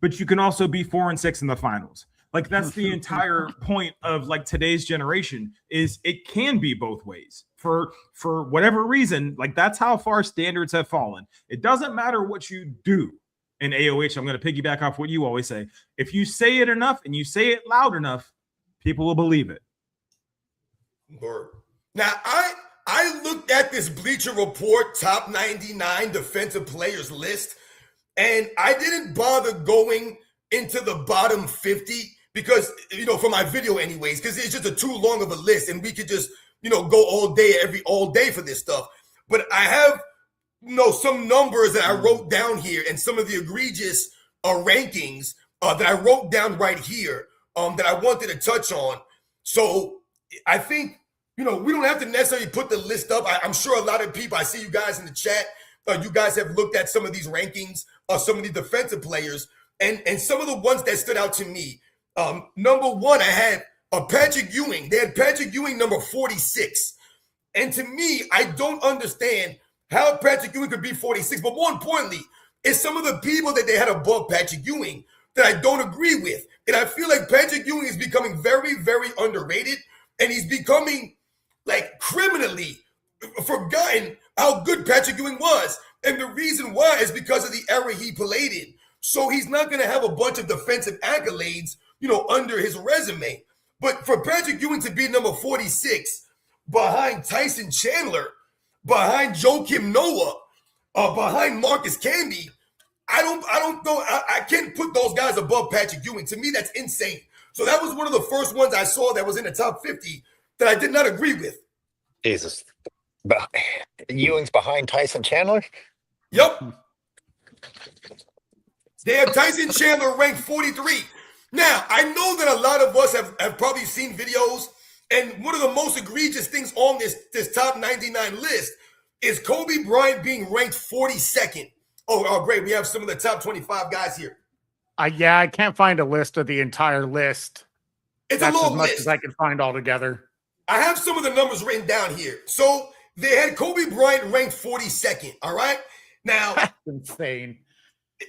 but you can also be 4-6 in the finals. Like, that's the entire point of like today's generation, is it can be both ways for whatever reason. Like, that's how far standards have fallen. It doesn't matter what you do. In AOH, I'm going to piggyback off what you always say. If you say it enough and you say it loud enough, people will believe it. Word. Now, I looked at this Bleacher Report top 99 defensive players list, and I didn't bother going into the bottom 50 because, for my video anyways, because it's just too long of a list, and we could just, go all day for this stuff. But I have, some numbers that I wrote down here and some of the egregious rankings that I wrote down right here that I wanted to touch on. So I think, we don't have to necessarily put the list up. I'm sure a lot of people, I see you guys in the chat, you guys have looked at some of these rankings, some of these defensive players, and some of the ones that stood out to me. Number one, I had Patrick Ewing. They had Patrick Ewing number 46. And to me, I don't understand how Patrick Ewing could be 46. But more importantly, it's some of the people that they had above Patrick Ewing that I don't agree with. And I feel like Patrick Ewing is becoming very, very underrated. And he's becoming like criminally forgotten how good Patrick Ewing was. And the reason why is because of the era he played in. So he's not going to have a bunch of defensive accolades, under his resume. But for Patrick Ewing to be number 46 behind Tyson Chandler, behind Joakim Noah, behind Marcus Camby, I don't know. I can't put those guys above Patrick Ewing. To me, that's insane. So that was one of the first ones I saw that was in the top 50 that I did not agree with. Jesus. Ewing's behind Tyson Chandler? Yep. They have Tyson Chandler ranked 43. Now, I know that a lot of us have probably seen videos, and one of the most egregious things on this top 99 list is Kobe Bryant being ranked 42nd. Oh, great. We have some of the top 25 guys here. Yeah, I can't find a list of the entire list. It's That's a long as much list. as I can find altogether. I have some of the numbers written down here. So they had Kobe Bryant ranked 42nd. All right. Now, That's insane.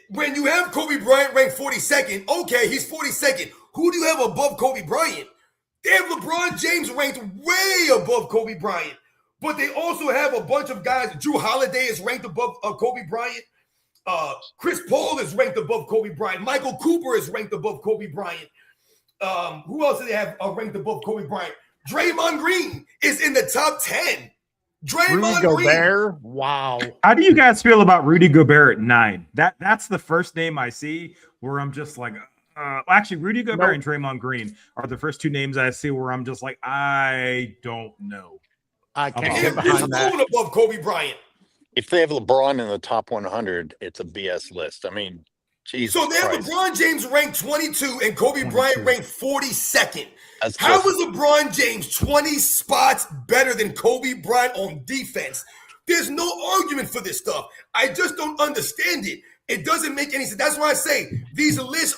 when you have Kobe Bryant ranked 42nd, okay, he's 42nd. Who do you have above Kobe Bryant? They have LeBron James ranked way above Kobe Bryant. But they also have a bunch of guys. Drew Holiday is ranked above Kobe Bryant. Chris Paul is ranked above Kobe Bryant. Michael Cooper is ranked above Kobe Bryant. Who else do they have ranked above Kobe Bryant? Draymond Green is in the top 10. Draymond Rudy Green. Gobert. Wow. How do you guys feel about Rudy Gobert at 9? That's the first name I see where I'm just like, actually, Rudy Gobert and Draymond Green are the first two names I see where I'm just like, I don't know. I can't He's get behind that. alone above Kobe Bryant. If they have LeBron in the top 100, it's a BS list. I mean, Jesus So they have Christ. LeBron James ranked 22 and Kobe Bryant ranked 42nd. That's How just- is LeBron James 20 spots better than Kobe Bryant on defense? There's no argument for this stuff. I just don't understand it. It doesn't make any sense. That's why I say these lists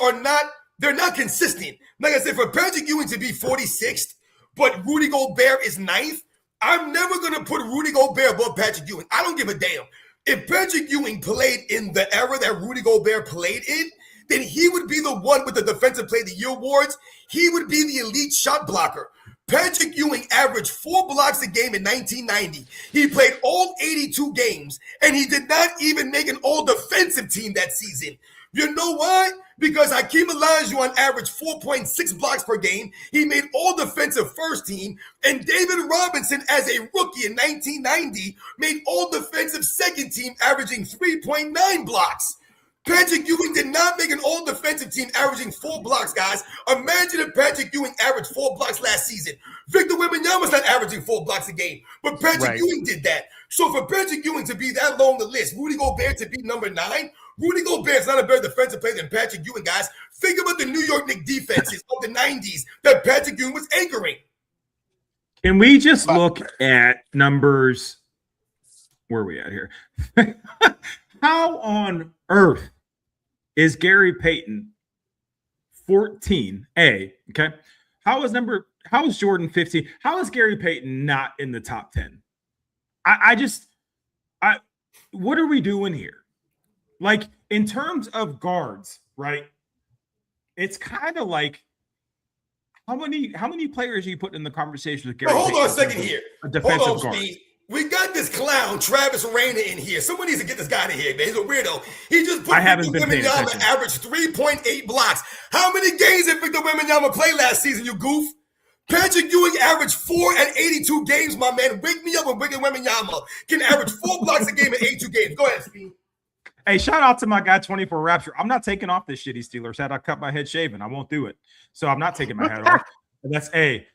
they're not consistent. Like I said, for Patrick Ewing to be 46th, but Rudy Gobert is 9th, I'm never going to put Rudy Gobert above Patrick Ewing. I don't give a damn. If Patrick Ewing played in the era that Rudy Gobert played in, then he would be the one with the Defensive Player of the Year awards. He would be the elite shot blocker. Patrick Ewing averaged 4 blocks a game in 1990. He played all 82 games, and he did not even make an all-defensive team that season. You know why? Because Hakeem Olajuwon averaged 4.6 blocks per game. He made all-defensive first team, and David Robinson, as a rookie in 1990, made all-defensive second team, averaging 3.9 blocks. Patrick Ewing did not make an all-defensive team averaging 4 blocks, guys. Imagine if Patrick Ewing averaged 4 blocks last season. Victor Wembanyama's not averaging 4 blocks a game, but Patrick Ewing did that. So for Patrick Ewing to be that low on the list, Rudy Gobert to be number 9, Rudy Gobert's not a better defensive player than Patrick Ewing, guys. Think about the New York Knicks defenses of the 90s that Patrick Ewing was anchoring. Can we just look at numbers? Where are we at here? How on earth is Gary Payton 14A? Okay. How is Jordan 15? How is Gary Payton not in the top 10? What are we doing here? Like, in terms of guards, right? It's kind of like how many players are you putting in the conversation with Gary Hold Payton? on a second here. A defensive Hold on, guard. Steve. We got this clown, Travis Rayner, in here. Someone needs to get this guy in here, man. He's a weirdo. He just put Victor Wembanyama average 3.8 blocks. How many games did Victor Wembanyama play last season, you goof? Patrick Ewing averaged 4 at 82 games, my man. Wake me up when Victor Wembanyama can average 4 blocks a game in 82 games. Go ahead, Steve. Hey, shout out to my guy 24 Rapture. I'm not taking off this shitty Steelers hat. I cut my head shaven. I won't do it. So I'm not taking my head off. That's A.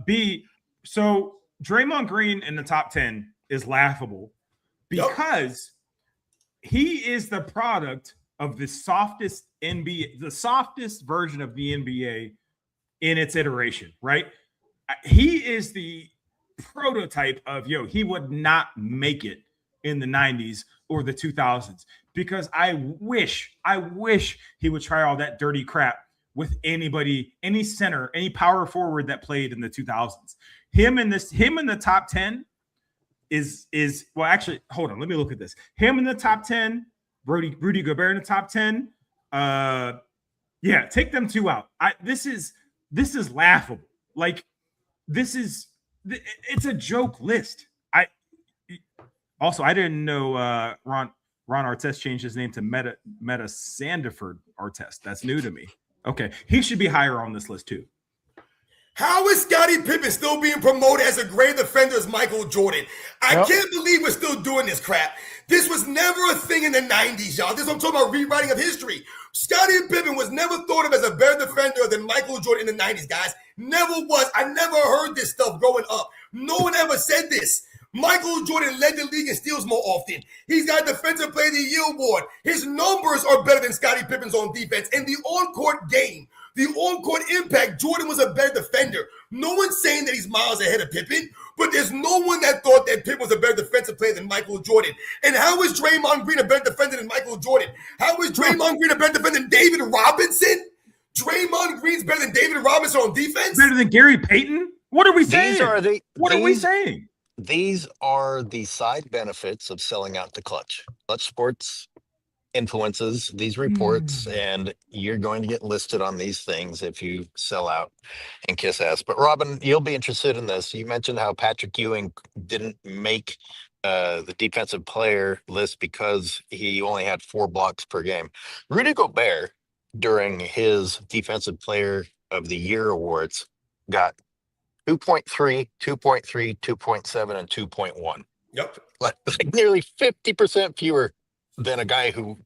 B. So Draymond Green in the top 10 is laughable because he is the product of the softest NBA, the softest version of the NBA in its iteration, right? He is the prototype of, he would not make it in the 90s or the 2000s because I wish he would try all that dirty crap with anybody, any center, any power forward that played in the 2000s. Him in the top 10 is well, actually, hold on, let me look at this. Him in the top 10, Rudy Gobert in the top 10. Take them two out. This is laughable. Like, it's a joke list. I didn't know Ron Artest changed his name to Meta Sandiford Artest. That's new to me. Okay, he should be higher on this list too. How is Scottie Pippen still being promoted as a great defender as Michael Jordan? I can't believe we're still doing this crap. This was never a thing in the 90s, y'all. This is what I'm talking about, rewriting of history. Scottie Pippen was never thought of as a better defender than Michael Jordan in the 90s, guys. Never was. I never heard this stuff growing up. No one ever said this. Michael Jordan led the league in steals more often. He's got Defensive Player of the Year award. His numbers are better than Scottie Pippen's on defense. In the on-court game, the on-court impact, Jordan was a better defender. No one's saying that he's miles ahead of Pippen, but there's no one that thought that Pippen was a better defensive player than Michael Jordan. And how is Draymond Green a better defender than Michael Jordan? How is Draymond Green a better defender than David Robinson? Draymond Green's better than David Robinson on defense? Better than Gary Payton? What are we saying? What are we saying? These are the side benefits of selling out to Clutch. Clutch Sports influences these reports, and you're going to get listed on these things if you sell out and kiss ass. But Robin, you'll be interested in this. You mentioned how Patrick Ewing didn't make the defensive player list because he only had 4 blocks per game. Rudy Gobert, during his defensive player of the year awards, got 2.3, 2.3, 2.7, and 2.1. Yep. Like nearly 50% fewer than a guy who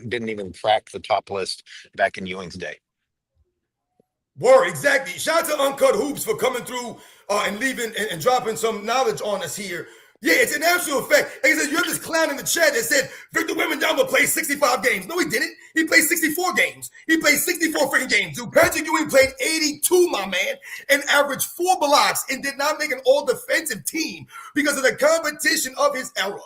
didn't even crack the top list back in Ewing's day. Word, exactly. Shout out to Uncut Hoops for coming through and leaving and dropping some knowledge on us here. Yeah, it's an absolute fact. Like I said, you have this clown in the chat that said Victor Wembanyama played 65 games. No, he didn't. He played 64 games. He played 64 freaking games. Dude, Patrick Ewing played 82, my man, and averaged 4 blocks and did not make an all-defensive team because of the competition of his era.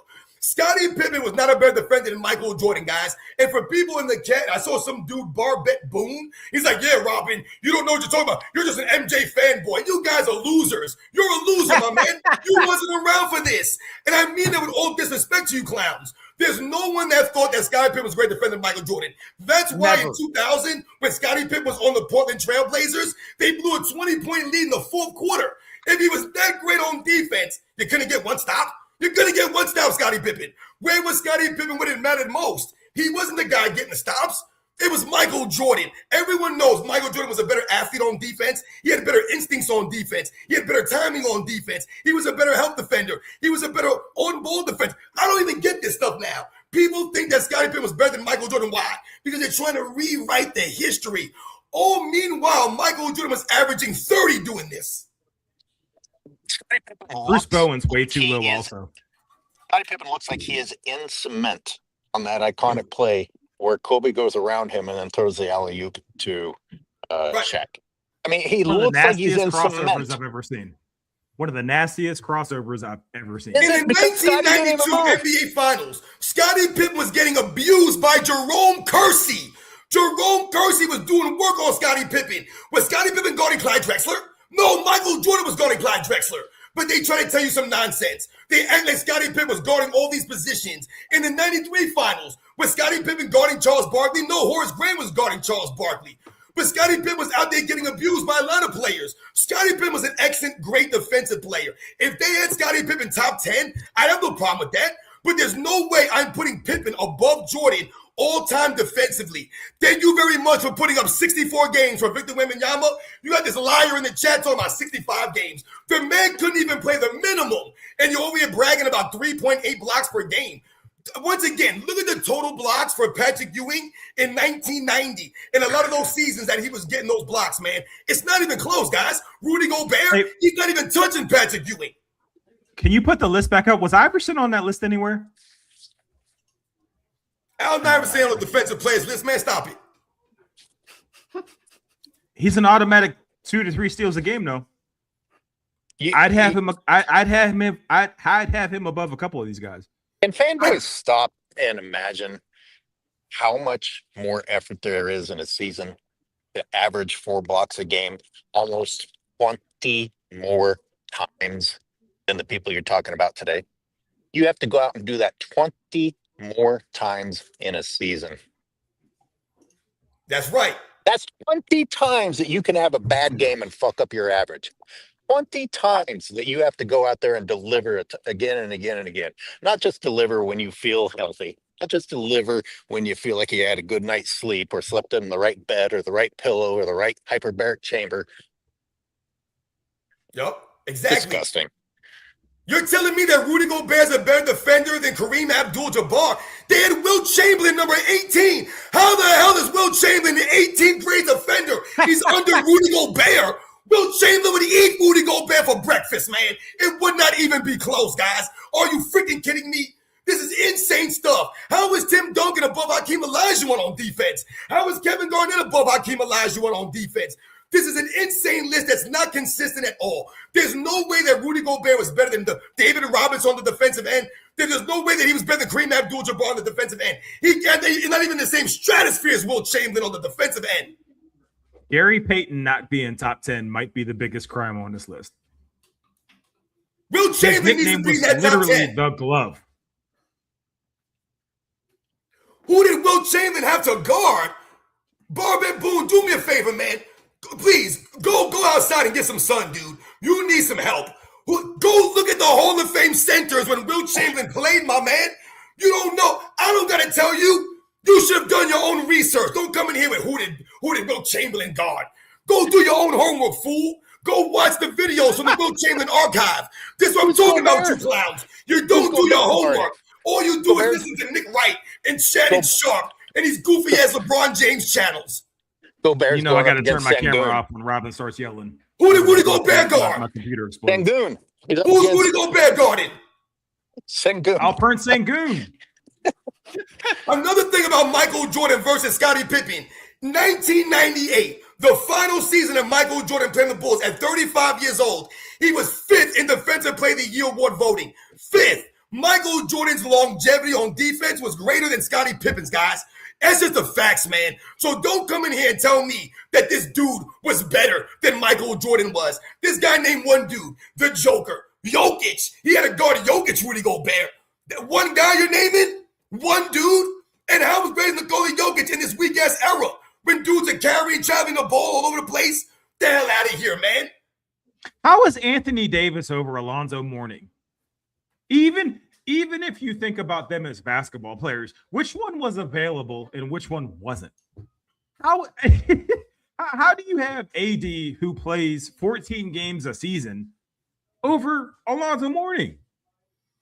Scottie Pippen was not a better defender than Michael Jordan, guys. And for people in the chat, I saw some dude, Barbette Boone. He's like, yeah, Robin, you don't know what you're talking about. You're just an MJ fanboy. You guys are losers. You're a loser, my man. You wasn't around for this. And I mean that with all disrespect to you clowns. There's no one that thought that Scottie Pippen was a great defender than Michael Jordan. That's why in 2000, when Scottie Pippen was on the Portland Trail Blazers, they blew a 20-point lead in the fourth quarter. If he was that great on defense, you couldn't get one stop. You're going to get one stop, Scottie Pippen. Where was Scottie Pippen when it mattered most? He wasn't the guy getting the stops. It was Michael Jordan. Everyone knows Michael Jordan was a better athlete on defense. He had better instincts on defense. He had better timing on defense. He was a better help defender. He was a better on-ball defense. I don't even get this stuff now. People think that Scottie Pippen was better than Michael Jordan. Why? Because they're trying to rewrite the history. Oh, meanwhile, Michael Jordan was averaging 30 doing this. Bruce Bowen's way too low also. Scottie Pippen looks like he is in cement on that iconic play where Kobe goes around him and then throws the alley-oop to Shaq. I mean, he looks like he's in cement. I've ever seen. One of the nastiest crossovers I've ever seen. In the 1992 NBA Finals, Scottie Pippen was getting abused by Jerome Kersey. Jerome Kersey was doing work on Scottie Pippen. Was Scottie Pippen guarding Clyde Drexler? No, Michael Jordan was guarding Clyde Drexler. But they try to tell you some nonsense. They act like Scottie Pippen was guarding all these positions. In the 93 Finals, was Scottie Pippen guarding Charles Barkley? No, Horace Grant was guarding Charles Barkley. But Scottie Pippen was out there getting abused by a lot of players. Scottie Pippen was an excellent, great defensive player. If they had Scottie Pippen top 10, I'd have no problem with that. But there's no way I'm putting Pippen above Jordan all-time defensively. Thank you very much for putting up 64 games for Victor Wembanyama. You got this liar in the chat talking about 65 games. The man couldn't even play the minimum, and you're over here bragging about 3.8 blocks per game. Once again, look at the total blocks for Patrick Ewing in 1990 and a lot of those seasons that he was getting those blocks, man. It's not even close, guys. Rudy Gobert, he's not even touching Patrick Ewing. Can you put the list back up? Was Iverson on that list anywhere? Allen Iverson on the defensive players list, man. Stop it. He's an automatic 2 to 3 steals a game, though. I'd have him above a couple of these guys. Can fanboys stop and imagine how much more effort there is in a season to average 4 blocks a game, almost 20 more times than the people you're talking about today? You have to go out and do that 20 more times in a season. That's right. That's 20 times that you can have a bad game and fuck up your average. 20 times that you have to go out there and deliver it again and again and again. Not just deliver when you feel healthy. Not just deliver when you feel like you had a good night's sleep or slept in the right bed or the right pillow or the right hyperbaric chamber. Yep, exactly. Disgusting. You're telling me that Rudy Gobert is a better defender than Kareem Abdul-Jabbar? They had Will Chamberlain, number 18. How the hell is Will Chamberlain the 18th grade defender? He's under Rudy Gobert. Will Chamberlain would eat Rudy Gobert for breakfast, man. It would not even be close, guys. Are you freaking kidding me? This is insane stuff. How is Tim Duncan above Hakeem Olajuwon on defense? How is Kevin Garnett above Hakeem Olajuwon on defense? This is an insane list that's not consistent at all. There's no way that Rudy Gobert was better than David Robinson on the defensive end. There's no way that he was better than Kareem Abdul-Jabbar on the defensive end. He's not even in the same stratosphere as Will Chamberlain on the defensive end. Gary Payton not being top 10 might be the biggest crime on this list. Will Chamberlain needs to be in that top 10. The glove. Who did Will Chamberlain have to guard? Barb and Boone, do me a favor, man. Please, go outside and get some sun, dude. You need some help. Go look at the Hall of Fame centers when Will Chamberlain played, my man. You don't know. I don't got to tell you. You should have done your own research. Don't come in here with who did Will Chamberlain guard. Go do your own homework, fool. Go watch the videos from the Will Chamberlain archive. This is what I'm talking about, you clowns. You don't do your homework. All you do is listen to Nick Wright and Shannon Sharp and these goofy ass LeBron James channels. Go Bears. You know I got to turn my camera off when Robin starts yelling. Who did Rudy Gobert guard? My computer explodes. Sengun. Who's Rudy Gobert guarding? Sengun. Alpern Sengun. Another thing about Michael Jordan versus Scottie Pippen. 1998, the final season of Michael Jordan playing the Bulls at 35 years old. He was 5th in Defensive Player of the Year award voting. 5th. Michael Jordan's longevity on defense was greater than Scottie Pippen's, guys. That's just the facts, man. So don't come in here and tell me that this dude was better than Michael Jordan was. This guy named one dude, the Joker, Jokic. He had to guard Jokic, Rudy Gobert. That one guy you're naming? One dude? And how was greater than Nikola Jokic in this weak-ass era when dudes are carrying, traveling the ball all over the place? The hell out of here, man. How is Anthony Davis over Alonzo Mourning? Even if you think about them as basketball players, which one was available and which one wasn't? How do you have AD who plays 14 games a season over Alonzo Mourning?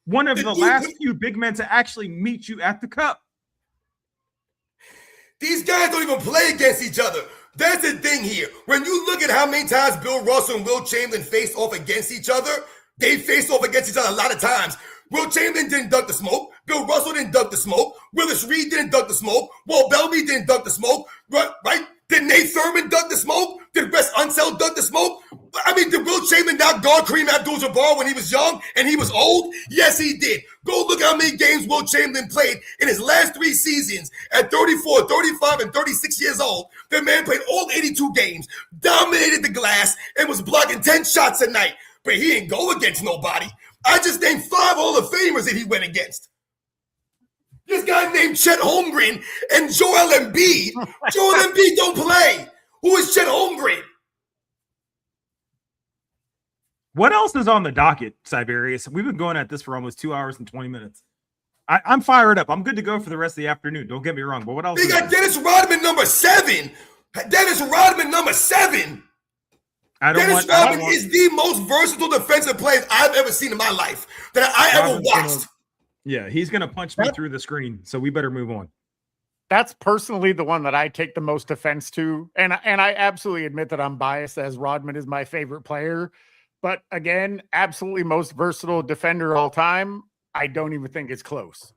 One of the last few big men to actually meet you at the cup. These guys don't even play against each other. That's the thing here. When you look at how many times Bill Russell and Will Chamberlain faced off against each other, they faced off against each other a lot of times. Will Chamberlain didn't duck the smoke. Bill Russell didn't duck the smoke. Willis Reed didn't duck the smoke. Walt Bellamy didn't duck the smoke. Right? Did Nate Thurman duck the smoke? Did Wes Unseld duck the smoke? I mean, did Will Chamberlain not guard Kareem Abdul-Jabbar when he was young and he was old? Yes, he did. Go look how many games Will Chamberlain played in his last 3 seasons at 34, 35, and 36 years old. The man played all 82 games, dominated the glass, and was blocking 10 shots a night. But he didn't go against nobody. I just named 5 Hall of Famers that he went against. This guy named Chet Holmgren and Joel Embiid. Joel Embiid don't play. Who is Chet Holmgren? What else is on the docket, Cyberius? We've been going at this for almost 2 hours and 20 minutes. I'm fired up. I'm good to go for the rest of the afternoon. Don't get me wrong. But what else? They got Dennis Rodman number 7. Dennis Rodman number 7. Dennis Rodman is the most versatile defensive player I've ever seen in my life that I ever watched. Yeah, he's going to punch me through the screen, so we better move on. That's personally the one that I take the most offense to. And I absolutely admit that I'm biased, as Rodman is my favorite player. But again, absolutely most versatile defender all time. I don't even think it's close.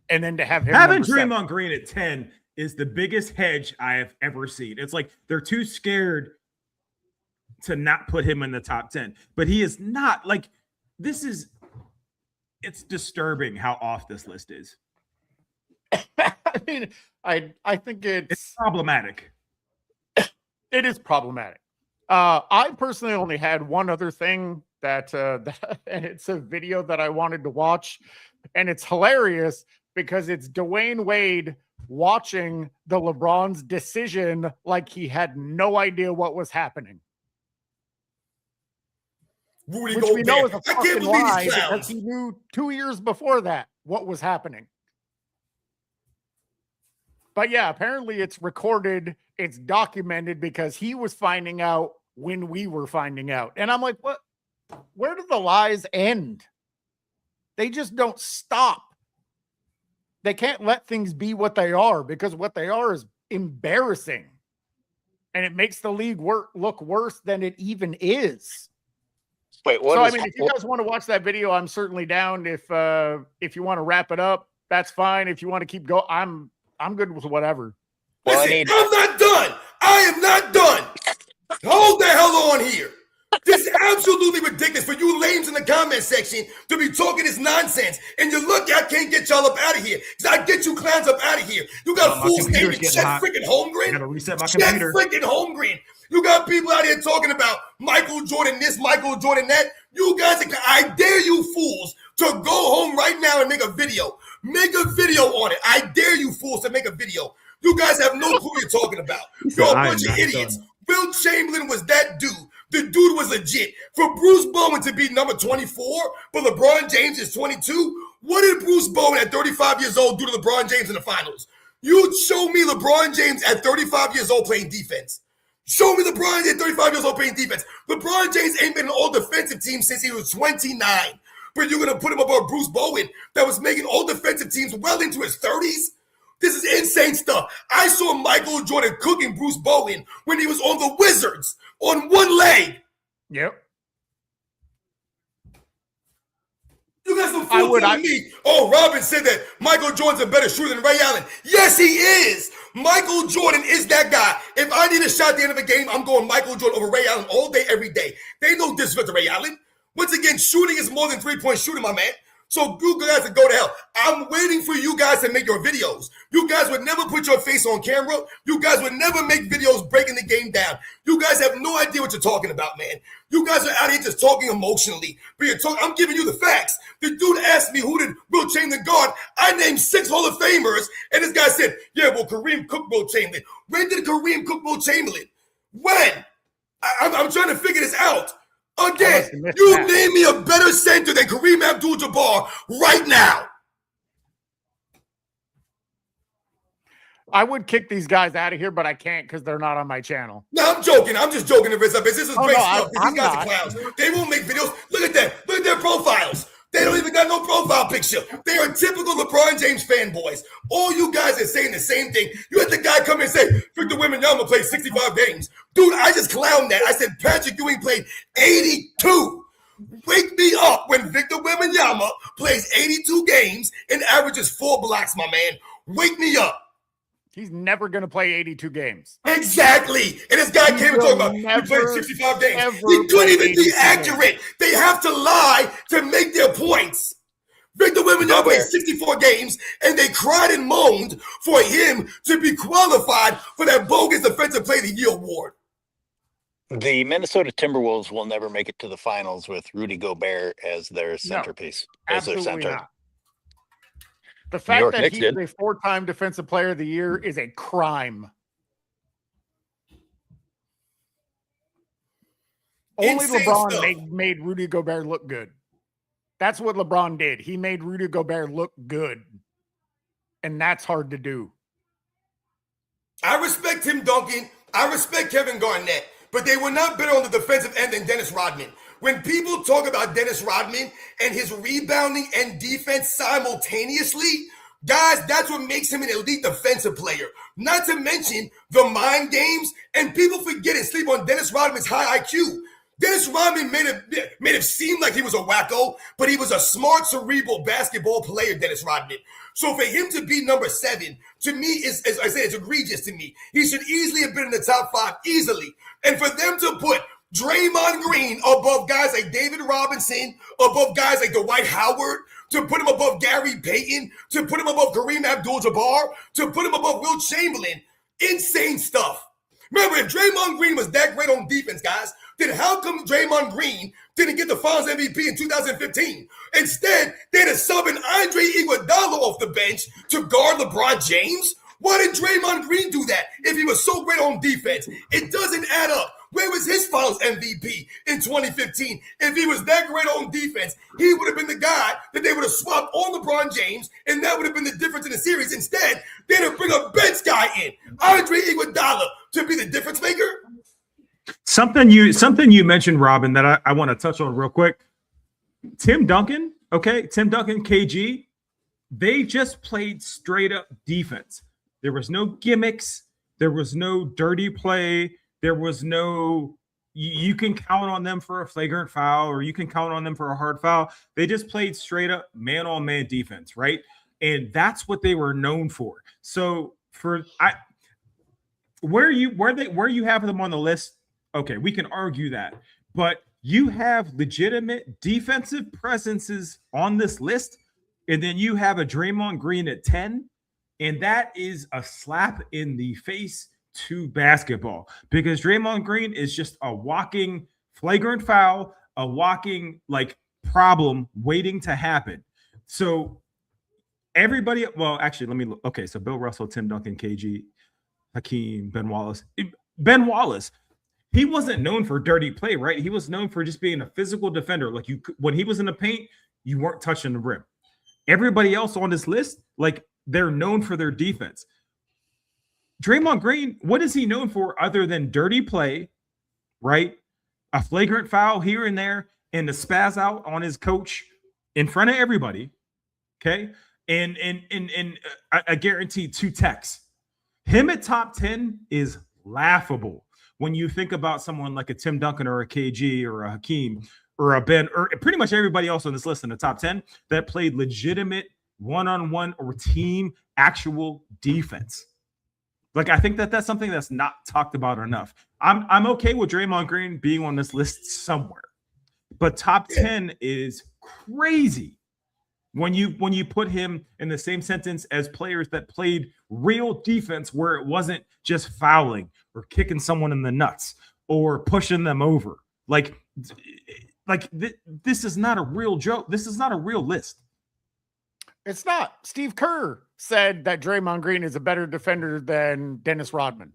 And then to have him having Draymond Green at 10 is the biggest hedge I have ever seen. It's like they're too scared to not put him in the top 10. But he is not. Like, it's disturbing how off this list is. I mean, I think it's problematic. It is problematic. I personally only had one other thing that and it's a video that I wanted to watch, and it's hilarious because it's Dwayne Wade watching the LeBron's decision like he had no idea what was happening. Rudy Which Gobert. we know is a I can't fucking believe lie these because clowns. he knew 2 years before that what was happening. But yeah, apparently it's recorded, it's documented because he was finding out when we were finding out. And I'm like, what? Where do the lies end? They just don't stop. They can't let things be what they are because what they are is embarrassing. And it makes the league look worse than it even is. Wait, what? So, I mean, if you guys want to watch that video, I'm certainly down. If you want to wrap it up, that's fine. If you want to keep going, I'm good with whatever. Listen, I'm not done. I am not done. Hold the hell on here. This is absolutely ridiculous for you lames in the comment section to be talking this nonsense. And you're lucky I can't get y'all up out of here. Because I get you clowns up out of here. You got fools named Chet freaking Holmgren. Gotta reset my Chet computer. freaking Holmgren. You got people out here talking about Michael Jordan this, Michael Jordan that. You guys, I dare you fools to go home right now and make a video. Make a video on it. I dare you fools to make a video. You guys have no clue what you're talking about. You're a bunch of idiots. Will Chamberlain was that dude. The dude was legit. For Bruce Bowen to be number 24, but LeBron James is 22, what did Bruce Bowen at 35 years old do to LeBron James in the finals? You show me LeBron James at 35 years old playing defense. Show me LeBron James at 35 years old playing defense. LeBron James ain't been an all-defensive team since he was 29. But you're going to put him above Bruce Bowen that was making all-defensive teams well into his 30s? This is insane stuff. I saw Michael Jordan cooking Bruce Bowen when he was on the Wizards on one leg. Yep. You got some fools telling me, oh, Robin said that Michael Jordan's a better shooter than Ray Allen. Yes, he is. Michael Jordan is that guy. If I need a shot at the end of the game, I'm going Michael Jordan over Ray Allen all day, every day. They ain't no disrespect to Ray Allen. Once again, shooting is more than three-point shooting, my man. So you guys can go to hell. I'm waiting for you guys to make your videos. You guys would never put your face on camera. You guys would never make videos breaking the game down. You guys have no idea what you're talking about, man. You guys are out here just talking emotionally. But I'm giving you the facts. The dude asked me who did Will Chamberlain guard. I named 6 Hall of Famers, and this guy said, yeah, well, Kareem cooked Will Chamberlain. When did Kareem cook Will Chamberlain? When? I'm trying to figure this out. Again, you name me a better center than Kareem Abdul-Jabbar right now. I would kick these guys out of here, but I can't because they're not on my channel. No, I'm joking. I'm just joking. This is great stuff. These guys are clowns. They won't make videos. Look at them. Look at their profiles. They don't even got no profile picture. They are typical LeBron James fanboys. All you guys are saying the same thing. You had the guy come in and say, Victor Wembanyama played 65 games. Dude, I just clowned that. I said, Patrick Ewing played 82. Wake me up when Victor Wembanyama plays 82 games and averages 4 blocks, my man. Wake me up. He's never going to play 82 games. Exactly. And this guy came and talked about he played 65 games. He couldn't even be accurate. They have to lie to make their points. Victor Wembanyama played 64 games, and they cried and moaned for him to be qualified for that bogus Defensive Player of the Year award. The Minnesota Timberwolves will never make it to the finals with Rudy Gobert as their centerpiece. No, as their center. not. The fact that he's a 4-time Defensive Player of the Year is a crime. Only LeBron made Rudy Gobert look good. That's what LeBron did. He made Rudy Gobert look good. And that's hard to do. I respect Tim Duncan. I respect Kevin Garnett. But they were not better on the defensive end than Dennis Rodman. When people talk about Dennis Rodman and his rebounding and defense simultaneously, guys, that's what makes him an elite defensive player. Not to mention the mind games, and people forget and sleep on Dennis Rodman's high IQ. Dennis Rodman made it seem like he was a wacko, but he was a smart, cerebral basketball player, Dennis Rodman. So for him to be number 7, to me, is, as I said, it's egregious to me. He should easily have been in the top 5, easily. And for them to put Draymond Green above guys like David Robinson, above guys like Dwight Howard, to put him above Gary Payton, to put him above Kareem Abdul-Jabbar, to put him above Will Chamberlain, insane stuff. Remember, if Draymond Green was that great on defense, guys, then how come Draymond Green didn't get the Finals MVP in 2015? Instead, they had a subbing Andre Iguodala off the bench to guard LeBron James. Why did Draymond Green do that if he was so great on defense? It doesn't add up. Where was his Finals MVP in 2015? If he was that great on defense, he would have been the guy that they would have swapped on LeBron James, and that would have been the difference in the series. Instead, they had to bring a bench guy in, Andre Iguodala, to be the difference maker. Something you mentioned, Robin, that I want to touch on real quick. Tim Duncan, KG, they just played straight up defense. There was no gimmicks. There was no dirty play. There was no, you can count on them for a flagrant foul or you can count on them for a hard foul. They just played straight up man-on-man defense, right? And that's what they were known for. So where you have them on the list, okay, we can argue that. but you have legitimate defensive presences on this list, and then you have a Draymond Green at 10, and that is a slap in the face to basketball, because Draymond Green is just a walking flagrant foul, a walking like problem waiting to happen. So everybody, well, actually, let me look. Okay, so Bill Russell, Tim Duncan, KG, Hakeem, Ben Wallace. Ben Wallace, he wasn't known for dirty play, right? He was known for just being a physical defender. Like, you, when he was in the paint, you weren't touching the rim. Everybody else on this list, like, they're known for their defense. Draymond Green, what is he known for other than dirty play, right? A flagrant foul here and there, and the spaz out on his coach in front of everybody, okay? And I guarantee 2 techs. Him at top 10 is laughable when you think about someone like a Tim Duncan or a KG or a Hakeem or a Ben or pretty much everybody else on this list in the top 10 that played legitimate one-on-one or team actual defense. Like, I think that that's something that's not talked about enough. I'm okay with Draymond Green being on this list somewhere, but top 10 is crazy when you put him in the same sentence as players that played real defense where it wasn't just fouling or kicking someone in the nuts or pushing them over. This is not a real joke. This is not a real list. It's not. Steve Kerr said that Draymond Green is a better defender than Dennis Rodman.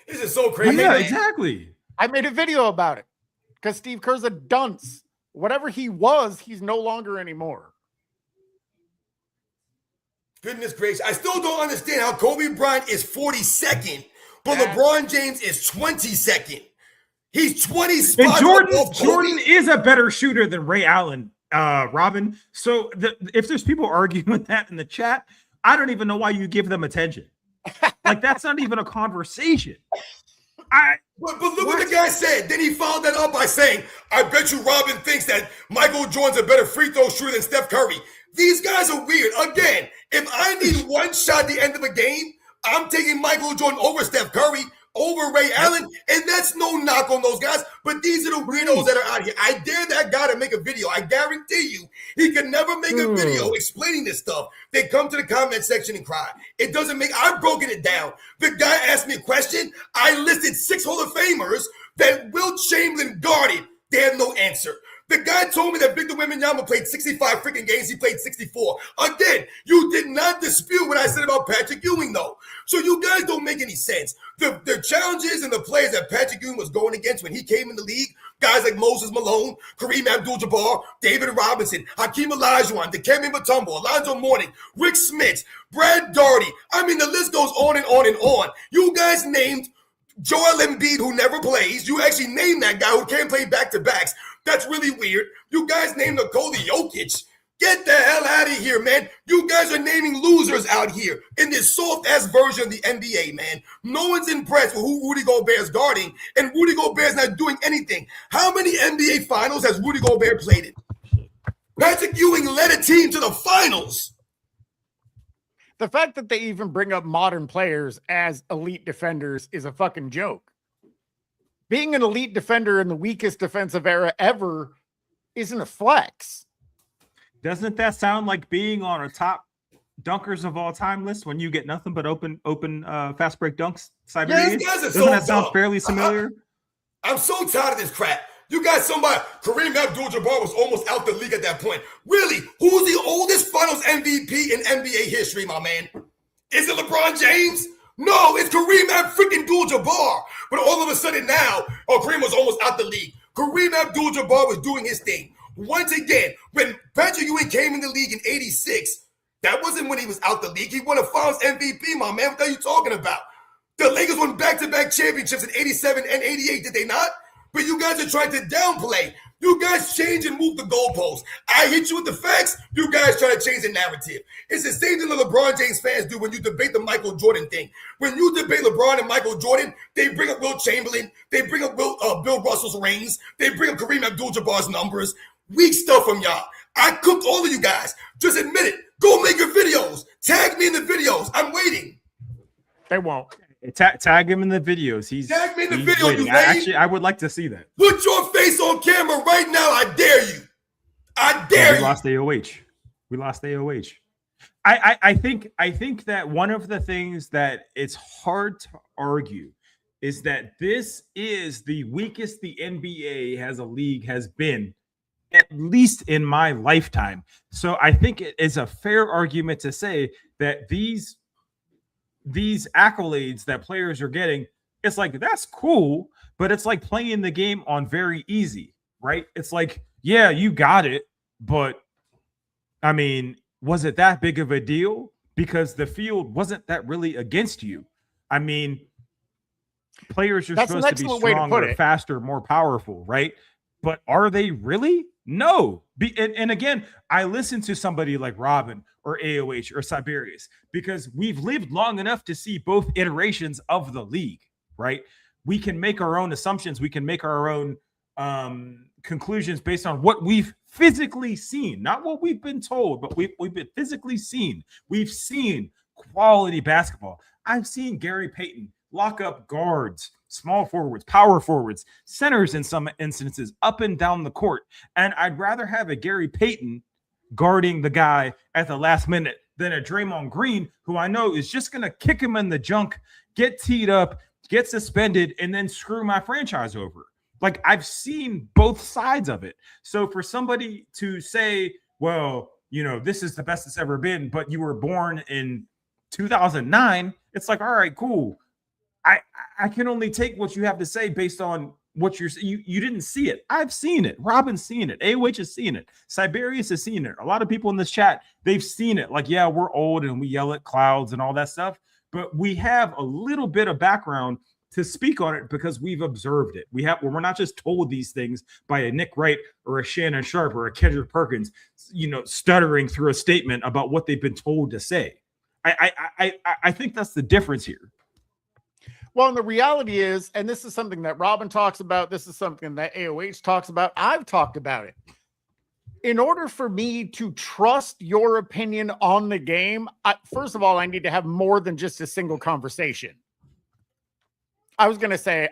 This is so crazy. Yeah, exactly. I made a video about it because Steve Kerr's a dunce. Whatever he was, he's no longer anymore. Goodness gracious. I still don't understand how Kobe Bryant is 42nd, but LeBron James is 22nd. He's 20 spots. And Jordan is a better shooter than Ray Allen, Robin. So if there's people arguing with that in the chat, I don't even know why you give them attention. Like, that's not even a conversation. But look what the guy said. Then he followed that up by saying, I bet you Robin thinks that Michael Jordan's a better free throw shooter than Steph Curry. These guys are weird. Again, if I need one shot at the end of a game, I'm taking Michael Jordan over Steph Curry, over Ray Allen, and that's no knock on those guys, but these are the weirdos that are out here. I dare that guy to make a video. I guarantee you, he can never make a video explaining this stuff. They come to the comment section and cry. It doesn't make, I've broken it down. The guy asked me a question. I listed 6 Hall of Famers that Wilt Chamberlain guarded. They have no answer. The guy told me that Victor Wembanyama played 65 freaking games. He played 64. Again, you did not dispute what I said about Patrick Ewing, though. So you guys don't make any sense. The challenges and the players that Patrick Ewing was going against when he came in the league, guys like Moses Malone, Kareem Abdul-Jabbar, David Robinson, Hakeem Olajuwon, Dikembe Mutombo, Alonzo Mourning, Rick Smith, Brad Daugherty. I mean, the list goes on and on and on. You guys named Joel Embiid, who never plays. You actually named that guy who can't play back-to-backs. That's really weird. You guys named Nikola Jokic. Get the hell out of here, man. You guys are naming losers out here in this soft-ass version of the NBA, man. No one's impressed with who Rudy Gobert's guarding, and Rudy Gobert's not doing anything. How many NBA finals has Rudy Gobert played in? Patrick Ewing led a team to the finals. The fact that they even bring up modern players as elite defenders is a fucking joke. Being an elite defender in the weakest defensive era ever isn't a flex. Doesn't that sound like being on a top dunkers of all time list when you get nothing but open fast break dunks? Cyberius? Doesn't that sound fairly familiar? I'm so tired of this crap. You got somebody, Kareem Abdul-Jabbar was almost out the league at that point. Really, who's the oldest finals MVP in NBA history, my man? Is it LeBron James? No, it's Kareem Abdul-Jabbar. But all of a sudden now, Kareem was almost out the league. Kareem Abdul-Jabbar was doing his thing. Once again, when Patrick Ewing came in the league in 86, that wasn't when he was out the league. He won a finals MVP, my man. What are you talking about? The Lakers won back-to-back championships in 87 and 88, did they not? But you guys are trying to downplay. You guys change and move the goalposts. I hit you with the facts. You guys try to change the narrative. It's the same thing that LeBron James fans do when you debate the Michael Jordan thing. When you debate LeBron and Michael Jordan, they bring up Wilt Chamberlain. They bring up Bill Russell's rings. They bring up Kareem Abdul-Jabbar's numbers. Weak stuff from y'all. I cooked all of you guys. Just admit it. Go make your videos. Tag me in the videos. I'm waiting. They won't. Tag him in the videos. Tag me in the video, waiting. you lame. Actually, I would like to see that. Put your face on camera right now. I dare you. I dare you. We lost AOH. I think that one of the things that it's hard to argue is that this is the weakest the NBA has been, at least in my lifetime. So I think it is a fair argument to say that these accolades that players are getting, it's like, that's cool, but it's like playing the game on very easy, right? It's like, yeah, you got it, but I mean, was it that big of a deal? Because the field wasn't that really against you. I mean, players are supposed to be stronger, faster, more powerful, right? But are they really? No. And again, I listen to somebody like Robin or AOH or Cyberius because we've lived long enough to see both iterations of the league, right? We can make our own assumptions. We can make our own conclusions based on what we've physically seen, not what we've been told, but we've been physically seen. We've seen quality basketball. I've seen Gary Payton lock up guards, small forwards, power forwards, centers in some instances, up and down the court. And I'd rather have a Gary Payton guarding the guy at the last minute than a Draymond Green, who I know is just going to kick him in the junk, get teed up, get suspended, and then screw my franchise over. Like, I've seen both sides of it. So for somebody to say, well, you know, this is the best it's ever been, but you were born in 2009, it's like, all right, cool. I can only take what you have to say based on what you didn't see it. I've seen it. Robin's seen it. AOH has seen it. Cyberius has seen it. A lot of people in this chat, they've seen it. Like, yeah, we're old and we yell at clouds and all that stuff, but we have a little bit of background to speak on it because we've observed it. We're not just told these things by a Nick Wright or a Shannon Sharp or a Kendrick Perkins, you know, stuttering through a statement about what they've been told to say. I think that's the difference here. Well, and the reality is, and this is something that Robin talks about, this is something that AOH talks about, I've talked about it. In order for me to trust your opinion on the game, first of all, I need to have more than just a single conversation. I was going to say,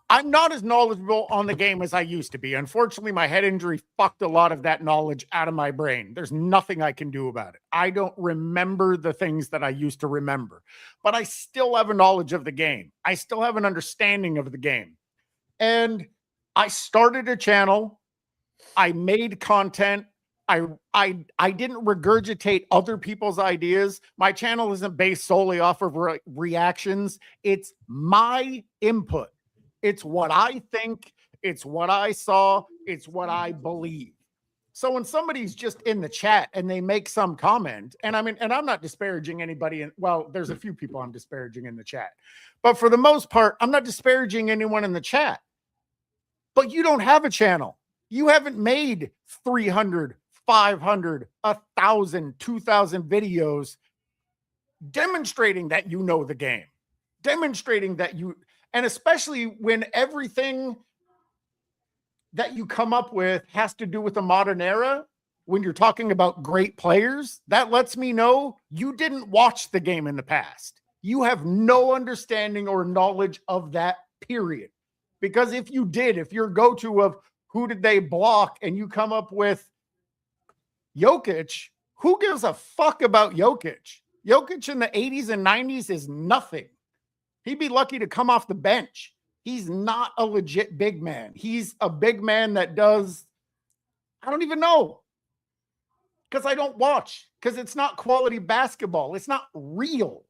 I'm not as knowledgeable on the game as I used to be. Unfortunately, my head injury fucked a lot of that knowledge out of my brain. There's nothing I can do about it. I don't remember the things that I used to remember, but I still have a knowledge of the game. I still have an understanding of the game. And I started a channel. I made content. I didn't regurgitate other people's ideas. My channel isn't based solely off of reactions. It's my input. It's what I think. It's what I saw. It's what I believe. So when somebody's just in the chat and they make some comment, and I mean, and I'm not disparaging anybody. Well, there's a few people I'm disparaging in the chat, but for the most part, I'm not disparaging anyone in the chat. But you don't have a channel. You haven't made 300, 500, 1,000, 2,000 videos demonstrating that you know the game, demonstrating that you, and especially when everything that you come up with has to do with the modern era, when you're talking about great players, that lets me know you didn't watch the game in the past. You have no understanding or knowledge of that period. Because if you did, if your go-to of who did they block and you come up with Jokic, who gives a fuck about Jokic? Jokic in the 80s and 90s is nothing. He'd be lucky to come off the bench. He's not a legit big man. He's a big man that does, I don't even know. Because I don't watch. Because it's not quality basketball. It's not real.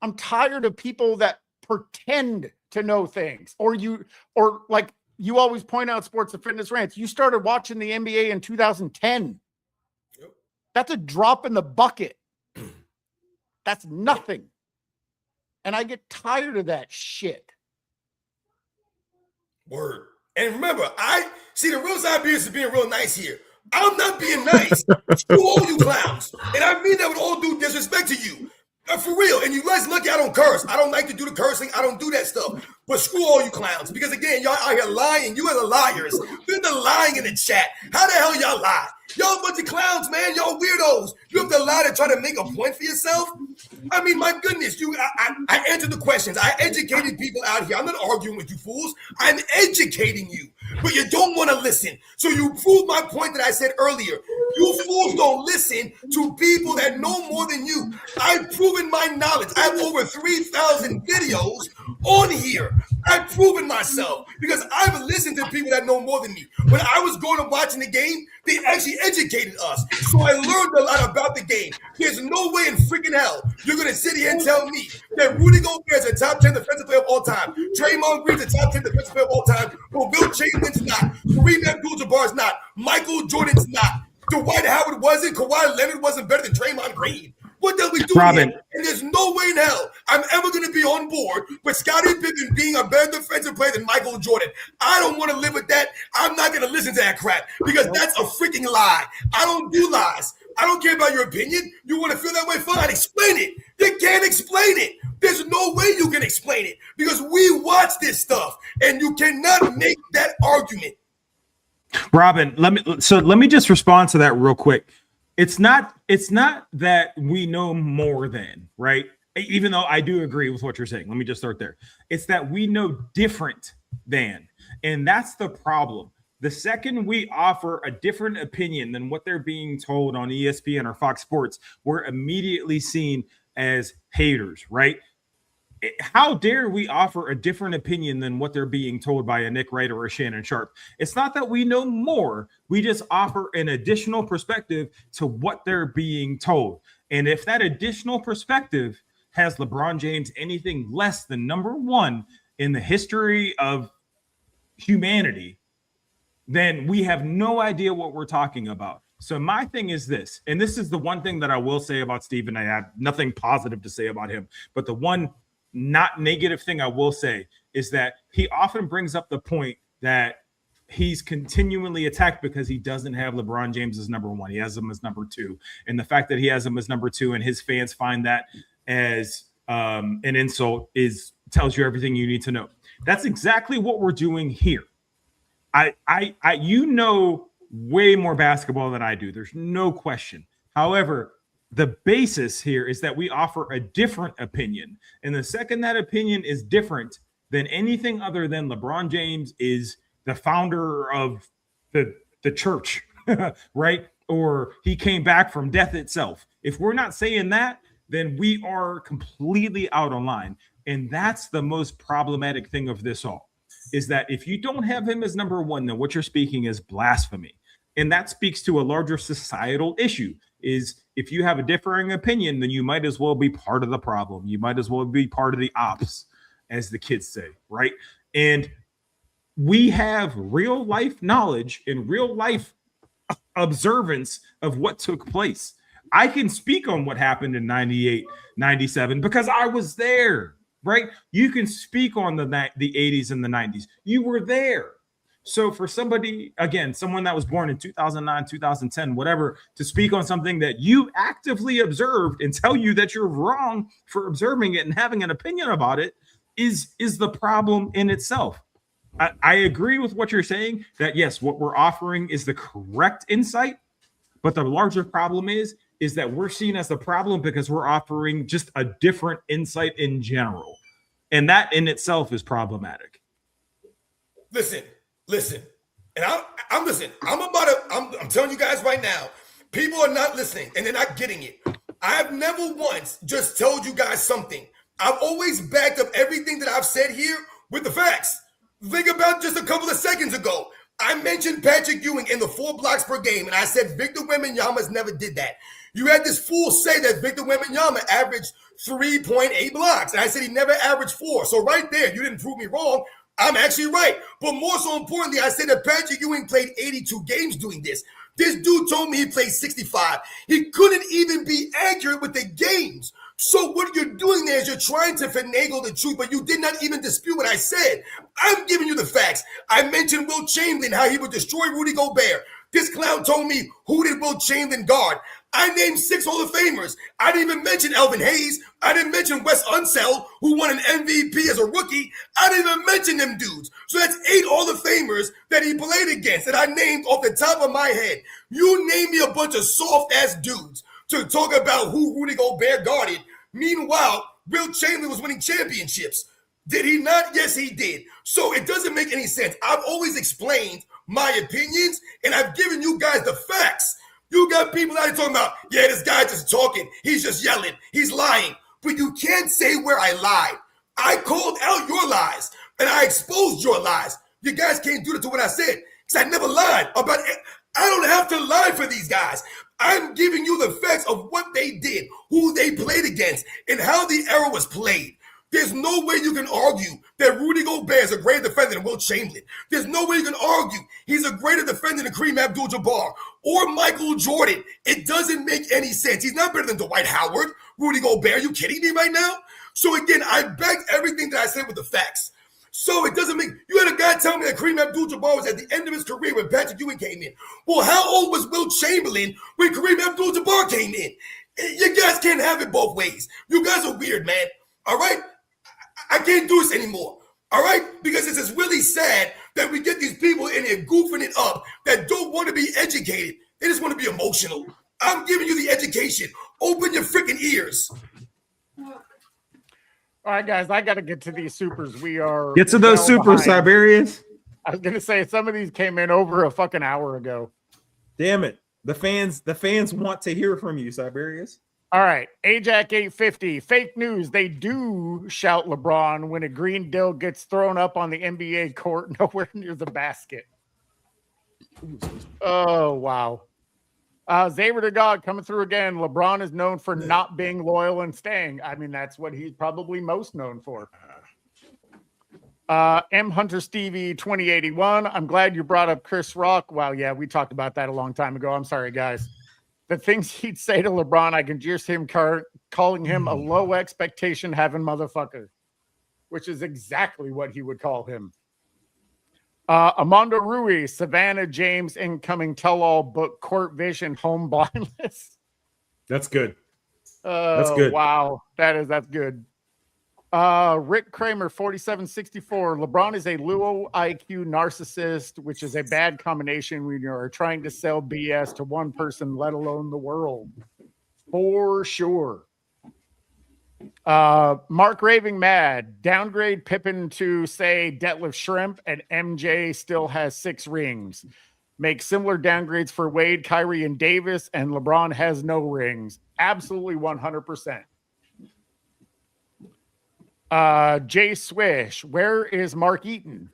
I'm tired of people that pretend to know things. Or like you always point out, Sports and Fitness Rants, you started watching the NBA in 2010. Yep. That's a drop in the bucket. That's nothing. And I get tired of that shit. Word. And remember, I see the real Cyberius is being real nice here. I'm not being nice. Screw all you clowns. And I mean that with all due disrespect to you. For real. And you guys lucky I don't curse. I don't like to do the cursing. I don't do that stuff. But screw all you clowns. Because again, y'all out here lying. You are the liars. You're the lying in the chat. How the hell y'all lie? Y'all a bunch of clowns, man. Y'all weirdos. You have to lie to try to make a point for yourself. I mean, my goodness, I answered the questions. I educated people out here. I'm not arguing with you fools. I'm educating you, but you don't want to listen. So you proved my point that I said earlier. You fools don't listen to people that know more than you. I've proven my knowledge. I have over 3,000 videos on here. I've proven myself because I've listened to people that know more than me. When I was going and watching the game, they actually educated us. So I learned a lot about the game. There's no way in freaking hell you're going to sit here and tell me that Rudy Gobert is a top 10 defensive player of all time. Draymond Green's a top 10 defensive player of all time. But Will Chamberlain's not. Kareem Abdul-Jabbar's not. Michael Jordan's not. Dwight Howard wasn't. Kawhi Leonard wasn't better than Draymond Green. What the hell we doing Robin. here? And there's no way in hell I'm ever going to be on board with Scottie Pippen being a better defensive player than Michael Jordan. I don't want to live with that. I'm not going to listen to that crap because that's a freaking lie. I don't do lies. I don't care about your opinion. You want to feel that way? Fine. Explain it. You can't explain it. There's no way you can explain it because we watch this stuff and you cannot make that argument. Robin, let me just respond to that real quick. It's not that we know more than, right? Even though I do agree with what you're saying. Let me just start there. It's that we know different than, and that's the problem. The second we offer a different opinion than what they're being told on ESPN or Fox Sports, we're immediately seen as haters, right? How dare we offer a different opinion than what they're being told by a Nick Wright or a Shannon Sharp? It's not that we know more. We just offer an additional perspective to what they're being told. And if that additional perspective has LeBron James anything less than number one in the history of humanity, then we have no idea what we're talking about. So my thing is this, and this is the one thing that I will say about Stephen. I have nothing positive to say about him, but the one not negative thing I will say is that he often brings up the point that he's continually attacked because he doesn't have LeBron James as number one. He has him as number two. And the fact that he has him as number two and his fans find that as an insult tells you everything you need to know. That's exactly what we're doing here. You know way more basketball than I do. There's no question. However, the basis here is that we offer a different opinion. And the second that opinion is different than anything other than LeBron James is the founder of the church, right? Or he came back from death itself. If we're not saying that, then we are completely out of line. And that's the most problematic thing of this all, is that if you don't have him as number one, then what you're speaking is blasphemy. And that speaks to a larger societal issue, is if you have a differing opinion, then you might as well be part of the problem. You might as well be part of the ops, as the kids say, right? And we have real life knowledge and real life observance of what took place. I can speak on what happened in 98, 97 because I was there, right? You can speak on the 80s and the 90s. You were there. So for somebody, again, someone that was born in 2009, 2010, whatever, to speak on something that you actively observed and tell you that you're wrong for observing it and having an opinion about it is the problem in itself. I agree with what you're saying, that yes, what we're offering is the correct insight, but the larger problem is that we're seen as the problem because we're offering just a different insight in general. And that in itself is problematic. Listen, and I'm telling you guys right now, people are not listening and they're not getting it. I have never once just told you guys something. I've always backed up everything that I've said here with the facts. Think about just a couple of seconds ago. I mentioned Patrick Ewing in the 4 blocks per game, and I said Victor Wembanyama's never did that. You had this fool say that Victor Wembanyama averaged 3.8 blocks, and I said he never averaged 4. So right there, you didn't prove me wrong. I'm actually right. But more so importantly, I said that Patrick Ewing played 82 games doing this. This dude told me he played 65. He couldn't even be accurate with the games. So what you're doing there is you're trying to finagle the truth, but you did not even dispute what I said. I'm giving you the facts. I mentioned Will Chamberlain, how he would destroy Rudy Gobert. This clown told me, who did Will Chamberlain guard? I named 6 Hall of Famers. I didn't even mention Elvin Hayes. I didn't mention Wes Unseld, who won an MVP as a rookie. I didn't even mention them dudes. So that's 8 Hall of Famers that he played against that I named off the top of my head. You name me a bunch of soft-ass dudes to talk about who Rudy Gobert guarded. Meanwhile, Will Chamberlain was winning championships. Did he not? Yes, he did. So it doesn't make any sense. I've always explained my opinions, and I've given you guys the facts. You got people out here talking about, yeah, this guy just talking. He's just yelling. He's lying. But you can't say where I lied. I called out your lies, and I exposed your lies. You guys can't do that to what I said, because I never lied about it. I don't have to lie for these guys. I'm giving you the facts of what they did, who they played against, and how the era was played. There's no way you can argue that Rudy Gobert is a greater defender than Will Chamberlain. There's no way you can argue he's a greater defender than Kareem Abdul-Jabbar or Michael Jordan. It doesn't make any sense. He's not better than Dwight Howard, Rudy Gobert. Are you kidding me right now? So again, I backed everything that I said with the facts. So it doesn't make, you had a guy tell me that Kareem Abdul-Jabbar was at the end of his career when Patrick Ewing came in. Well, how old was Will Chamberlain when Kareem Abdul-Jabbar came in? You guys can't have it both ways. You guys are weird, man. All right? I can't do this anymore, all right? Because this is really sad that we get these people in here goofing it up that don't want to be educated. They just want to be emotional. I'm giving you the education. Open your freaking ears. All right, guys, I got to get to these supers. We are get to those supers, Cyberius. I was gonna say some of these came in over a fucking hour ago. Damn it, the fans want to hear from you, Cyberius. All right, Ajax 850. Fake news. They do shout LeBron when a green dill gets thrown up on the NBA court nowhere near the basket. Oh, wow. Xavier to God coming through again. LeBron is known for not being loyal and staying. I mean, that's what he's probably most known for. M. Hunter Stevie 2081. I'm glad you brought up Chris Rock. Wow, yeah, we talked about that a long time ago. I'm sorry, guys. The things he'd say to LeBron, I can just him calling him a low expectation having motherfucker, which is exactly what he would call him. Amanda Rui, Savannah James, incoming tell-all book, Court Vision, home blindness. That's good. That's good. Wow, that's good. Rick Kramer, 4764. LeBron is a low IQ narcissist, which is a bad combination when you are trying to sell BS to one person, let alone the world. For sure. Mark Raving Mad, downgrade Pippen to say Detlef Shrimp, and MJ still has 6 rings. Make similar downgrades for Wade, Kyrie, and Davis, and LeBron has no rings. Absolutely 100%. Jay Swish, where is Mark Eaton?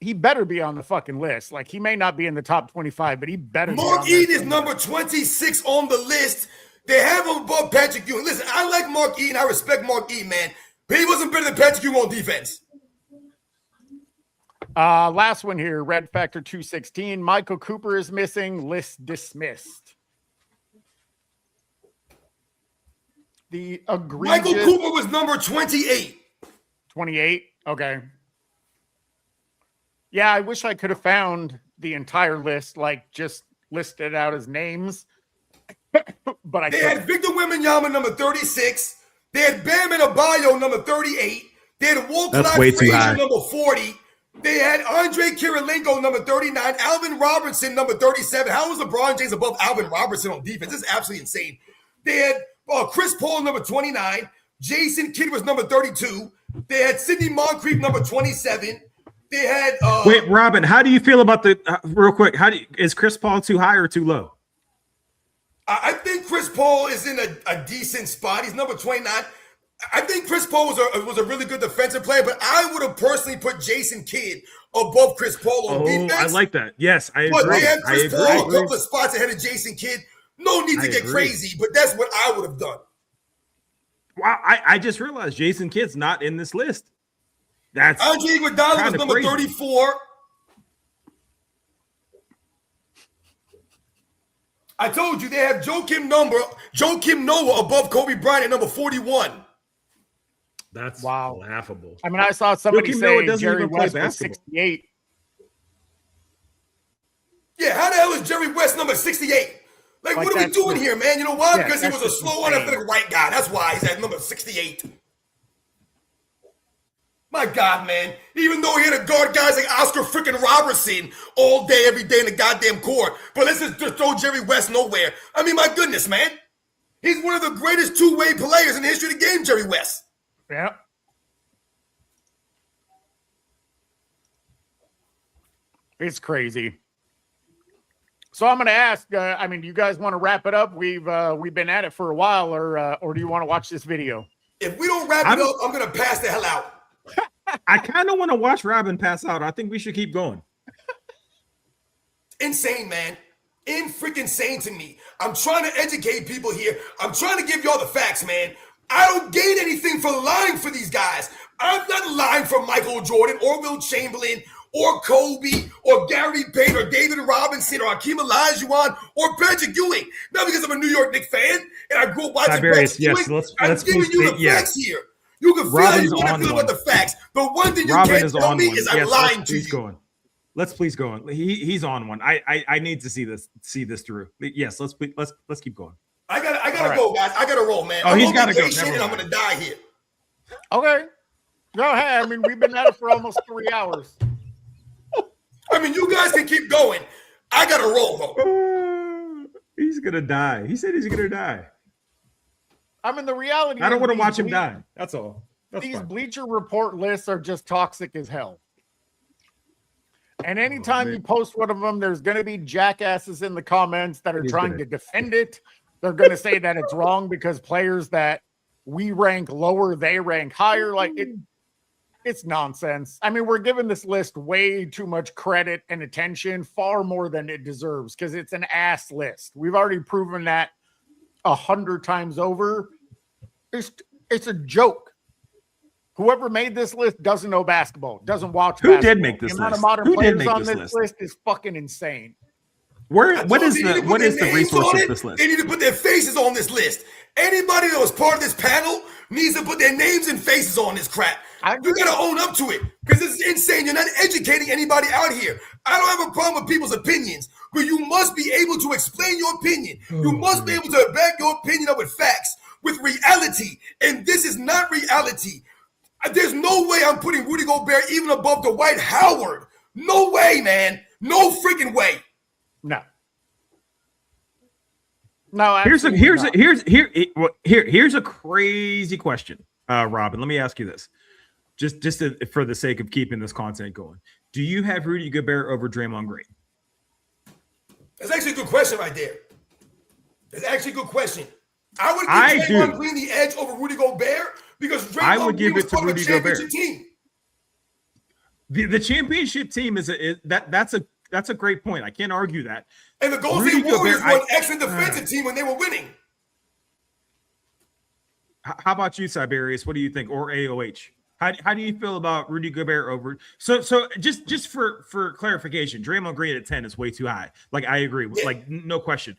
He better be on the fucking list. Like, he may not be in the top 25, but he better. Mark Eaton is number 26 on the list. They have him above Patrick Ewing. Listen, I like Mark Eaton. I respect Mark Eaton, man. But he wasn't better than Patrick Ewing on defense. Last one here, Red Factor 216. Michael Cooper is missing. List dismissed. The egregious... Michael Cooper was number 28. 28? Okay. Yeah, I wish I could have found the entire list, like just listed out as names. But they had Victor Wembanyama number 36. They had Bam Adebayo number 38. They had Walt Clyde Frazier number 40. They had Andre Kirilenko number 39. Alvin Robertson number 37. How was LeBron James above Alvin Robertson on defense? This is absolutely insane. They had Chris Paul number 29. Jason Kidd was number 32. They had Sidney Moncrief number 27. They had wait, Robin, how do you feel about the real quick? Is Chris Paul too high or too low? I think Chris Paul is in a decent spot. He's number 29. I think Chris Paul was a really good defensive player, but I would have personally put Jason Kidd above Chris Paul on defense. I like that. Yes, I agree. But they have Chris Paul a couple of spots ahead of Jason Kidd. No need to get crazy, but that's what I would have done. Wow, I just realized Jason Kidd's not in this list. That's Andre Iguodala was number 34. I told you they have Joakim Noah above Kobe Bryant at number 41. That's laughable. I mean, I saw somebody say Jerry West was 68. Yeah, how the hell is Jerry West number 68? Like what are we doing here, man? You know why? Yeah, because he was a slow, unathletic white guy. That's why he's at number 68. My God, man. Even though he had to guard guys like Oscar freaking Robertson all day, every day in the goddamn court. But let's just throw Jerry West nowhere. I mean, my goodness, man. He's one of the greatest two-way players in the history of the game, Jerry West. Yeah. It's crazy. So I'm going to ask, I mean, do you guys want to wrap it up? We've been at it for a while, or do you want to watch this video? If we don't wrap it up, I'm going to pass the hell out. I kind of want to watch Robin pass out. I think we should keep going. Insane, man. Freaking insane to me. I'm trying to educate people here. I'm trying to give y'all the facts, man. I don't gain anything for lying for these guys. I'm not lying for Michael Jordan or Will Chamberlain or Kobe or Gary Payton or David Robinson or Hakeem Olajuwon or Patrick Ewing. Not because I'm a New York Knicks fan and I grew up watching Cyberius, Patrick Ewing. I'm giving you the facts here. You can feel how you want to feel about the facts. The one thing you can't tell me is I'm lying to you. Let's please go on. He's on one. I need to see this through. Yes, let's keep going. I gotta go, guys. I gotta roll, man. Oh, he's gotta go. And I'm gonna die here. Okay, go ahead. I mean, we've been at it for almost 3 hours. I mean, you guys can keep going. I gotta roll, though. He's gonna die. He said he's gonna die. I mean, the reality. I don't want to watch him die. That's all. These Bleacher Report lists are just toxic as hell. And anytime you post one of them, there's going to be jackasses in the comments that are trying to defend it. They're going to say that it's wrong because players that we rank lower, they rank higher. Like it's nonsense. I mean, we're giving this list way too much credit and attention, far more than it deserves, because it's an ass list. We've already proven that 100 times over. It's a joke. Whoever made this list doesn't know basketball, doesn't watch basketball. Who did make this list? Who did make this list? Is fucking insane. What is the resource of this list? They need to put their faces on this list. Anybody that was part of this panel needs to put their names and faces on this crap. You got to own up to it because this is insane. You're not educating anybody out here. I don't have a problem with people's opinions, but you must be able to explain your opinion. You must be able to back your opinion up with facts, with reality. And this is not reality. There's no way I'm putting Rudy Gobert even above Dwight Howard. No way, man. No freaking way. No. Here's a crazy question, Robin. Let me ask you this, just for the sake of keeping this content going. Do you have Rudy Gobert over Draymond Green? That's actually a good question right there. That's actually a good question. I would give Draymond Green the edge over Rudy Gobert because Draymond Green was part of the championship team. The championship team that's a great point. I can't argue that. And the Golden State Warriors were an excellent defensive team when they were winning. How about you, Cyberius? What do you think? Or AOH? How do you feel about Rudy Gobert over? So just for clarification, Draymond Green at 10 is way too high. Like I agree, like no question.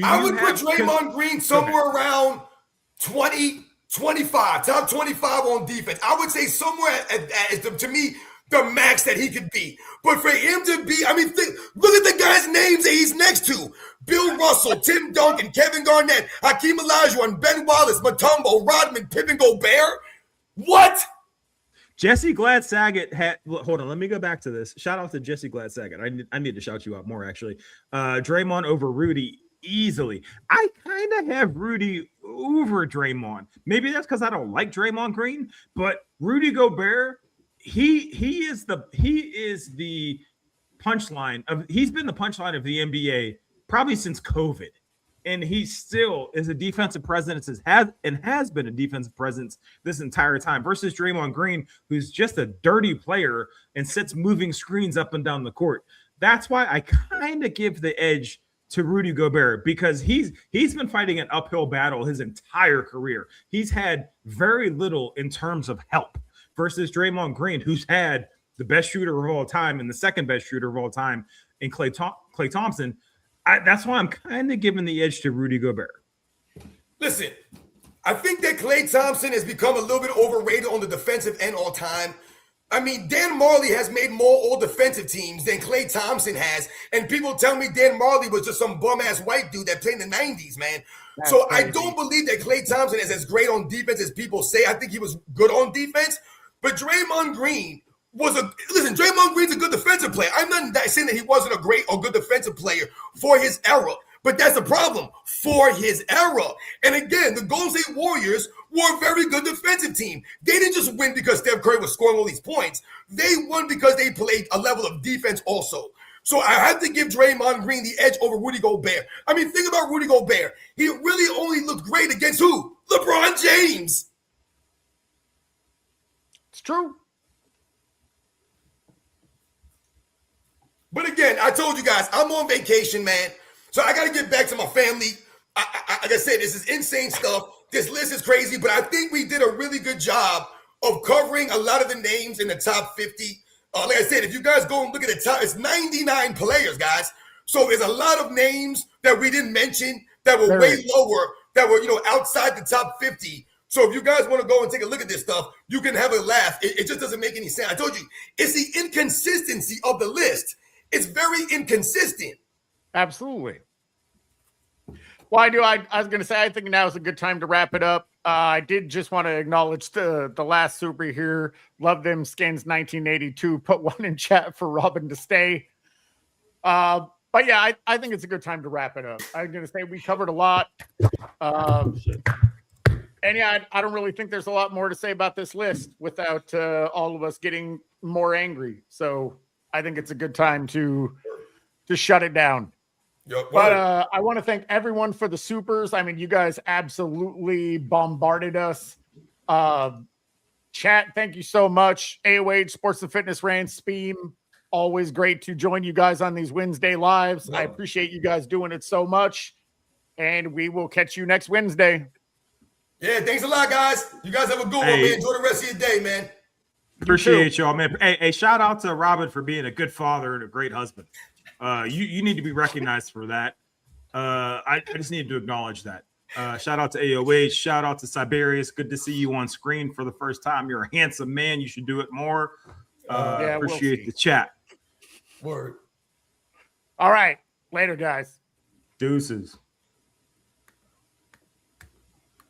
I would put Draymond Green somewhere around 20, 25, top 25 on defense. I would say somewhere to me the max that he could be. But for him to be, I mean, look at the guys' names that he's next to. Bill Russell, Tim Duncan, Kevin Garnett, Hakeem Olajuwon, Ben Wallace, Mutombo, Rodman, Pippen, Gobert. What? Jesse Glad Saget had. Hold on, let me go back to this. Shout out to Jesse Glad Saget. I need to shout you out more, actually. Draymond over Rudy easily. I kind of have Rudy over Draymond. Maybe that's because I don't like Draymond Green, but Rudy Gobert, he is the punchline of. He's been the punchline of the NBA probably since COVID. And he still is a defensive presence, has been a defensive presence this entire time versus Draymond Green, who's just a dirty player and sits moving screens up and down the court. That's why I kind of give the edge to Rudy Gobert because he's been fighting an uphill battle his entire career. He's had very little in terms of help versus Draymond Green, who's had the best shooter of all time and the second best shooter of all time in Klay Thompson. That's why I'm kind of giving the edge to Rudy Gobert. Listen, I think that Klay Thompson has become a little bit overrated on the defensive end all time. I mean, Dan Marley has made more all defensive teams than Klay Thompson has. And people tell me Dan Marley was just some bum-ass white dude that played in the 90s, man. That's so crazy. I don't believe that Klay Thompson is as great on defense as people say. I think he was good on defense. But Draymond Green Draymond Green's a good defensive player. I'm not saying that he wasn't a great or good defensive player for his era. But that's the problem, for his era. And again, the Golden State Warriors were a very good defensive team. They didn't just win because Steph Curry was scoring all these points. They won because they played a level of defense also. So I have to give Draymond Green the edge over Rudy Gobert. I mean, think about Rudy Gobert. He really only looked great against who? LeBron James. It's true. But again, I told you guys, I'm on vacation, man. So I got to get back to my family. Like I said, this is insane stuff. This list is crazy, but I think we did a really good job of covering a lot of the names in the top 50. Like I said, if you guys go and look at the top, it's 99 players, guys. So there's a lot of names that we didn't mention that were way lower, that were, outside the top 50. So if you guys want to go and take a look at this stuff, you can have a laugh. It just doesn't make any sense. I told you, it's the inconsistency of the list. It's very inconsistent. Absolutely. Well, I was going to say, I think now is a good time to wrap it up. I did just want to acknowledge the last super here. Love them skins 1982. Put one in chat for Robin to stay. But yeah, I think it's a good time to wrap it up. I'm going to say we covered a lot. And yeah, I don't really think there's a lot more to say about this list without all of us getting more angry. So I think it's a good time to shut it down. But I want to thank everyone for the supers. I mean, you guys absolutely bombarded us. Chat, thank you so much. AOH, Sports and Fitness Rant, Speam, always great to join you guys on these Wednesday lives. I appreciate you guys doing it so much. And we will catch you next Wednesday. Yeah, thanks a lot, guys. You guys have a good one, man. Enjoy the rest of your day, man. Appreciate y'all, man. Hey, shout out to Robin for being a good father and a great husband. You need to be recognized for that. I just need to acknowledge that. Shout out to AOH. Shout out to Cyberius. Good to see you on screen for the first time. You're a handsome man. You should do it more. Appreciate the chat. Word. All right. Later, guys. Deuces.